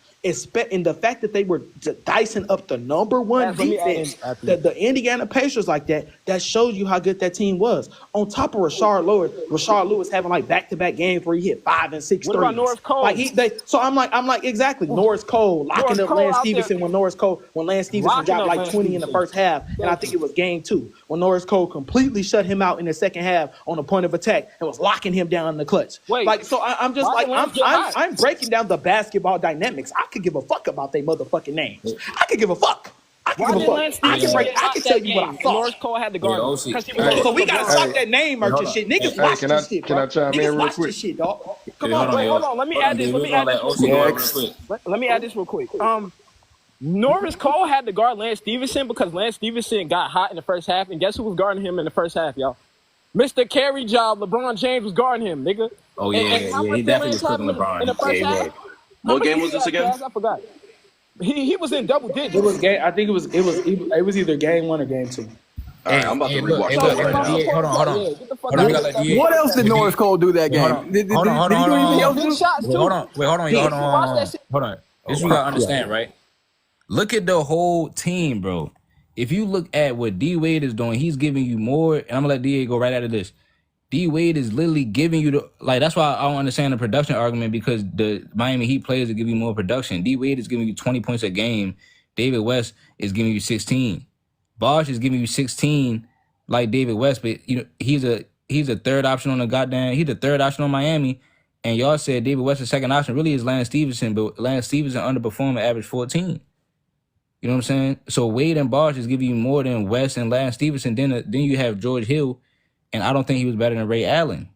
In the fact that they were dicing up the number 1 defense, the Indiana Pacers like that shows you how good that team was. On top of Rashard Lewis having back-to-back games where he hit 5 and 6 What threes. about Norris Cole? So I'm like exactly Norris Cole locking up Lance Stevenson when Lance Stevenson got 20 in the first half, and I think it was game 2 when Norris Cole completely shut him out in the second half on the point of attack and was locking him down in the clutch. I'm breaking down the basketball dynamics. I could give a fuck about their motherfucking names. I could give a fuck. I can tell you what I thought. Norris Cole had the guard. So we gotta stop that name merchant shit. Niggas watch this shit, bro. Can I chime in real quick? Shit, dog. Come on, wait, hold on. Let me add this real quick. Norris Cole had to guard Lance Stevenson because Lance Stevenson got hot in the first half, and guess who was guarding him in the first half, y'all? Mr. Carry Job, LeBron James was guarding him, nigga. Oh yeah, he definitely was cooking LeBron. In the first half. What game was this again? I forgot. He was in double digits. It was game. I think it was either game 1 or game 2. All right, I'm about to rewatch that. Hold on. What else did Norris Cole do that game? Hold on. This you gotta understand, right? Look at the whole team, bro. If you look at what D Wade is doing, he's giving you more. And I'm gonna let D go right out of this. D Wade is literally giving you that's why I don't understand the production argument, because the Miami Heat players are giving you more production. D Wade is giving you 20 points a game. David West is giving you 16. Bosh is giving you 16 like David West, but he's a third option on he's a third option on Miami. And y'all said David West's second option really is Lance Stevenson, but Lance Stevenson underperformed at average 14. You know what I'm saying? So Wade and Bosh is giving you more than West and Lance Stevenson. Then you have George Hill, and I don't think he was better than Ray Allen.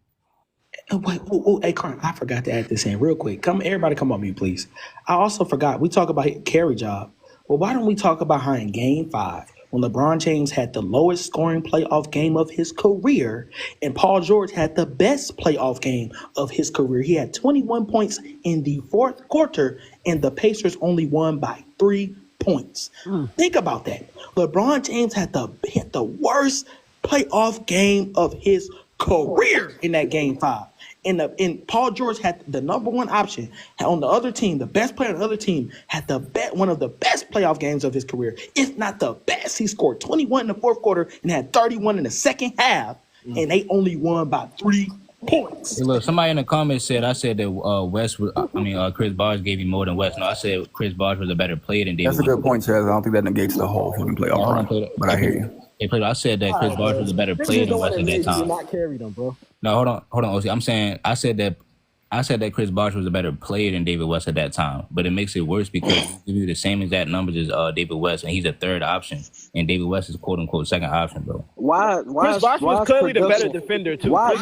Wait, hey, Carn, I forgot to add this in real quick. Everybody come on mute, please. I also forgot, we talk about carry job. Well, why don't we talk about how in game 5, when LeBron James had the lowest scoring playoff game of his career, and Paul George had the best playoff game of his career. He had 21 points in the 4th quarter, and the Pacers only won by 3 points. Think about that. LeBron James had the worst playoff game of his career in that game 5. And Paul George had the number 1 option on the other team. The best player on the other team had one of the best playoff games of his career, if not the best. He scored 21 in the 4th quarter and had 31 in the second half. and they only won by 3 points. Hey, look, somebody in the comments said I said that West was, Chris Bosh gave you more than West. No, I said Chris Bosh was a better player than David. That's a good point, Chaz. I don't think that negates the whole fucking playoff run. But I hear you. Hey, Plato, I said that Chris Bosh was a better player than West at that time. Did not carry them, bro. No, hold on, OC. I'm saying I said that Chris Bosh was a better player than David West at that time, but it makes it worse because he give you the same exact numbers as David West, and he's a third option, and David West is quote unquote second option, bro. Why Chris Bosh was clearly the better defender too. Why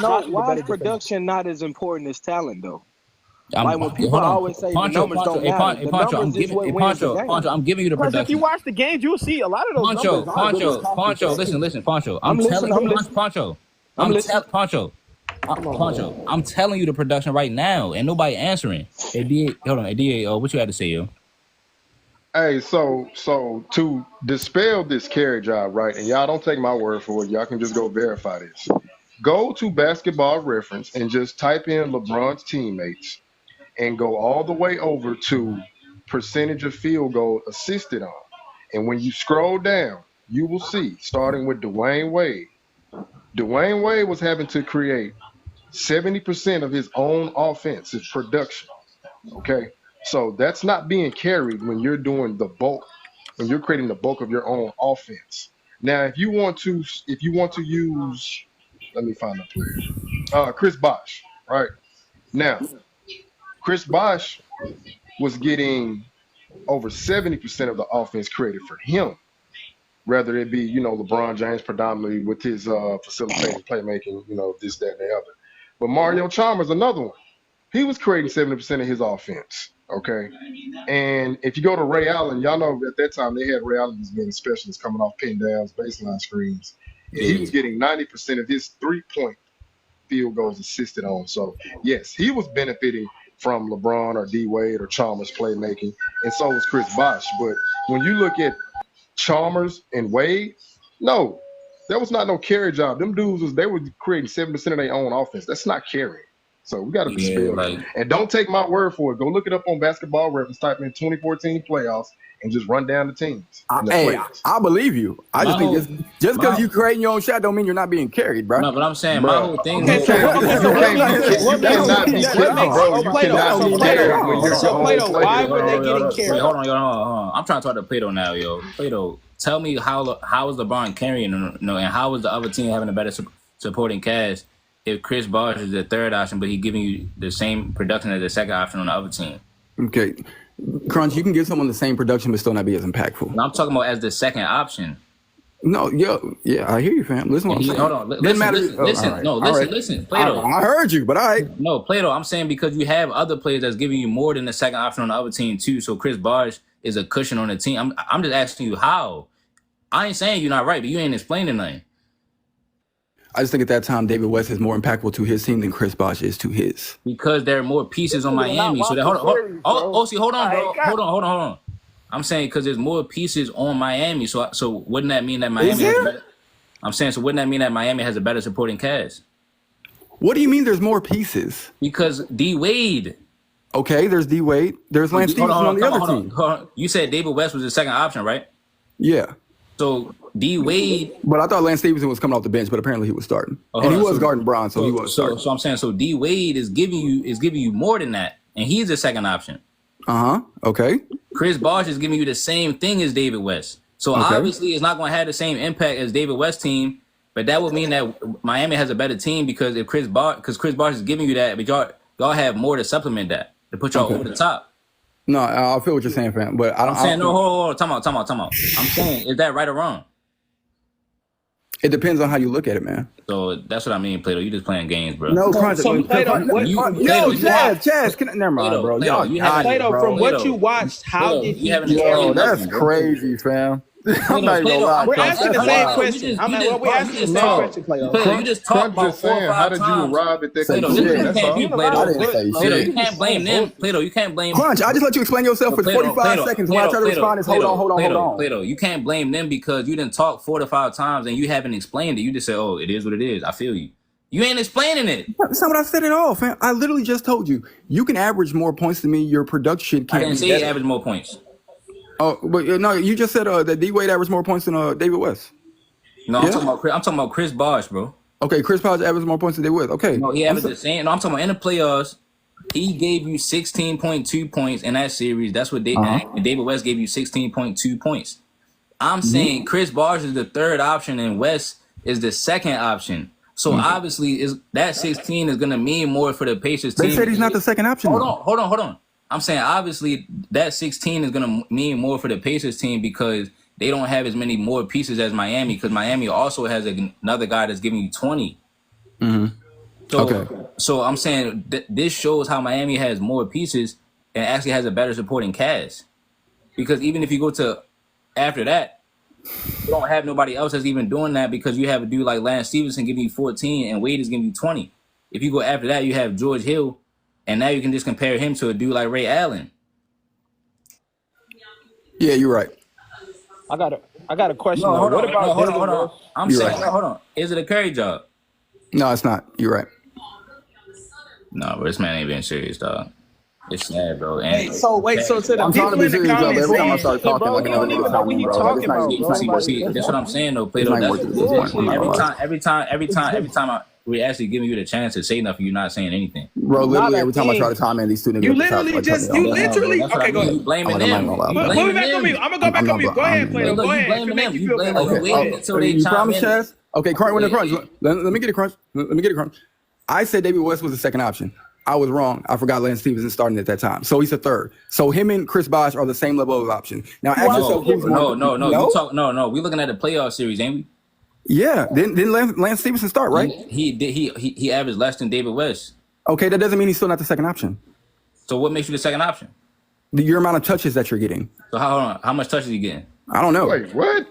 is production not as important as talent though? Like when people always say the numbers don't matter, the numbers is what wins the game. Poncho, I'm giving you the production. If you watch the games, you'll see a lot of those numbers. Poncho, listen, Poncho. I'm telling you the production right now, and nobody answering. Hold on, DA, what you had to say, yo? Hey, so to dispel this carry job, right? And y'all don't take my word for it. Y'all can just go verify this. Go to Basketball Reference and just type in LeBron's teammates and go all the way over to percentage of field goal assisted on. And when you scroll down, you will see, starting with Dwyane Wade. Dwyane Wade was having to create 70% of his own offense, his production. Okay? So that's not being carried when you're doing the bulk, when you're creating the bulk of your own offense. Now, if you want to use, let me find the player. Chris Bosh, right? Now, Chris Bosh was getting over 70% of the offense created for him, rather it be, LeBron James predominantly with his facilitating, playmaking, this, that, and the other. But Mario Chalmers, another one, he was creating 70% of his offense, okay? And if you go to Ray Allen, y'all know at that time they had Ray Allen as being a specialist coming off pin downs, baseline screens. And he was getting 90% of his three-point field goals assisted on. So, yes, he was benefiting from LeBron or D Wade or Chalmers playmaking, and so was Chris Bosh. But when you look at Chalmers and Wade, no, that was not no carry job. Them dudes they were creating 7% of their own offense. That's not carrying. So we got to dispel that. And don't take my word for it. Go look it up on Basketball Reference. Type in 2014 playoffs and just run down the teams. I believe you. I just think just because you creating your own shot don't mean you're not being carried, bro. No, but I'm saying my whole thing. You cannot be carried, bro. You cannot be carried when you're your own player. Why were they getting carried? Hold on. I'm trying to talk to Plato now, yo. Plato, tell me how is LeBron carrying, and how is the other team having a better supporting cast if Chris Bosh is the third option, but he's giving you the same production as the second option on the other team? Okay. Crunch, you can give someone the same production but still not be as impactful. No, I'm talking about as the second option. No, yeah, I hear you, fam. Listen, what I'm saying. Hold on, listen, Plato. I heard you, but No, Plato, I'm saying because you have other players that's giving you more than the second option on the other team too. So Chris Bosh is a cushion on the team. I'm just asking you how. I ain't saying you're not right, but you ain't explaining nothing. I just think at that time David West is more impactful to his team than Chris Bosh is to his. Because there are more pieces on Miami. So hold on. I'm saying because there's more pieces on Miami. So wouldn't that mean that Miami has better? I'm saying, so wouldn't that mean that Miami has a better supporting cast? What do you mean there's more pieces? Because D Wade. Okay, there's D Wade. There's Lance Stevenson on the other team. You said David West was the second option, right? Yeah. So D Wade, but I thought Lance Stevenson was coming off the bench, but apparently he was starting, and he was guarding Bron, so he was starting. So I'm saying, so D Wade is giving you more than that, and he's the second option. Okay. Chris Bosh is giving you the same thing as David West. So obviously, it's not going to have the same impact as David West's team, but that would mean that Miami has a better team because Chris Bosh is giving you that, but y'all have more to supplement that to put y'all over the top. No, I feel what you're saying, fam. But I'm saying, hold on, time out. I'm saying, is that right or wrong? It depends on how you look at it, man. So that's what I mean, Plato. You just playing games, bro. No, Chaz, never mind, bro. Plato, from what you watched, how did he? Yo, that's crazy, fam. I'm not even gonna lie. We're asking the same question. We're asking the same question, Plato. You just talked about 4 or 5 how did you arrive at that conclusion? Plato, you can't blame them. Plato, you can't blame Crunch. I just let you explain yourself for 45 seconds. When I try to respond, is hold on. Plato, you can't blame them because you didn't talk 4 to 5 times and you haven't explained it. You just say, "Oh, it is what it is." I feel you. You ain't explaining it. That's not what I said at all, fam. I literally just told you. You can average more points than me. Your production can't. I didn't say you average more points. Oh, but no, you just said that D Wade averaged more points than David West. No, I'm talking about Chris Bosh, bro. Okay, Chris Bosh averaged more points than they would. Okay. No, he averaged the same. No, I'm talking about in the playoffs. He gave you 16.2 points in that series. That's what David West gave you 16.2 points. I'm saying Chris Bosh is the third option and West is the second option. So obviously, that 16 is going to mean more for the Pacers team. They said he's not the second option. Hold on. I'm saying obviously that 16 is going to mean more for the Pacers team because they don't have as many more pieces as Miami because Miami also has another guy that's giving you 20. So I'm saying this shows how Miami has more pieces and actually has a better supporting cast. Because even if you go to after that, you don't have nobody else that's even doing that because you have a dude like Lance Stevenson giving you 14 and Wade is giving you 20. If you go after that, you have George Hill, and now you can just compare him to a dude like Ray Allen. Yeah, you're right. I got a question. No, hold on. I'm You're saying, right. hold on. Is it a Curry job? No, it's not. You're right. No, bro, this man ain't being serious, dog. It's sad, bro. And So to the I'm trying to people be in the serious, though. comments Every time I saying, start talking, like another nigga talking, what he bro. talking Like, about, bro. See, that's what I'm saying, though, Plato. It's not worth it at this point. I'm not gonna lie. Every time we actually giving you the chance to say nothing, you're not saying anything. Bro, literally every time I try to time in these two niggas. You literally just, you literally, okay, go ahead. You blaming them. Put me back on mute. I'm gonna go back on mute. Go ahead, Plato. Go ahead. If it make you feel better. Okay. You promise, Chaz? Okay, Crunch, when the Crunch. Let me get a Crunch. Let me get a Crunch. I said David West was the second option. I was wrong. I forgot Lance Stevenson starting at that time. So he's a third. So him and Chris Bosh are the same level of option. Now ask yourself who's more. No. We're looking at the playoff series, ain't we? Yeah. Then Lance Stevenson start, right? He averaged less than David West. Okay, that doesn't mean he's still not the second option. So what makes you the second option? Your amount of touches that you're getting. So how much touches you getting? I don't know. Wait, what?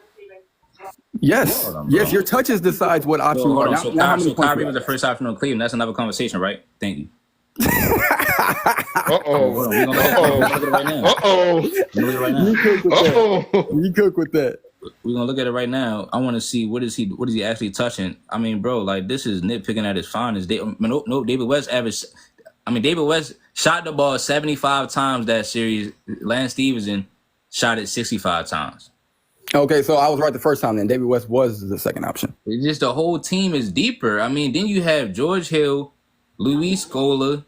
Yes. Yes, your touches decides what option you are. So Kyrie was the first option on Cleveland. That's another conversation, right? Thank you. Uh-oh. You cook with that. We're gonna look at it right now. I want to see what is he actually touching. I mean, bro, like this is nitpicking at his finest. David West averaged. I mean, David West shot the ball 75 times that series. Lance Stevenson shot it 65 times. Okay, so I was right the first time then. David West was the second option. It's just the whole team is deeper. I mean, then you have George Hill, Luis Scola,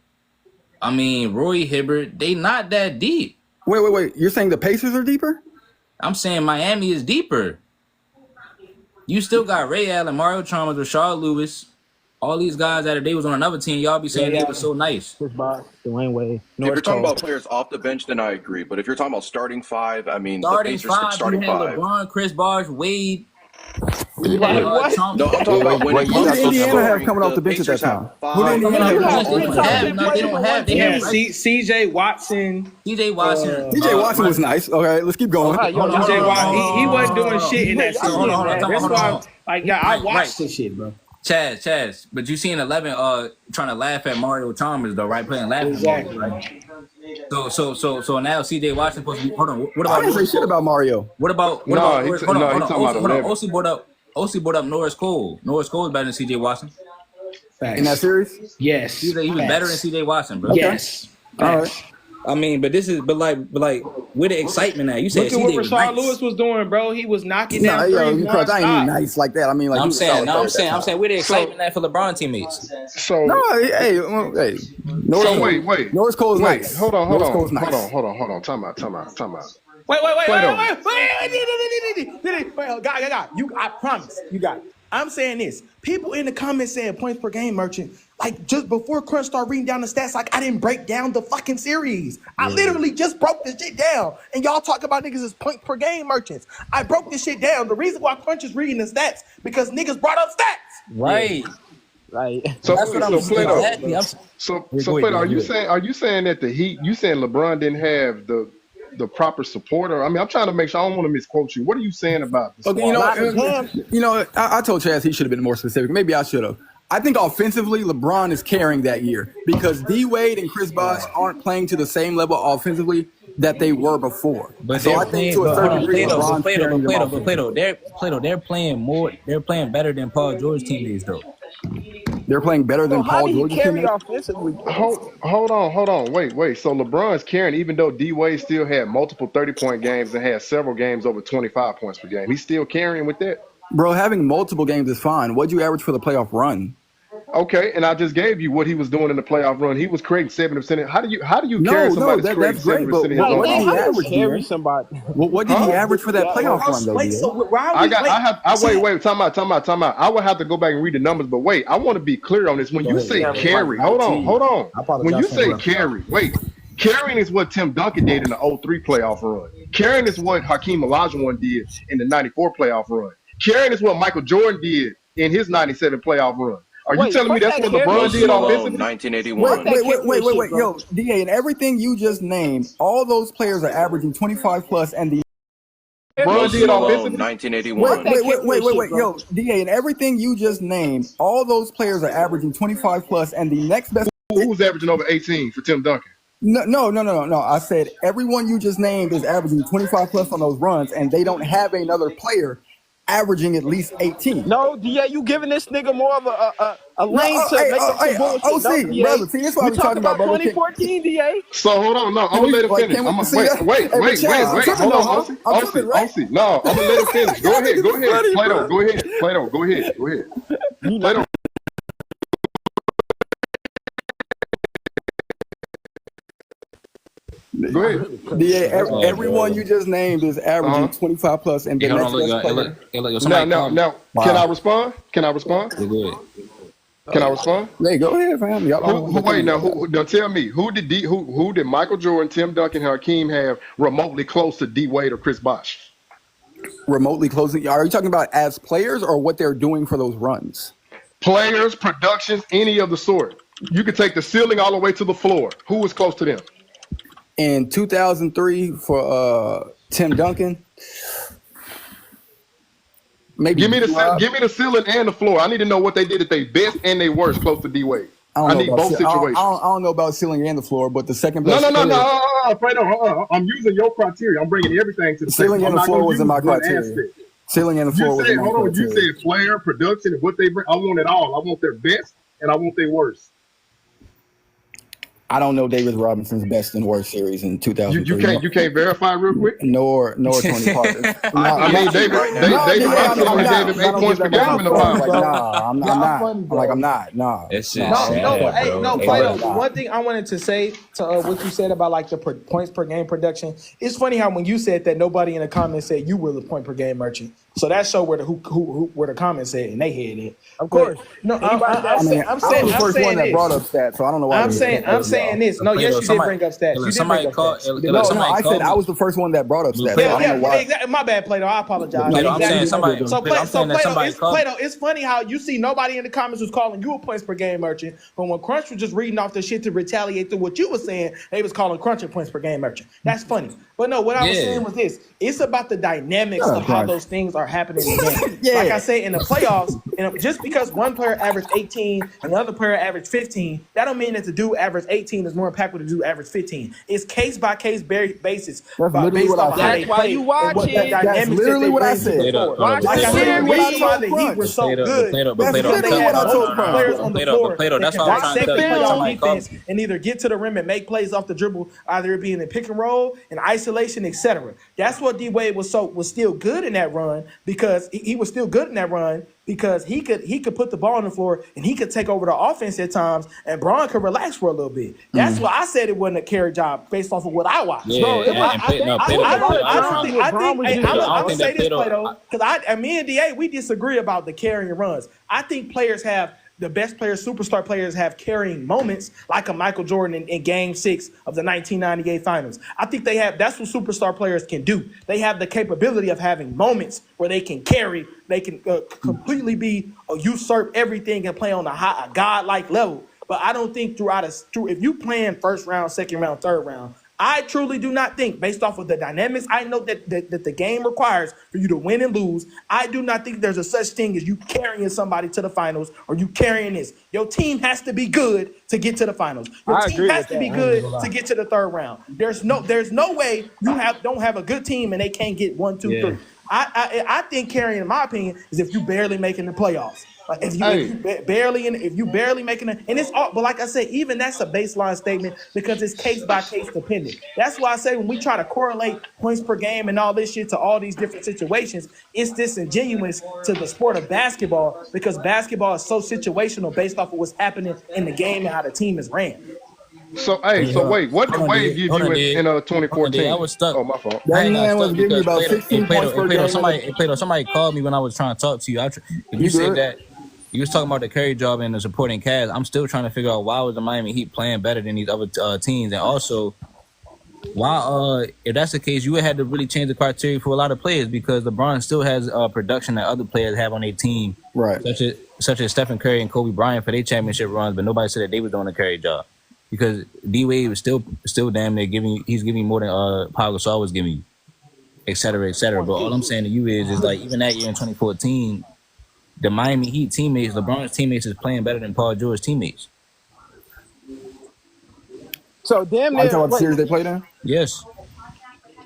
Roy Hibbert. They not that deep. Wait. You're saying the Pacers are deeper? I'm saying Miami is deeper. You still got Ray Allen, Mario Chalmers, Rashard Lewis, all these guys that if they was on another team, y'all be saying they were so nice. Chris Bosh, Dwyane Wade. If you're talking about players off the bench, then I agree. But if you're talking about starting five, I mean, Starting the Pacers five, starting you had five. LeBron, Chris Bosh, Wade. No, I'm talking about when it Who comes did to Indiana have scoring, coming off the bench at that time? Who did Indiana have? They don't have. CJ Watson. CJ Watson. DJ Watson was nice. Okay, let's keep going. CJ Watson. He wasn't doing shit in that series. Hold on. That's why, I watched this shit, bro. Chaz, but you seen 11 trying to laugh at Mario Chalmers though, right? Playing laughing. Exactly. Right? So now CJ Watson supposed to be. Hold on. What about? I didn't say shit about Mario. What about? Hold on. OC brought up Norris Cole. Norris Cole is better than CJ Watson. In that series? Yes. He was better than CJ Watson, bro. Yes. All right. I mean, but like, where the excitement at? You said look at what CJ was Rashard nice. Lewis was doing, bro. He was knocking down threes. I ain't even nice like that. I mean, like I'm saying where the excitement at for LeBron teammates. So hey. wait. Norris Cole is nice. Hold on. Nice. Hold on. Time out. Wait. God. I promise. You got it. I'm saying this. People in the comments saying points per game merchant. Like just before Crunch started reading down the stats, like I didn't break down the fucking series. I literally just broke this shit down. And y'all talk about niggas as point per game merchants. I broke this shit down. The reason why Crunch is reading the stats because niggas brought up stats. Right. So that's what I'm saying. Exactly. So Plato, are you saying that the Heat? You saying LeBron didn't have the proper supporter? I mean, I'm trying to make sure I don't want to misquote you. What are you saying about this? Okay, I told Chaz he should have been more specific. Maybe I should have. I think offensively, LeBron is carrying that year because D Wade and Chris Bosh aren't playing to the same level offensively that they were before. But so I think to a certain degree, LeBron's carrying them Plato, they're playing more. They're playing better than Paul George teammates though. They're playing better than Paul George teammates. Hold on. Wait. So LeBron's carrying, even though D Wade still had multiple 30-point games and had several games over 25 points per game. He's still carrying with that. Bro, having multiple games is fine. What'd you average for the playoff run? Okay, and I just gave you what he was doing in the playoff run. He was creating 70%. How do you carry somebody that's creating 70% of his own what did he offense? average? Carry somebody. What did he average for that playoff run though? Wait, so why Wait, time out. I would have to go back and read the numbers, but wait, I want to be clear on this. When you say carry, hold on. When you say carry, carrying is what Tim Duncan did in the 03 playoff run. Carrying is what Hakeem Olajuwon did in the 94 playoff run. Carrying is what Michael Jordan did in his 97 playoff run. Are you telling me that's what LeBron did offensively? 1981. Wait. Yo, DA, and everything you just named, all those players are averaging 25 plus, and the LeBron did offensively? 1981. Wait. Yo, DA, and everything you just named, all those players are averaging 25 plus, and the next best. Who's averaging over 18 for Tim Duncan? No. I said everyone you just named is averaging 25 plus on those runs, and they don't have another player averaging at least 18. No, DA, you giving this nigga more of a lane to make up some bullshit. OC, brother, see, that's why we talking about 2014, DA. So hold on, no, I'm gonna let it finish. Wait. Hold on, OC. No, I'm gonna let it finish. Go ahead. Plato, go ahead. Plato. Go ahead. DA, everyone you just named is averaging 25 plus, and the next best player. Now, can I respond? Go ahead. Can I respond? Hey, go ahead, fam. Now tell me, who did Michael Jordan, Tim Duncan, Hakeem have remotely close to D Wade or Chris Bosh? Remotely closing? Are you talking about as players or what they're doing for those runs? Players, productions, any of the sort. You could take the ceiling all the way to the floor. Who was close to them? In 2003 for Tim Duncan, maybe give me the ceiling and the floor. I need to know what they did at their best and their worst close to D Wade. I need both situations. I don't know about ceiling and the floor, but the second best. No. I'm using your criteria. I'm bringing everything to the ceiling and the floor was in my criteria. Ceiling and the floor was in my criteria. You said player, production, and what they bring. I want it all. I want their best and I want their worst. I don't know David Robinson's best and worst series in 2003. You can't verify real quick. Nor Tony Parker. David Robinson only gave him 8 points per game in the finals. I'm not. Plato, one thing I wanted to say to what you said about like the points per game production. It's funny how when you said that, nobody in the comments said you were the point per game merchant. So that showed where the comments said and they had it. Of course. I'm saying I was the first one that brought up stats, so I don't know why. I'm saying this. No, yes, you did bring up stats. You did bring up stats. I said I was the first one that brought up stats. I don't know why. Exactly. My bad, Plato. I apologize. Plato, it's funny how you see nobody in the comments was calling you a points per game merchant, but when Crunch was just reading off the shit to retaliate to what you were saying, they was calling Crunch a points per game merchant. That's funny. But no, what I was saying was this. It's about the dynamics of how those things are happening in the game. Like I say, in the playoffs, just because one player averaged 18 and the other player averaged 15, that don't mean that the dude averaged 18 is more impactful than the dude averaged 15. It's case by case basis. That's why you watch it. That's literally what I said. Like I said, the reason why the Heat were so good. That's literally what I told players on the floor. That's why I'm trying to tell you. Defense and either get to the rim and make plays off the dribble, either it be in the pick and roll, in isolation, etc. That's what D Wade was still good in that run because he was still good in that run because he could put the ball on the floor and he could take over the offense at times and Bron could relax for a little bit. That's why I said it wasn't a carry job based off of what I watched. I'm gonna say this, Plato, because me and DA, we disagree about the carrying runs. I think players have the best players, superstar players, have carrying moments like a Michael Jordan in Game 6 of the 1998 Finals. I think that's what superstar players can do. They have the capability of having moments where they can carry, they can completely be usurp everything and play on a godlike level. But I don't think if you playing first round, second round, third round, I truly do not think, based off of the dynamics I know that the game requires for you to win and lose, I do not think there's a such thing as you carrying somebody to the finals or you carrying this. Your team has to be good to get to the finals. Your team has to be good to get to the third round. There's no way you don't have a good team and they can't get 1, 2, 3. I think carrying, in my opinion, is if you barely making the playoffs. Like if you barely making it, and it's all, but like I said, even that's a baseline statement because it's case by case dependent. That's why I say when we try to correlate points per game and all this shit to all these different situations, it's disingenuous to the sport of basketball because basketball is so situational based off of what's happening in the game and how the team is ran. So wait, what did Wade give you in 2014? I was stuck. Oh, my fault. That man was giving you about 16 points per game. Somebody called me when I was trying to talk to you. If you said that you was talking about the carry job and the supporting cast, I'm still trying to figure out why was the Miami Heat playing better than these other teams, and also why, if that's the case, you would have to really change the criteria for a lot of players because LeBron still has production that other players have on their team, right? Such as Stephen Curry and Kobe Bryant for their championship runs, but nobody said that they was doing the carry job. Because D-Wade was still damn near giving you more than Pau Gasol was giving you, et cetera, et cetera. But all I'm saying to you is like even that year in 2014, the Miami Heat teammates, LeBron's teammates is playing better than Paul George's teammates. So damn near. Are you talking about the series they played in? Yes.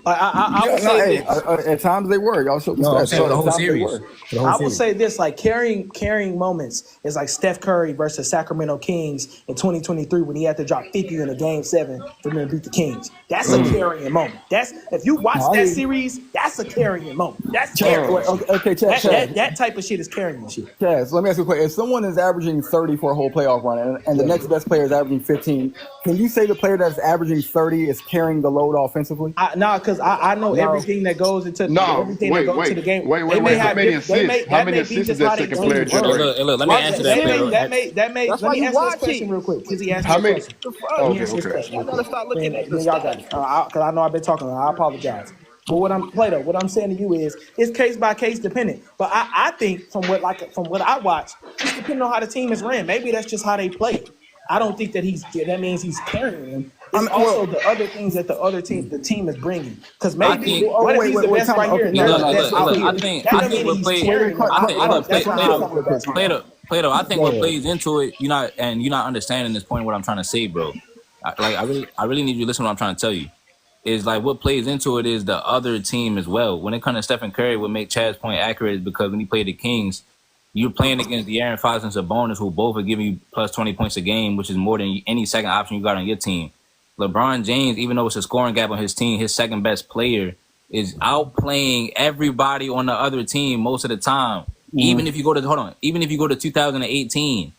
I would say at times they were. Y'all showed the stats. The whole series. I would say this, like carrying moments is like Steph Curry versus Sacramento Kings in 2023 when he had to drop 50 in a game 7 for them to beat the Kings. That's a carrying moment. That's if you watch that series, that's a carrying moment. That's carrying. Okay, Chaz. That type of shit is carrying shit. Chaz, let me ask you a question. If someone is averaging 30 for a whole playoff run and the next best player is averaging 15, can you say the player that's averaging 30 is carrying the load offensively? Because I know everything that goes into everything that goes to the game. Wait. How many assists is that second player generate? Look, let me answer that. Let me answer this question real quick. Kizzy asked me a question. Let me answer this question real quick. Start looking at y'all got it. Because I know I've been talking. I apologize. But what I'm saying to you is it's case by case dependent. But I think from what I watch, it's depending on how the team is ran. Maybe that's just how they play. I don't think that means he's carrying them. It's also the other things that the team is bringing. Because maybe what if he's the best right here and they're the best out here? I think what plays into it, you're not understanding this point. What I'm trying to say, bro. I really need you to listen to what I'm trying to tell you. Is like what plays into it is the other team as well. When it comes to Stephen Curry, what make Chad's point accurate is because when he played the Kings, you're playing against De'Aaron Fox and Sabonis, who both are giving you plus 20 points a game, which is more than any second option you got on your team. LeBron James, even though it's a scoring gap on his team, his second best player is outplaying everybody on the other team most of the time. Even if you go to 2018,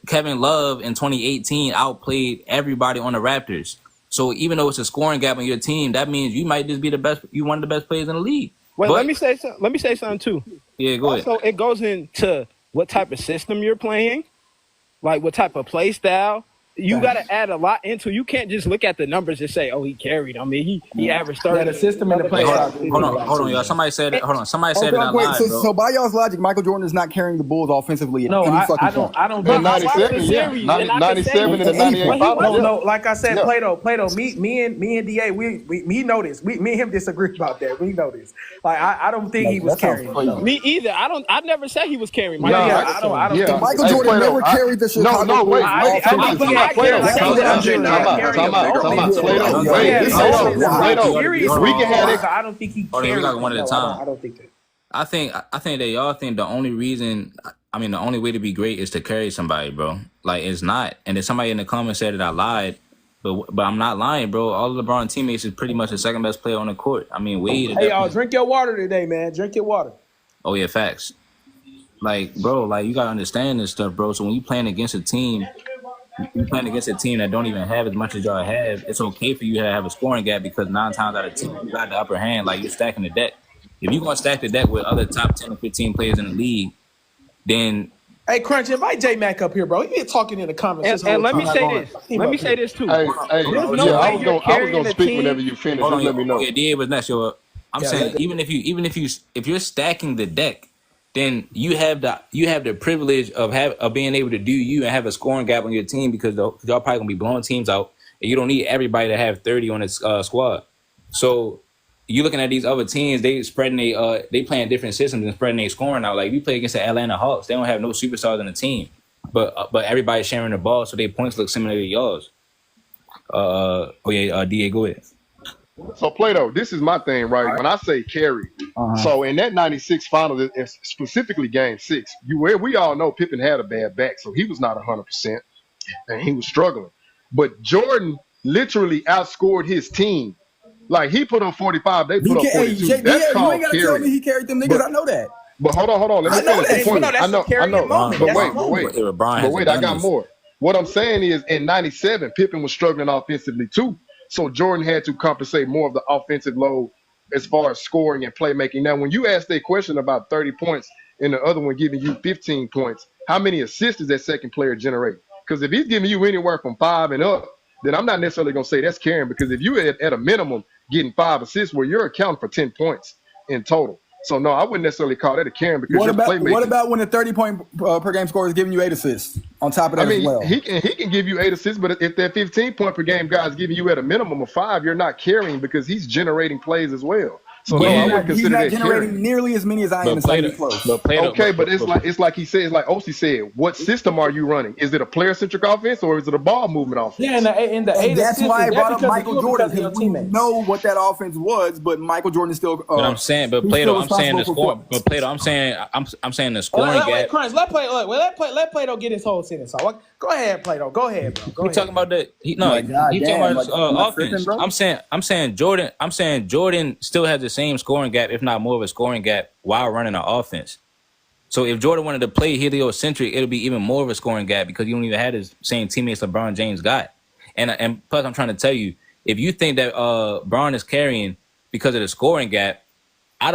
Kevin Love in 2018 outplayed everybody on the Raptors. So even though it's a scoring gap on your team, that means you might just be one of the best players in the league. Wait, let me say something too. Yeah, go ahead. So it goes into what type of system you're playing, like what type of play style. You got to add a lot into. You can't just look at the numbers and say, "Oh, he carried." I mean, he averaged 30. Yeah, the system and the play. Hold on, y'all. Somebody said it. Hold on. Somebody said it out loud, bro. So by y'all's logic, Michael Jordan is not carrying the Bulls offensively. No, I don't. 97, yeah, 97 and the 98. No. Like I said, Plato. Me and Da, we know this. Me and him disagree about that. We know this. Like I don't think he was carrying. Me either. I never said he was carrying. I don't. Michael Jordan never carried the Chicago. No, wait. We can have it. I don't think he cares. We got one at a time. I don't think that. I think that y'all think the only reason, the only way to be great is to carry somebody, bro. Like it's not. And if somebody in the comments said that I lied, but I'm not lying, bro. All of LeBron teammates is pretty much the second best player on the court. Wade. Hey, y'all, drink your water today, man. Drink your water. Oh yeah, facts. Like, bro, like you gotta understand this stuff, bro. So when you playing against a team. You're playing against a team that don't even have as much as y'all have. It's okay for you to have a scoring gap because 9 times out of 10 you got the upper hand. Like you're stacking the deck. If you're gonna stack the deck with other top 10 or 15 players in the league, then hey, Crunch, invite J Mac up here, bro. He been talking in the comments. And let me say this too. I was gonna speak whenever you finish. Just let me know. Yeah, DA was next. I'm saying even if you're stacking the deck. Then you have the privilege of being able to do you and have a scoring gap on your team because y'all probably gonna be blowing teams out and you don't need everybody to have 30 on its squad. So you looking at these other teams, they playing different systems and spreading their scoring out. Like we play against the Atlanta Hawks, they don't have no superstars in the team, but everybody's sharing the ball, so their points look similar to yours. DA, go ahead. So Plato, this is my thing, right? When I say carry, so in that '96 final, specifically Game 6, we all know Pippen had a bad back, so he was not 100%, and he was struggling. But Jordan literally outscored his team. Like he put up 45, they put up 42. Hey, That's you called ain't gotta carry. tell me he carried them niggas. I know that. But hold on. Let me finish the point. I know. But wait, I got more. What I'm saying is in 97, Pippen was struggling offensively too. So Jordan had to compensate more of the offensive load as far as scoring and playmaking. Now, when you ask that question about 30 points and the other one giving you 15 points, how many assists does that second player generate? Because if he's giving you anywhere from 5 and up, then I'm not necessarily going to say that's carrying, because if you at a minimum getting 5 assists, well, you're accounting for 10 points in total. So no, I wouldn't necessarily call that a carrying, because what about when the 30-point per game score is giving you 8 assists on top of that as well? He can give you 8 assists, but if that 15-point per game guy is giving you at a minimum of 5, you're not carrying, because he's generating plays as well. So no, I wouldn't consider that generating carrying. nearly as many as I am. It's not close. Okay, but it's like he said, it's like Osi said. What system are you running? Is it a player-centric offense or is it a ball movement offense? Yeah, and that's why I brought up Michael Jordan, because we know what that offense was, but Michael Jordan is still. But I'm saying, Plato, I'm saying the score. But Plato, I'm saying the scoring gap. Wait, Crunch, let Plato get his whole sentence out. Go ahead, Plato. Go ahead, bro. Talking about the he's talking about offense. I'm saying Jordan still has the same scoring gap, if not more of a scoring gap, while running an offense. So if Jordan wanted to play heliocentric, it'll be even more of a scoring gap, because you don't even have the same teammates LeBron James got. And plus, I'm trying to tell you, if you think that Bron is carrying because of the scoring gap, that's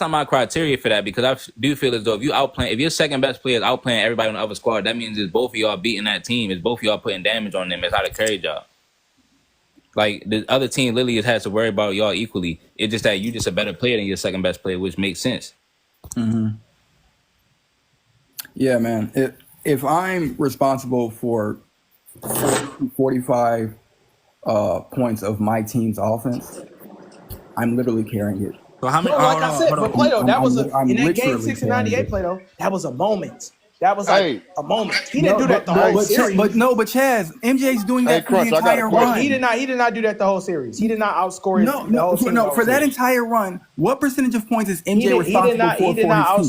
not my criteria for that, because I do feel as though if your second best player is outplaying everybody on the other squad, that means it's both of y'all beating that team. It's both of y'all putting damage on them. It's how to carry y'all. Like, the other team literally has to worry about y'all equally. It's just that you just a better player than your second best player, which makes sense. Mm-hmm. Yeah, man. If I'm responsible for 45 points of my team's offense, I'm literally carrying it. So how many? Like I said, but Plato, that was in that Game 6 in '98. Plato, that was a moment. That was like a moment. He didn't do that the whole series. But Chaz, MJ's doing that for the entire run. He did not do that the whole series. He did not outscore his whole team. No, for that entire run, what percentage of points is MJ responsible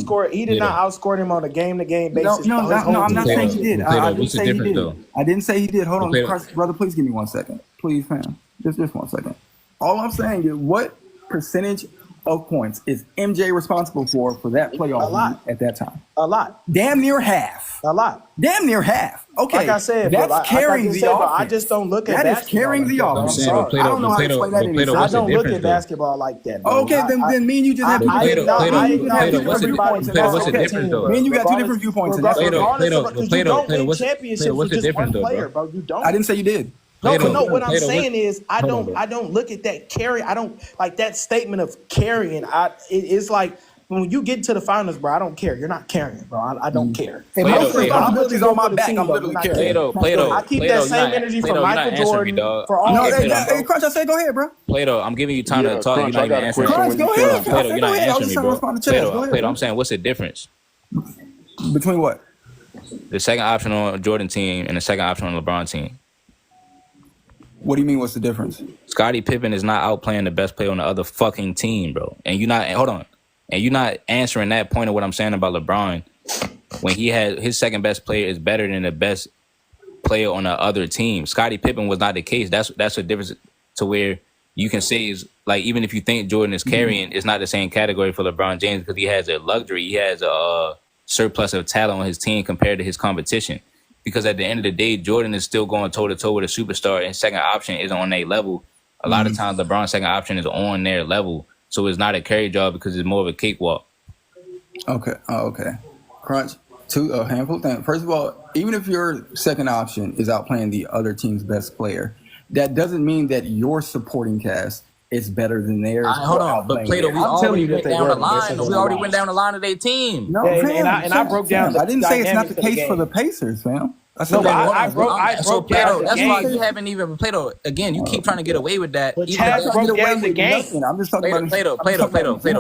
for? He did not outscore him on a game-to-game basis. No, I'm not saying he did. I didn't say he did. I didn't say he did. Hold on, brother, please give me 1 second. Please, fam. Just 1 second. All I'm saying is, what percentage of points is MJ responsible for that playoff at that time? A lot. Damn near half. A lot. Damn near half. Okay. Like I said, that's carrying the offense. I just don't look at basketball. That is carrying the offense. I don't know how to explain that anymore. I don't look at basketball like that. Bro. Okay, then me and you just have what's the difference though? Me and you got two different viewpoints. Plato, championships with just one player, bro. You don't. I didn't say you did. No. What I'm saying is, I don't look at that carry. I don't like that statement of carrying. It's like, when you get to the finals, bro, I don't care. You're not carrying, bro. I don't care. If most responsibilities on my back, I'm literally carrying. Plato, I keep that same energy from Michael Jordan for all. Hey, Crunch, I say go ahead, bro. Plato, I'm giving you time to talk. You're not even answering. Crunch, go ahead. Plato, you're not answering me, bro. Plato, I'm saying, what's the difference between what? The second option on Jordan team and the second option on LeBron team. What do you mean? What's the difference? Scottie Pippen is not outplaying the best player on the other fucking team, bro. And you're not answering that point of what I'm saying about LeBron, when he had his second best player is better than the best player on the other team. Scottie Pippen was not the case. That's a difference to where you can say is like, even if you think Jordan is carrying, it's not the same category for LeBron James, because he has a luxury. He has a surplus of talent on his team compared to his competition. Because at the end of the day, Jordan is still going toe-to-toe with a superstar, and second option is on their level. A lot of times, LeBron's second option is on their level. So it's not a carry job, because it's more of a cakewalk. Okay. Crunch, a handful of things. First of all, even if your second option is outplaying the other team's best player, that doesn't mean that your supporting cast is better than theirs. Hold on, but Plato, we already went down the line. We already went down the line of their team. No, fam, I broke down. I didn't say it's not the case for the Pacers, fam. No, but I broke down the That's why game. you haven't even Plato. Again, you keep trying to get away with that. But Chaz broke down the game. I'm just talking about Plato.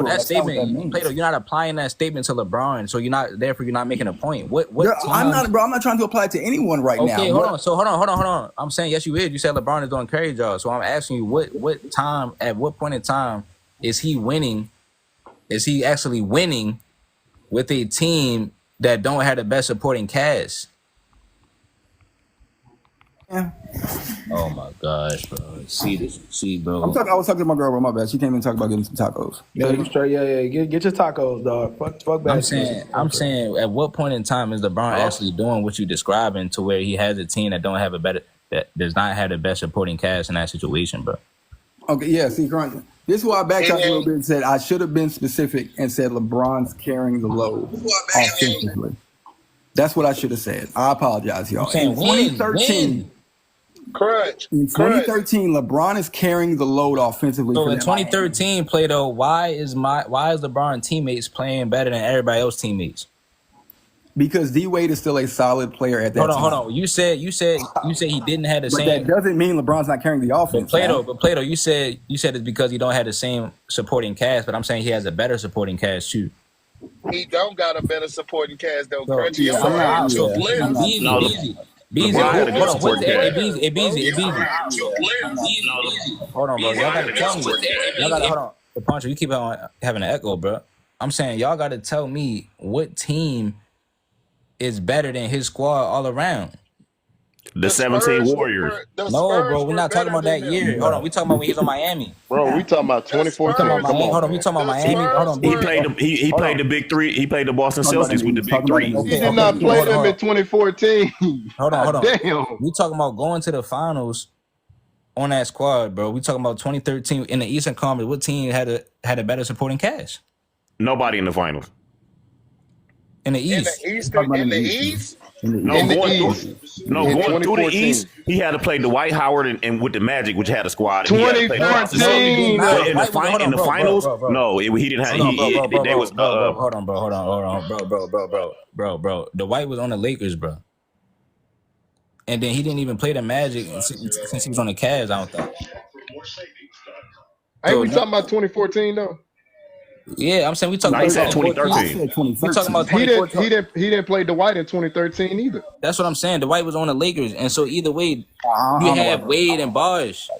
That statement. Plato, you're not applying that statement to LeBron, so therefore you're not making a point. What I'm not, bro. I'm not trying to apply it to anyone right now. Okay, hold on. I'm saying yes, you is. You said LeBron is doing carry jobs, so I'm asking you at what point in time is he winning? Is he actually winning with a team that don't have the best supporting cast? Yeah. Oh my gosh, bro. See, bro. I was talking to my girl, bro. My bad. She came in and talked about getting some tacos. Yeah, you straight. Yeah. Get your tacos, dog. Fuck back. I'm saying, at what point in time is LeBron actually doing what you're describing to where he has a team that does not have the best supporting cast in that situation, bro? Okay, yeah. See, Grant, this is why I backtracked a little bit and said I should have been specific and said LeBron's carrying the load offensively. That's what I should have said. I apologize, y'all. In 2013. Correct. In 2013, LeBron is carrying the load offensively. So in 2013, Plato, why is LeBron teammates playing better than everybody else teammates? Because D Wade is still a solid player at that time. Hold on. You said he didn't have the same. But that doesn't mean LeBron's not carrying the offense. But Plato, you said it's because he don't have the same supporting cast. But I'm saying he has a better supporting cast too. He don't got a better supporting cast though. Beezy. Hold on, bro. Y'all gotta tell me. Hold on. The Poncho, you keep on having an echo, bro. I'm saying y'all gotta tell me what team is better than his squad all around. The 17 Warriors. No, bro, we're not talking about that year. Hold on, we talking about when he was on Miami. Bro, we talking about 2014. Hold on, we talking about Miami. Hold on, he played the big three. He played the Boston Celtics with the big three. He did not play them in 2014. Hold on. Damn. We talking about going to the finals on that squad, bro. We talking about 2013 in the Eastern Conference. What team had a better supporting cast? Nobody in the finals. In the East. In the East? Going through the East, he had to play Dwight Howard and with the Magic, which had a squad. 2014. In the finals, no, he didn't have. Hold on, bro. Dwight was on the Lakers, bro, and then he didn't even play the Magic since he was on the Cavs. I don't think. Ain't we talking about 2014 though? Yeah, I'm saying we talking about 2013. We talking about 2014. He didn't play Dwight in 2013 either. That's what I'm saying. Dwight was on the Lakers, and so either way, you have Wade and Bosh.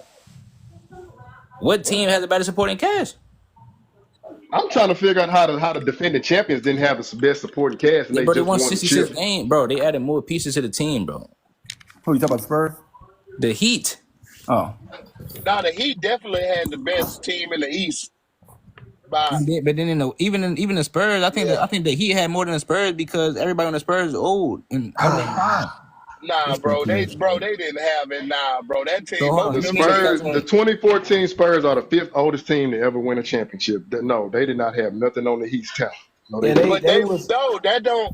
What team has a better supporting cast? I'm trying to figure out how the defending champions didn't have the best supporting cast, and They just won won 66 games, bro. They added more pieces to the team, bro. Who you talking about, Spurs? The Heat. Oh, now the Heat definitely had the best team in the East. But then even the Spurs, I think the Heat had more than the Spurs because everybody on the Spurs is old and out of their prime. Nah, bro, they didn't have it. Nah, bro, that team. The 2014 Spurs are the 5th oldest team to ever win a championship. No, they did not have nothing on the Heat's talent. No, that don't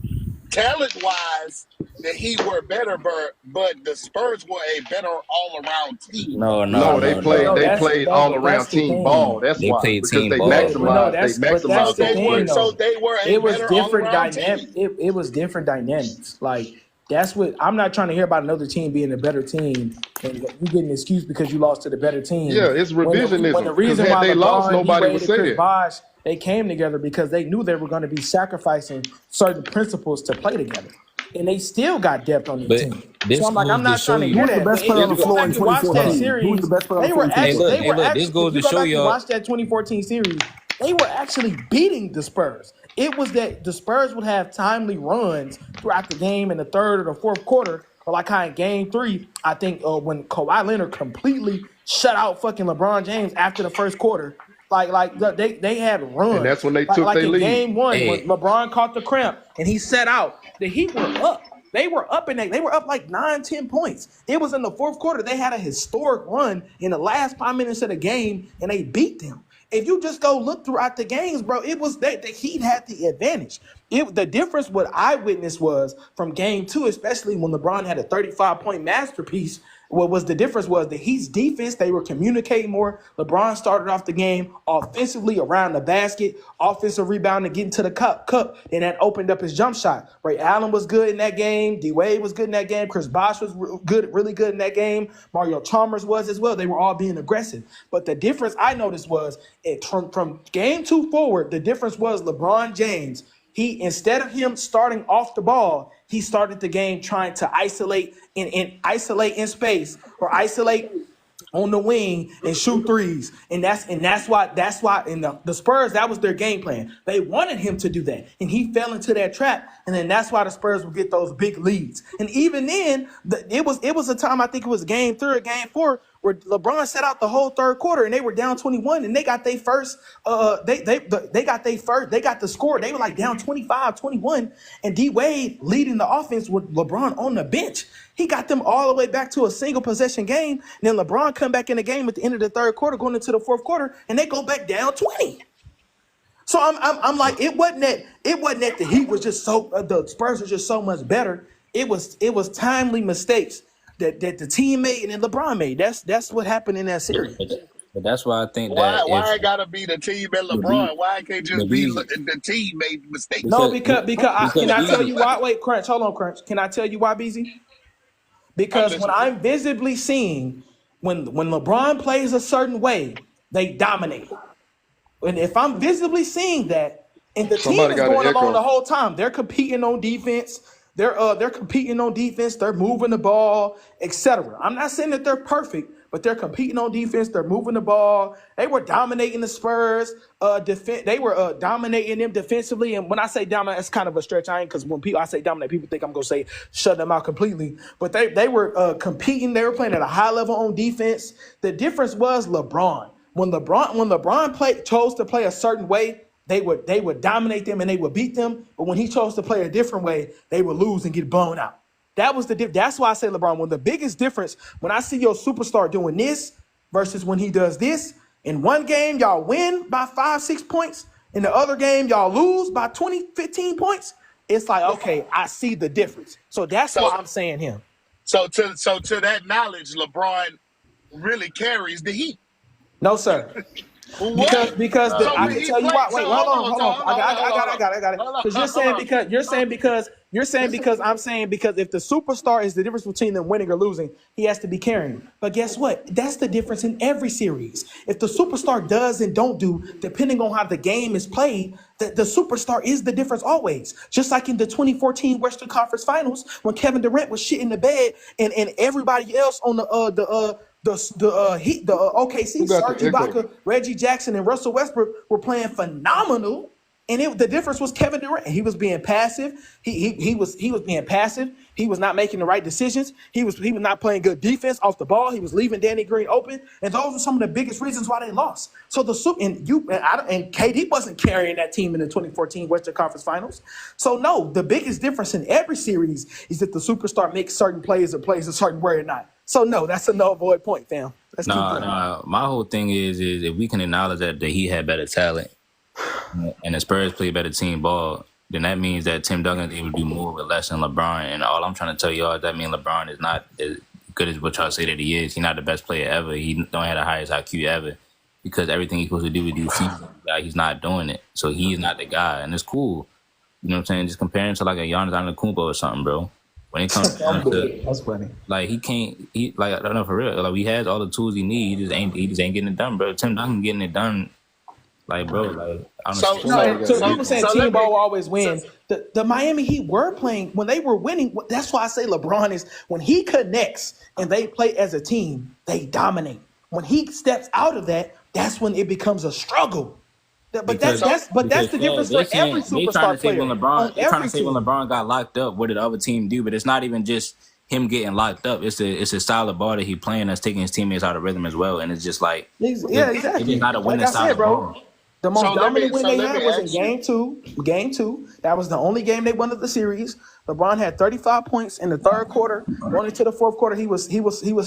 talent-wise. The Heat were better, but the Spurs were a better all-around team. No, they played all-around team ball. That's they why played because team they ball. maximized. So they were. It was different dynamic. It was different dynamics. Like that's what I'm not trying to hear about another team being a better team and you getting an excuse because you lost to the better team. Yeah, it's revisionism. When the reason why they lost, nobody would say that. They came together because they knew they were going to be sacrificing certain principles to play together. And they still got depth on the team. So I'm like, I'm not trying to hear that. Who's the best player on the floor in 2014? Who's the best player on the floor? This goes to show y'all. Watch that 2014 series. They were actually beating the Spurs. It was that the Spurs would have timely runs throughout the game in the third or the fourth quarter. Or like how in game 3, I think when Kawhi Leonard completely shut out fucking LeBron James after the first quarter. Like they had runs. And that's when they took their lead. Game 1, when LeBron caught the cramp and he set out, the Heat were up. They were up they were up like 9-10 points. It was in the fourth quarter. They had a historic run in the last 5 minutes of the game, and they beat them. If you just go look throughout the games, bro, it was the Heat had the advantage. The difference what I witnessed was from game 2, especially when LeBron had a 35-point masterpiece. What was the difference was the Heat's defense, they were communicating more. LeBron started off the game offensively around the basket, offensive rebound and getting to the cup. And that opened up his jump shot. Ray Allen was good in that game. D-Wade was good in that game. Chris Bosh was really good in that game. Mario Chalmers was as well. They were all being aggressive. But the difference I noticed was from game 2 forward, the difference was LeBron James. Instead of him starting off the ball, he started the game trying to isolate in space or isolate on the wing and shoot threes. And that's why in the Spurs, that was their game plan. They wanted him to do that. And he fell into that trap. And then that's why the Spurs would get those big leads. And even then, it was a time, I think it was game 3 or game 4, where LeBron set out the whole third quarter and they were down 21 and they got their first, they got the score. They were like down 25-21 and D-Wade leading the offense with LeBron on the bench. He got them all the way back to a single possession game. And then LeBron come back in the game at the end of the third quarter, going into the fourth quarter, and they go back down 20. So I'm like, it wasn't that the Heat was just the Spurs were just so much better. It was timely mistakes that the team made and then LeBron made. That's what happened in that series. But that's why I think why it gotta be the team and LeBron? Why it can't just be the team made mistakes? No, because can I tell you why? Wait, Crunch, hold on, Crunch. Can I tell you why, BZ? Because when I'm visibly seeing when LeBron plays a certain way, they dominate. And if I'm visibly seeing that, and the team is going along the whole time, they're competing on defense. They're competing on defense. They're moving the ball, etc. I'm not saying that they're perfect, but they're competing on defense. They're moving the ball. They were dominating the Spurs. They were dominating them defensively. And when I say dominate, it's kind of a stretch. Because when I say dominate, people think I'm gonna say shut them out completely. But they were competing. They were playing at a high level on defense. The difference was LeBron. When LeBron chose to play a certain way, they would dominate them and they would beat them. But when he chose to play a different way, they would lose and get blown out. That was that's why I say LeBron. One of the biggest difference when I see your superstar doing this versus when he does this. In one game, y'all win by 5-6 points. In the other game, y'all lose by 20-15 points. It's like, okay, I see the difference. So that's why I'm saying him. So to that knowledge, LeBron really carries the Heat. No, sir. Because I can tell you why. Wait, hold on. I got it. Because you're saying because I'm saying because if the superstar is the difference between them winning or losing, he has to be carrying. But guess what? That's the difference in every series. If the superstar does and don't do, depending on how the game is played, the superstar is the difference always. Just like in the 2014 Western Conference Finals when Kevin Durant was shit in the bed and everybody else on the OKC, Serge Ibaka, Reggie Jackson, and Russell Westbrook were playing phenomenal. And the difference was Kevin Durant. He was being passive. He was being passive. He was not making the right decisions. He was not playing good defense off the ball. He was leaving Danny Green open, and those were some of the biggest reasons why they lost. So and KD wasn't carrying that team in the 2014 Western Conference Finals. So no, the biggest difference in every series is that the superstar makes certain plays or plays a certain way or not. So no, that's a no void point, fam. No. My whole thing is if we can acknowledge that he had better talent and the Spurs play better team ball, then that means that Tim Duncan is able to do more with less than LeBron. And all I'm trying to tell y'all is that means LeBron is not as good as what y'all say that he is. He's not the best player ever. He don't have the highest IQ ever because everything he's supposed to do is do season. He's not doing it. So he's not the guy. And it's cool. You know what I'm saying? Just comparing to like a Giannis Antetokounmpo or something, bro. When it comes down to that's funny. Like I don't know for real. Like he has all the tools he needs. He just ain't getting it done, bro. Tim Duncan getting it done. Like, bro, like so people saying team ball will always win. The Miami Heat were playing when they were winning. That's why I say LeBron is when he connects and they play as a team, they dominate. When he steps out of that, that's when it becomes a struggle. But that's the difference for every superstar player. They're trying to say when LeBron got locked up, what did the other team do? But it's not even just him getting locked up. It's a style of ball that he playing that's taking his teammates out of rhythm as well. And it's just like exactly. It's not a winning style of ball. The most dominant win they had was in game two. Game two. That was the only game they won of the series. LeBron had 35 points in the third quarter. Going into the fourth quarter, he was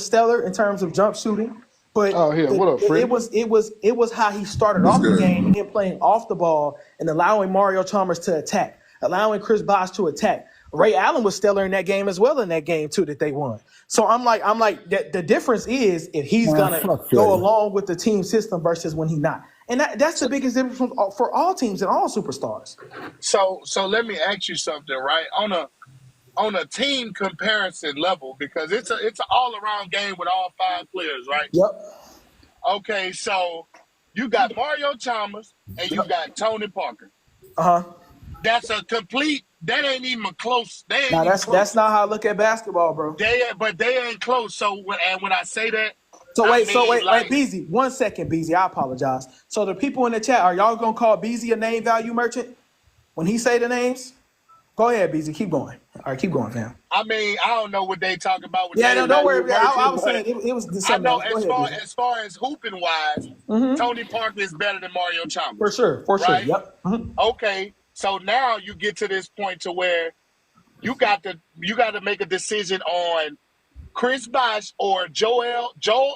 stellar in terms of jump shooting. But it was how he started off the game and him playing off the ball and allowing Mario Chalmers to attack, allowing Chris Bosh to attack. Ray Allen was stellar in that game as well in that game too that they won. So I'm like the difference is if he's gonna go along with the team system versus when he's not, and that's the biggest difference for all teams and all superstars. So let me ask you something, right? On a team comparison level, because it's an all around game with all 5 players, right? Yep. Okay, so you got Mario Chalmers and you got Tony Parker. That's a complete. That ain't even close. They ain't that's not how I look at basketball, bro. But they ain't close. So when I say that, wait, Beezy, 1 second, Beezy. I apologize. So the people in the chat, are y'all gonna call Beezy a name value merchant when he say the names? Go ahead, Beezy. Keep going. All right, keep going, fam. I mean, I don't know what they talk about. With don't worry. I was saying it was the same. I know as far as hooping wise, Tony Parker is better than Mario Chalmers. For sure. Right? Yep. Okay. So now you get to this point to where you got to make a decision on Chris Bosh or Joel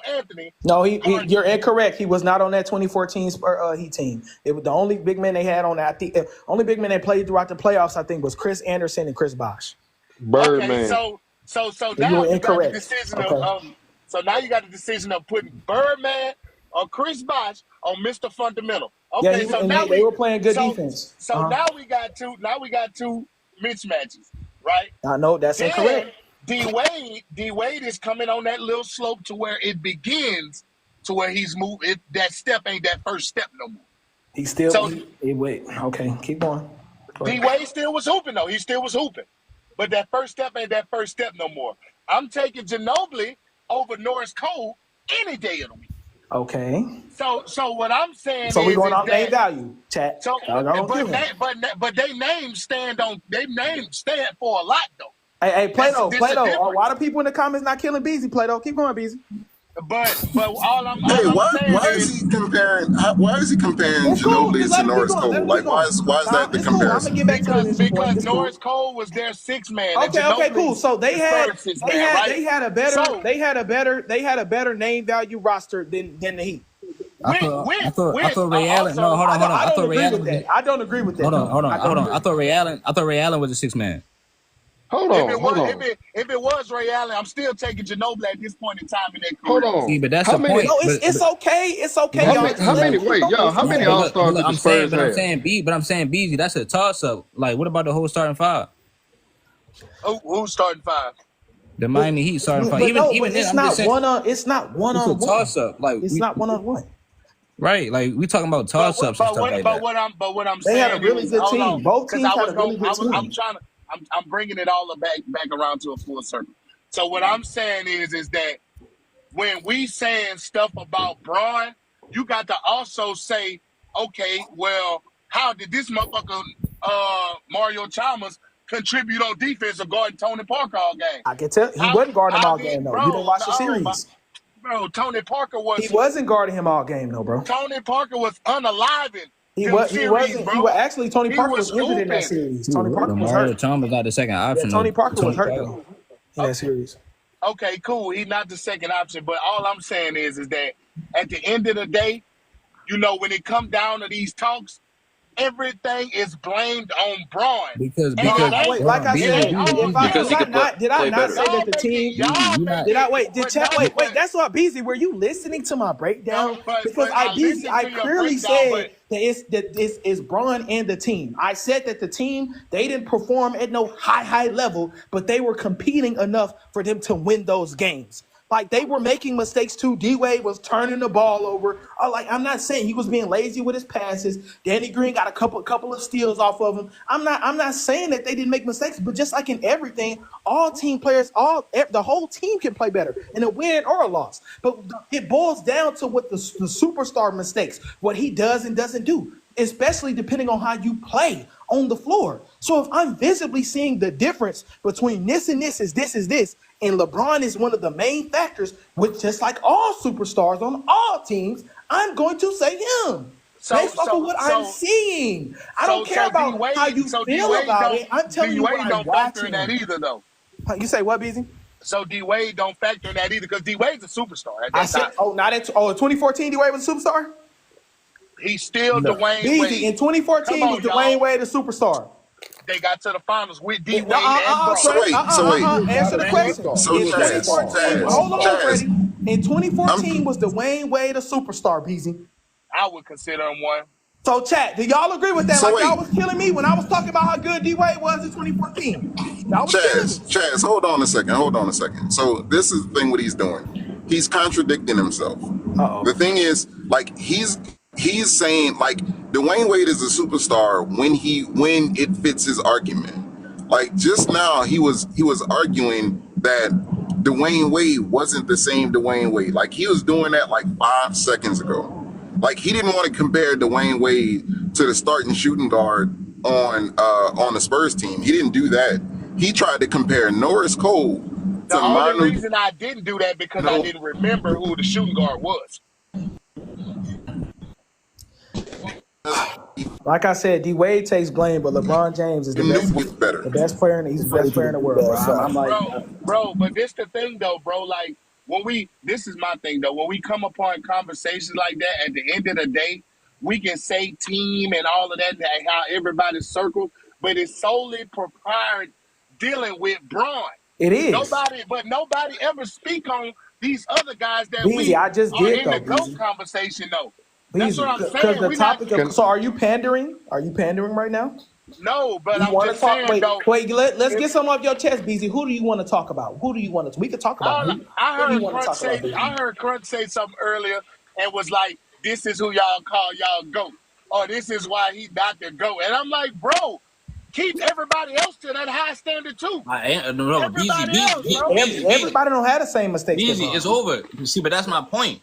Anthony. No, you're incorrect. He was not on that 2014 Heat team. It was the only big man they had on that. The only big man they played throughout the playoffs, I think, was Chris Anderson and Chris Bosh. Birdman. Okay, so now you got the decision so now you got the decision of putting Birdman or Chris Bosh on Mr. Fundamental. Okay, so now they were playing good defense. So now we got two mismatches, right? I know that's incorrect. D Wade is coming on that little slope to where it begins to where he's moving. That step ain't that first step no more. He's still wait. Okay, keep going. D Wade still was hooping though. He still was hooping, but that first step ain't that first step no more. I'm taking Ginobili over Norris Cole any day of the week. Okay. So what I'm saying so is, we're going off name value, chat. So, but they names stand for a lot though. Hey, Plato. Why do people in the comments not killing Beezy? Plato, keep going, Beezy. But all I'm why is he comparing Ginobili to Norris Cole? Like why is that the comparison? I'm gonna get back to this because Norris Cole was their 6th man. Okay, cool. So they had a better name value roster than the Heat. I thought Ray Allen. No, hold on. I thought Ray Allen. I don't agree with that. Hold on. I thought Ray Allen was a 6 man. Hold on. If it was Ray Allen, I'm still taking Ginobili at this point in time in their career. Hold on. See, but that's the point. No, it's okay. It's okay. How many All-Stars did the Spurs have? I'm saying, Beezy, that's a toss-up. Like, what about the whole starting 5? Who's starting 5? The Miami Heat starting 5. Even it's not one-on-one. It's a toss-up. Like, it's not one-on-one. Right, like we talking about toss-ups and stuff like that. But what I'm saying, they had a really good team. Both teams had a really good team. I'm bringing it all back around to a full circle. So what I'm saying is that when we saying stuff about Braun, you got to also say, okay, well, how did this motherfucker Mario Chalmers contribute on defense of guarding Tony Parker all game? I can tell he wasn't guarding him all game though. You didn't watch the series. Bro, Tony Parker was. He wasn't guarding him all game though, bro. Tony Parker was unaliving. He wasn't. Tony Parker was injured in that series. Tony Parker was hurt. Chalmers got the second option. Tony Parker was hurt though in that series. Okay, cool. He's not the second option, but all I'm saying is that at the end of the day, you know, when it comes down to these talks, everything is blamed on Braun. Because like I said, did I not say that the team? Wait. That's what Beezy. Were you listening to my breakdown? Because I clearly said that it's Braun and the team. I said that the team, they didn't perform at no high level, but they were competing enough for them to win those games. Like, they were making mistakes too. D-Wade was turning the ball over. I'm not saying he was being lazy with his passes. Danny Green got a couple of steals off of him. I'm not saying that they didn't make mistakes, but just like in everything, all team players, the whole team can play better in a win or a loss. But it boils down to what the superstar mistakes, what he does and doesn't do, especially depending on how you play on the floor. So if I'm visibly seeing the difference between this and this is this, and LeBron is one of the main factors, with just like all superstars on all teams, I'm going to say him. Based off of what I'm seeing. I don't care about how you feel about it. I'm telling you what I'm watching. D-Wade don't factor in that either, though. You say what, Beezy? So D-Wade don't factor in that either, because D-Wade's a superstar at that time. 2014 D-Wade was a superstar? He's still Dwyane Wade. In 2014 was Dwyane Wade a superstar? they got to the finals with D Wade and Bron. So wait. Answer the question. So In 2014, hold on, Freddie. In 2014, was Dwyane Wade a superstar, BZ? I would consider him one. So, chat, do y'all agree with that? So y'all was killing me when I was talking about how good D Wade was in 2014. Y'all was killing me. Chaz, hold on a second. So this is the thing what he's doing. He's contradicting himself. The thing is, like, he's saying, like, Dwyane Wade is a superstar when it fits his argument. Like, just now he was arguing that Dwyane Wade wasn't the same Dwyane Wade. Like, he was doing that like 5 seconds ago. Like, he didn't want to compare Dwyane Wade to the starting shooting guard on the Spurs team. He didn't do that. He tried to compare Norris Cole to The only reason I didn't do that because I didn't remember who the shooting guard was. Like I said, D Wade takes blame, but LeBron James is the best player, and he's the best player in the world. Bro. I'm like, bro, but this the thing though, bro. Like this is my thing though. When we come upon conversations like that, at the end of the day, we can say team and all of that, how everybody's circled, but it's solely proprietary dealing with Bron. It is. Nobody ever speak on these other guys that I just are did in the GOAT conversation though. That's what I'm saying. The topic so are you pandering? Are you pandering right now? No, but I'm just saying though. Wait, let's get some off your chest, BZ. Who do you want to talk about? Who do you want to? We could talk about. I heard Crunch say something earlier and was like, "This is who y'all call y'all GOAT," or "This is why he not the GOAT." And I'm like, bro, keep everybody else to that high standard too. Everybody don't have the same mistakes. Easy, it's over. You see, but that's my point.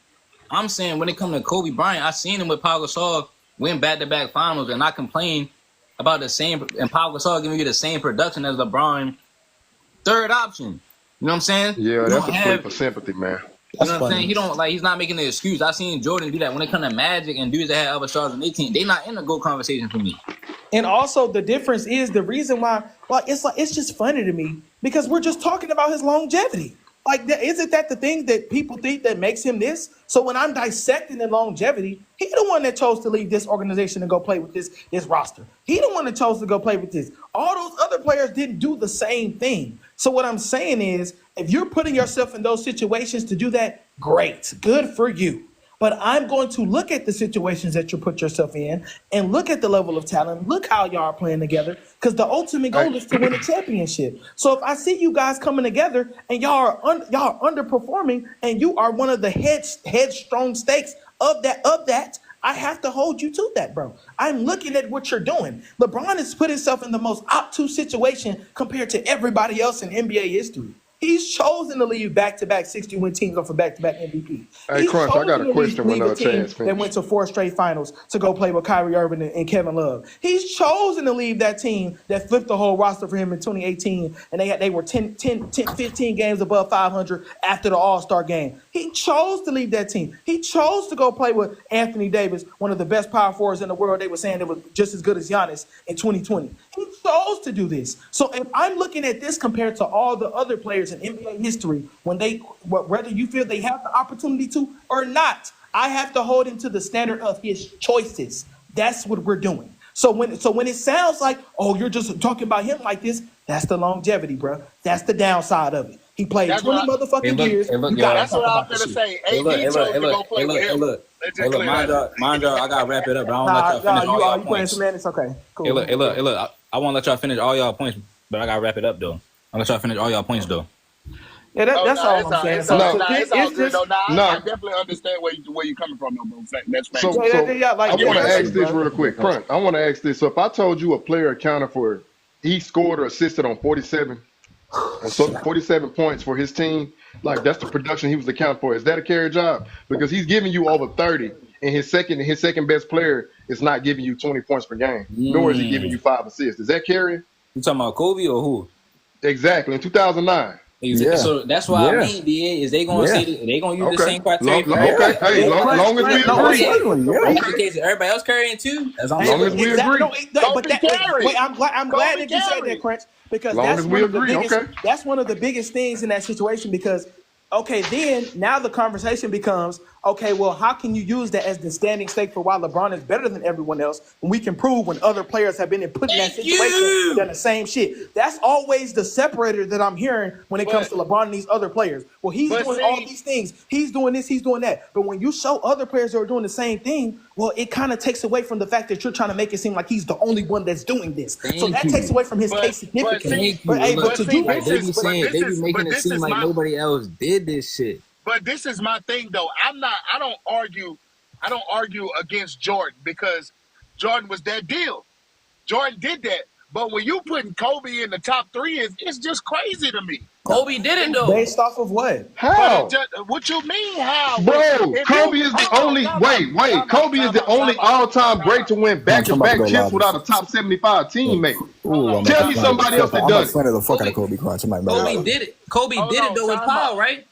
I'm saying when it comes to Kobe Bryant, I seen him with Pau Gasol win back-to-back finals, and I complain about the same, and Pau Gasol giving you the same production as LeBron, third option. You know what I'm saying? Yeah, that's a plea for sympathy, man. You know what I'm saying? He's not making the excuse. I seen Jordan do that. When it comes to Magic and dudes that had other stars on their team, they not in the GOAT conversation for me. And also the difference is the reason why, it's just funny to me because we're just talking about his longevity. Like, isn't that the thing that people think that makes him this? So when I'm dissecting the longevity, he the one that chose to leave this organization and go play with this roster. He the one that chose to go play with this. All those other players didn't do the same thing. So what I'm saying is, if you're putting yourself in those situations to do that, great, good for you. But I'm going to look at the situations that you put yourself in and look at the level of talent. Look how y'all are playing together, because the ultimate goal is to win a championship. So if I see you guys coming together and y'all are underperforming and you are one of the headstrong stakes of that, I have to hold you to that, bro. I'm looking at what you're doing. LeBron has put himself in the most obtuse situation compared to everybody else in NBA history. He's chosen to leave back-to-back 60-win teams off a back-to-back MVP. Hey, Crunch, I got a question when Chance finished. That went to 4 straight finals to go play with Kyrie Irving and Kevin Love. He's chosen to leave that team that flipped the whole roster for him in 2018, and they were 15 games above 500 after the All-Star game. He chose to leave that team. He chose to go play with Anthony Davis, one of the best power forwards in the world. They were saying it was just as good as Giannis in 2020. He chose to do this. So if I'm looking at this compared to all the other players in NBA history, whether you feel they have the opportunity to or not, I have to hold him to the standard of his choices. That's what we're doing. So when it sounds like, oh, you're just talking about him like this, that's the longevity, bro. That's the downside of it. He played 20 motherfucking years. That's what I'm gonna say. AD chose to go play with him. Mind y'all, I gotta wrap it up, but I want to let y'all finish all y'all points. Playing semantics? Okay, cool. Hey, look. I want to let y'all finish all y'all points, but I gotta wrap it up though. I'll let y'all finish all y'all points though. Yeah, that's all I'm saying. It's all good. I definitely understand where you're coming from, though, bro. That's fact. I want to ask this real quick, Crunch. I want to ask this. So if I told you a player accounted for, he scored or assisted on 47 points for his team, like that's the production he was accounted for. Is that a carry job? Because he's giving you over 30, and his second best player is not giving you 20 points per game, nor is he giving you 5 assists. Is that carry? You talking about Kobe or who? Exactly, in 2009. Yeah. So that's why I mean, is they gonna say they gonna use the same criteria? Long as we agree. Everybody else carrying too. As long as we agree. I'm glad that you said that, Crunch, because that's one of the biggest things in that situation. Because then now the conversation becomes, okay, well, how can you use that as the standing stake for why LeBron is better than everyone else when we can prove when other players have been put in that situation and done the same shit? That's always the separator that I'm hearing when it comes to LeBron and these other players. Well, he's doing all these things. He's doing this, he's doing that. But when you show other players that are doing the same thing, well, it kind of takes away from the fact that you're trying to make it seem like he's the only one that's doing this. So that takes away from his case significance. They be making it seem like nobody else did this shit. But this is my thing, though. I don't argue against Jordan because Jordan was that deal. Jordan did that. But when you putting Kobe in the top 3, it's just crazy to me. Kobe did it though. Based off of what? How? What you mean how? Bro, Kobe is the only. Wait. Kobe is the only all-time great to win back-to-back chips without a top 75 teammate. Tell me somebody else that does it. The fuck out of Kobe Crunch. Kobe did it. Kobe did it though with Powell, right?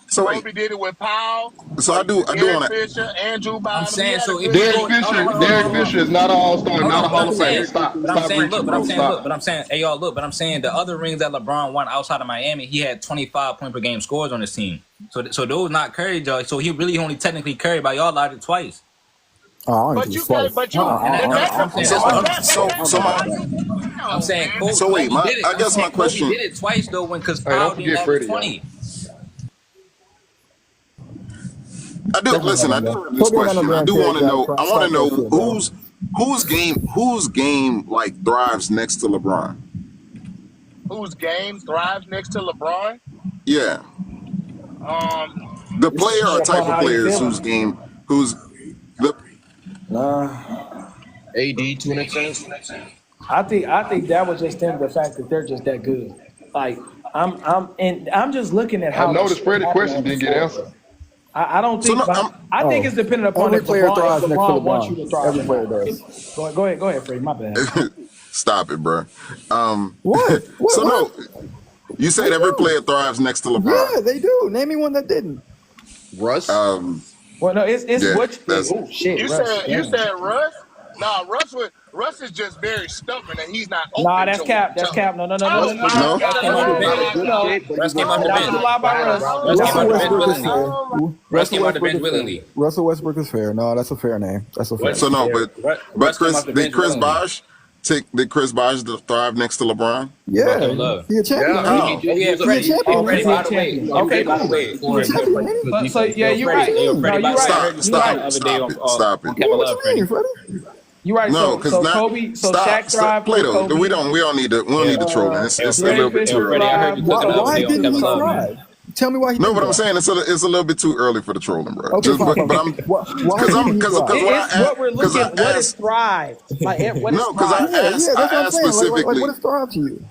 So Kobe did it with Powell. So I do want to. Fisher, Andrew Bynum. I'm saying so. Derek Fisher is not an all-star, not a Hall of Fame. Stop. But I'm saying, hey y'all, look. But I'm saying the other rings that LeBron won outside of Miami, he had 25 point per game scores on his team. So those not carried, y'all. So he really only technically carried by y'all logic twice. I'm saying Kobe, so wait, I guess my question. Kobe did it twice though because Powell didn't have 20. I do listen. I do have this question. I do want to know. I want to know whose game like thrives next to LeBron. Whose game thrives next to LeBron? Yeah. The player or type of players whose game the. AD to an extent. I think that was just them, the fact that they're just that good. Like I'm just looking at how. I noticed Freddie's question didn't get answered. I don't think. I think it's dependent upon every player thrives next to LeBron wants you to thrive. Every player does. Go ahead, Freddie. My bad. Stop it, bro. What? So no, you said every player thrives next to LeBron. Yeah, they do. Name me one that didn't. Russ. Well, no, it's oh shit. You said Russ. Nah, Russ is just very stubborn and he's not open. Nah, that's cap. That's cap. No. Russ came out the bench willingly. Russell Westbrook is fair. No, that's a fair name. That's a fair. So no, but Chris Bosh thrive next to LeBron? Yeah, he a champion. Okay, cool. So yeah, you're right. Stop it. You're right. No, so Kobe, so Shaq thrived. Play-Doh. We don't need the trolling. It's a little bit too early. Why didn't he thrive? Tell me why he. No, but I'm saying it's a little bit too early for the trolling, bro. Okay, what we're looking at. What is thrive? Like what is thrive? I asked specifically. What is thrive to you?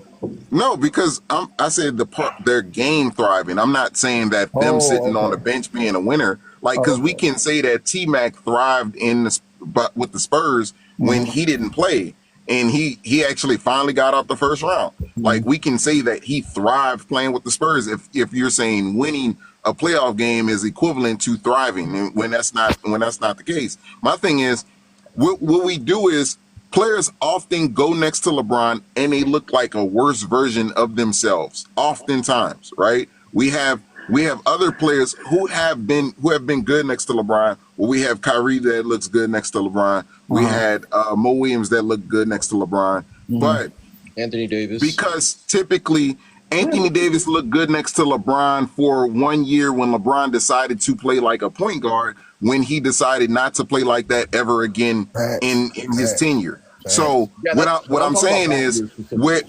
No, because I said their game thriving. I'm not saying that them sitting on the bench being a winner. Like, because we can say that T-Mac thrived with the Spurs when he didn't play, and he actually finally got out the first round. Like, we can say that he thrived playing with the Spurs if you're saying winning a playoff game is equivalent to thriving, and when that's not the case. My thing is, what we do is players often go next to LeBron and they look like a worse version of themselves. Oftentimes, right? We have other players who have been good next to LeBron. Well, we have Kyrie that looks good next to LeBron. We had Mo Williams that looked good next to LeBron. But Anthony Davis, because typically Anthony Davis looked good next to LeBron for 1 year when LeBron decided to play like a point guard, when he decided not to play like that ever again in his tenure. So what I'm saying is what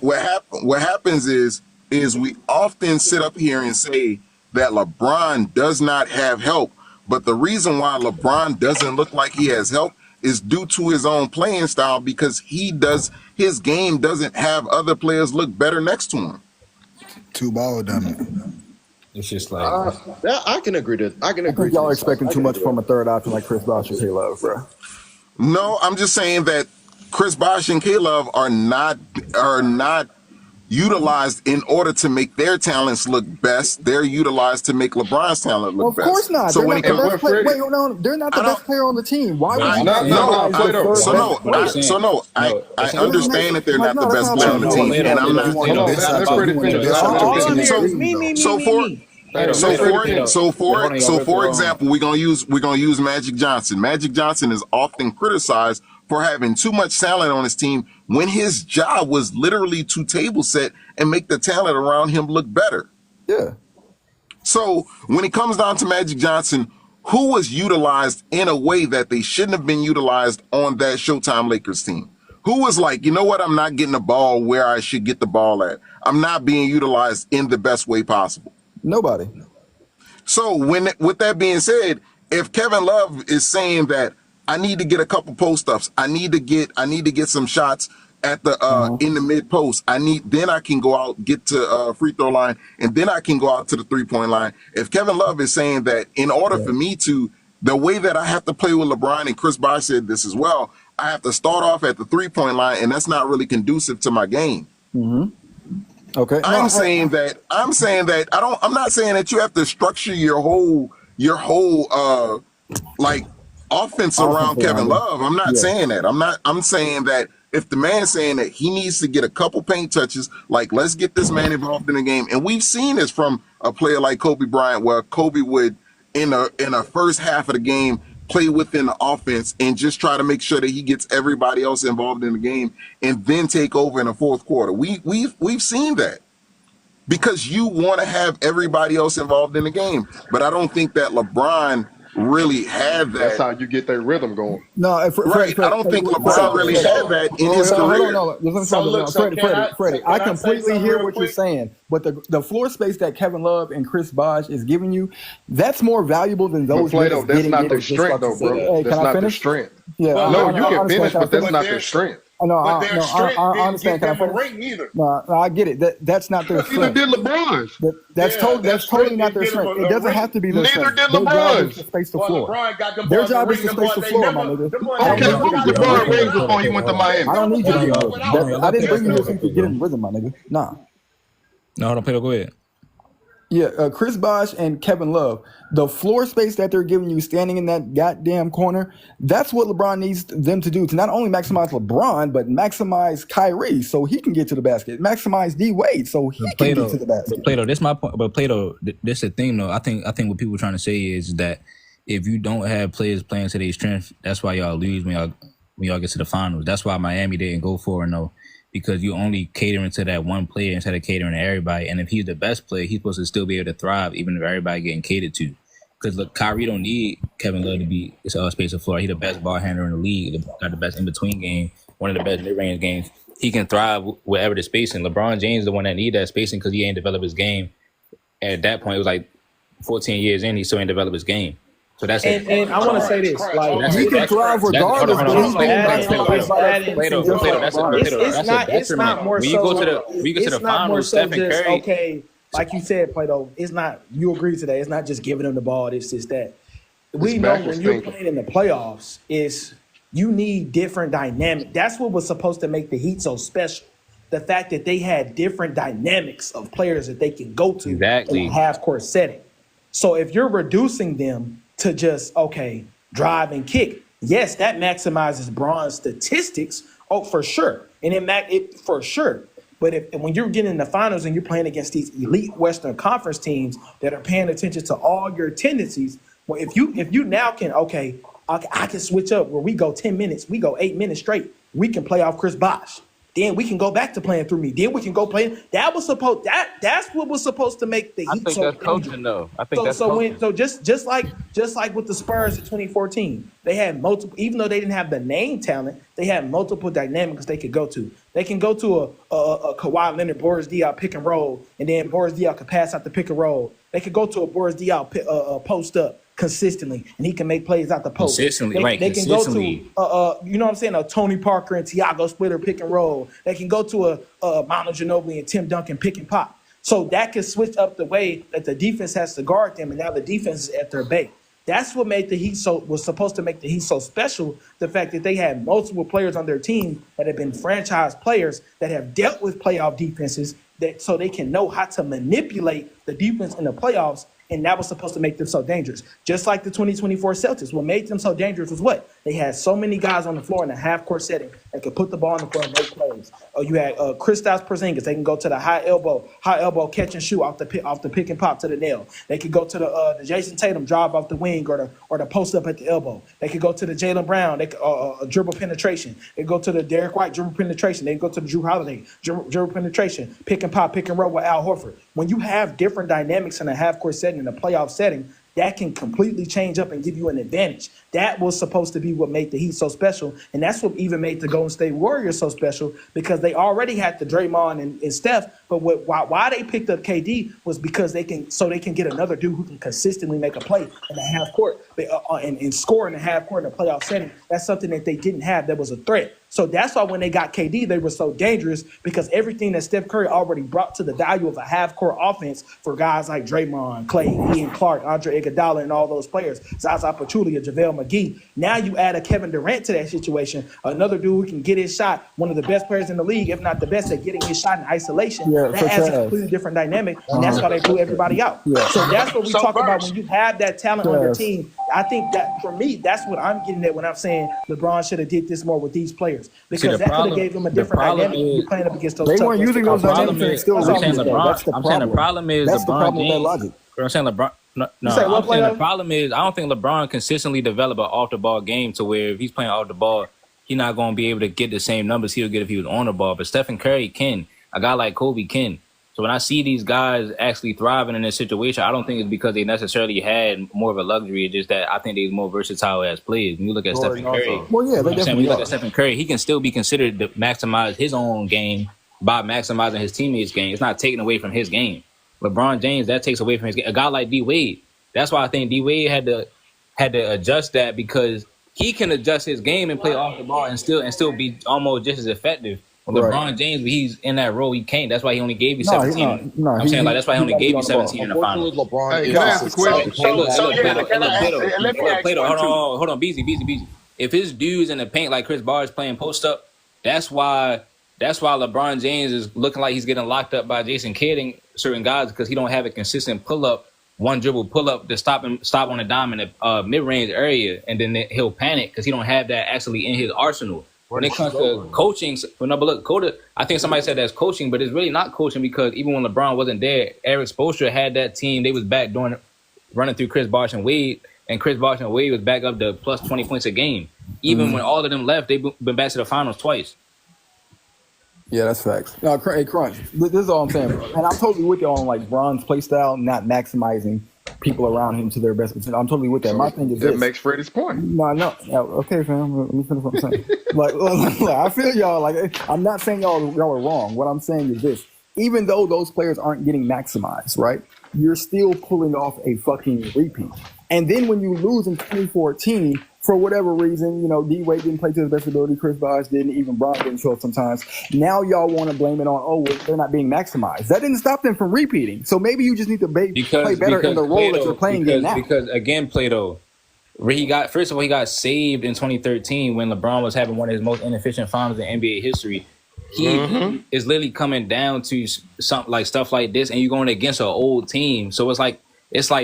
happens is we often sit up here and say that LeBron does not have help, but the reason why LeBron doesn't look like he has help is due to his own playing style, because his game doesn't have other players look better next to him. Two ball done it. It's just like I can agree to. I think y'all are expecting too much from a third option like Chris Bosh and K-Love, bro. No, I'm just saying that Chris Bosh and K-Love are not utilized in order to make their talents look best. They're utilized to make LeBron's talent look best. Of course not. So they're not the best player. Wait, no, they're not the best player on the team. Why would you not? I understand that they're not the best player on the team, and I'm not. For example, we're gonna use Magic Johnson. Magic Johnson is often criticized for having too much talent on his team when his job was literally to table set and make the talent around him look better. Yeah. So when it comes down to Magic Johnson, who was utilized in a way that they shouldn't have been utilized on that Showtime Lakers team? Who was like, you know what? I'm not getting the ball where I should get the ball at. I'm not being utilized in the best way possible. Nobody. So with that being said, if Kevin Love is saying that I need to get a couple post ups, I need to get some shots at the in the mid post. Then I can go out, get to free throw line, and then I can go out to the 3-point line. If Kevin Love is saying that in order for me to, the way that I have to play with LeBron, and Chris Bosh said this as well, I have to start off at the 3-point line, and that's not really conducive to my game. Mm-hmm. Okay. I'm saying that I'm not saying that you have to structure your whole like offense around Kevin Love. I'm not saying that. I'm saying that if the man's saying that he needs to get a couple paint touches, like let's get this man involved in the game. And we've seen this from a player like Kobe Bryant, where Kobe would in a first half of the game play within the offense and just try to make sure that he gets everybody else involved in the game and then take over in the fourth quarter. We've seen that because you want to have everybody else involved in the game. But I don't think that LeBron really had that. That's how you get that rhythm going. No, I don't think LeBron really had that in his career. Freddie, I completely hear what you're saying, but the floor space that Kevin Love and Chris Bosh is giving you, that's more valuable than those. Plato, that's not their strength, though, bro. That's not their strength. Yeah, no, you can finish, but that's not their strength. I understand. Can I finish? No, I get it. That's not their strength. Neither did LeBron. That's totally not their strength. It doesn't have to be their strength. Neither did LeBron. To space the floor. Their job is to space the floor, my nigga. Okay, who was LeBron rings before he went to Miami? I don't need you to be in rhythm. I didn't bring you here so you could get in rhythm, my nigga. Nah. No, hold on, Pedro, go ahead. Yeah, Chris Bosh and Kevin Love, the floor space that they're giving you standing in that goddamn corner, that's what LeBron needs them to do to not only maximize LeBron, but maximize Kyrie so he can get to the basket, maximize D Wade so he can get to the basket. But Plato, this my point. But Plato, this the thing though. I think what people are trying to say is that if you don't have players playing to their strength, that's why y'all lose when y'all get to the finals. That's why Miami didn't go 4-0. Because you only catering to that one player instead of catering to everybody. And if he's the best player, he's supposed to still be able to thrive, even if everybody getting catered to. Because look, Kyrie don't need Kevin Love to be space the floor. He's the best ball handler in the league. Got the best in between game, one of the best mid range games. He can thrive wherever the spacing. LeBron James is the one that need that spacing because he ain't developed his game. At that point, it was like 14 years in, he still ain't developed his game. So that's and I want to say this, like he can thrive regardless, but he's it's not more so. You go to the finals, Stephen Curry. Okay, like you said, Plato, it's not. You agree to that? It's not just giving them the ball. It's just that we know when you're playing in the playoffs, is you need different dynamic. That's what was supposed to make the Heat so special. The fact that they had different dynamics of players that they can go to in a half-court setting. So if you're reducing them to just, drive and kick. Yes, that maximizes Bron's statistics. Oh, for sure. And it for sure. But when you're getting in the finals and you're playing against these elite Western Conference teams that are paying attention to all your tendencies, well, if you now can, I can switch up where we go 10 minutes, we go 8 minutes straight. We can play off Chris Bosh. Then we can go back to playing through me. Then we can go play. That's what was supposed to make the Heat. I think that's coaching though. I think that's coaching. Just like with the Spurs in 2014, they had multiple. Even though they didn't have the name talent, they had multiple dynamics they could go to. They can go to a Kawhi Leonard, Boris Diaw pick and roll, and then Boris Diaw could pass out the pick and roll. They could go to a Boris Diaw post up consistently, and he can make plays out the post. They can go to you know what I'm saying, a Tony Parker and Tiago Splitter pick and roll. They can go to a Manu Ginobili and Tim Duncan pick and pop. So that can switch up the way that the defense has to guard them, and now the defense is at their bay. That's what made the Heat was supposed to make the Heat so special. The fact that they had multiple players on their team that have been franchise players that have dealt with playoff defenses, so they can know how to manipulate the defense in the playoffs. And that was supposed to make them so dangerous. Just like the 2024 Celtics. What made them so dangerous was what? They had so many guys on the floor in a half-court setting that can put the ball in the floor and make plays. You had Kristaps Porzingis. They can go to the high elbow catch and shoot off the pick and pop to the nail. They could go to the Jason Tatum drive off the wing or the post up at the elbow. They could go to the Jaylen Brown. They could, dribble penetration. They go to the Derek White dribble penetration. They go to the Drew Holiday dribble penetration. Pick and pop, pick and roll with Al Horford. When you have different dynamics in a half court setting, in a playoff setting, that can completely change up and give you an advantage. That was supposed to be what made the Heat so special, and that's what even made the Golden State Warriors so special, because they already had the Draymond and Steph. But why they picked up KD was because they can get another dude who can consistently make a play in the half court and score in the half court in a playoff setting. That's something that they didn't have that was a threat. So that's why when they got KD, they were so dangerous, because everything that Steph Curry already brought to the value of a half-court offense for guys like Draymond, Clay, Ian Clark, Andre Iguodala, and all those players, Zaza Pachulia, JaVale McGee. Now you add a Kevin Durant to that situation, another dude who can get his shot, one of the best players in the league, if not the best at getting his shot in isolation. That adds a completely different dynamic, and that's why they blew everybody out. So that's what we talk about when you have that talent on your team. I think that, for me, that's what I'm getting at when I'm saying LeBron should have did this more with these players, because that could have gave them a different dynamic. You're playing up against those. They weren't using those dynamics. I'm saying the problem is that's LeBron the problem James. with that logic. I'm saying LeBron. No, I'm saying the problem is I don't think LeBron consistently develop an off the ball game to where if he's playing off the ball, he's not going to be able to get the same numbers he'll get if he was on the ball. But Stephen Curry can. A guy like Kobe can. So when I see these guys actually thriving in this situation, I don't think it's because they necessarily had more of a luxury. It's just that I think they're more versatile as players. When you look at Stephen Curry, well, yeah, they when you look at Stephen Curry, he can still be considered to maximize his own game by maximizing his teammates' game. It's not taken away from his game. LeBron James, that takes away from his game. A guy like D Wade, that's why I think D Wade had to adjust that, because he can adjust his game and play off the ball and still be almost just as effective. Well, LeBron James, when he's in that role, he can't. That's why he only gave you 17. I'm saying that's why he only gave you 17 in the finals. Hey, can I ask a question? Hold on, Beezy. If his dudes in the paint like Chris Bosh playing post up, that's why LeBron James is looking like he's getting locked up by Jason Kidd and certain guys, because he don't have a consistent pull up, one dribble pull up to stop on a dime in the mid range area, and then he'll panic because he don't have that actually in his arsenal. When it comes to coaching, I think somebody said that's coaching, but it's really not coaching, because even when LeBron wasn't there, Eric Spoelstra had that team. They was back running through Chris Bosh and Wade, and Chris Bosh and Wade was back up to plus 20 points a game. Even when all of them left, they've been back to the finals twice. Yeah, that's facts. No, hey, Crunch, this is all I'm saying. And I'm totally with you on like Bron's play style, not maximizing people around him to their best potential. I'm totally with that. My thing is that makes Freddie's point. No. Okay, fam. Let me finish what I'm saying. like, I feel y'all. Like, I'm not saying y'all are wrong. What I'm saying is this: even though those players aren't getting maximized, right? You're still pulling off a fucking repeat. And then when you lose in 2014, for whatever reason, D Wade didn't play to his best ability, Chris Bosh didn't, even Bron didn't show up sometimes. Now y'all want to blame it on, they're not being maximized. That didn't stop them from repeating. So maybe you just need to play better in the role that you're playing in now. Because again, Plato, he got saved in 2013 when LeBron was having one of his most inefficient finals in NBA history. He is literally coming down to something like stuff like this, and you're going against an old team. So it's like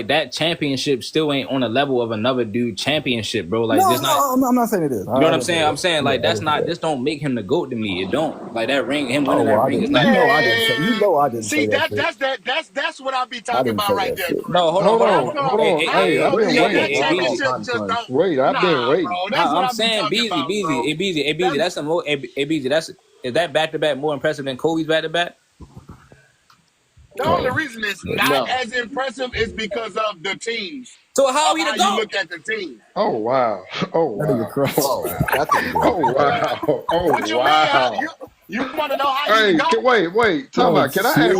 that championship still ain't on the level of another dude championship, bro. Like, I'm not saying it is. You know what I'm saying? I'm saying like this don't make him the GOAT to me. It don't. Like that ring, him winning that ring is not. I didn't say that. See, that's what I be talking about right there. No, hold on. Hey, I've been waiting. I'm saying Beezy. That's the most. Is that back-to-back more impressive than Kobe's back-to-back? The only reason it's not as impressive is because of the teams. So how are we you look at the team? Oh wow! What you mean? You want to know how you go? Wait. Time out. Can I ask?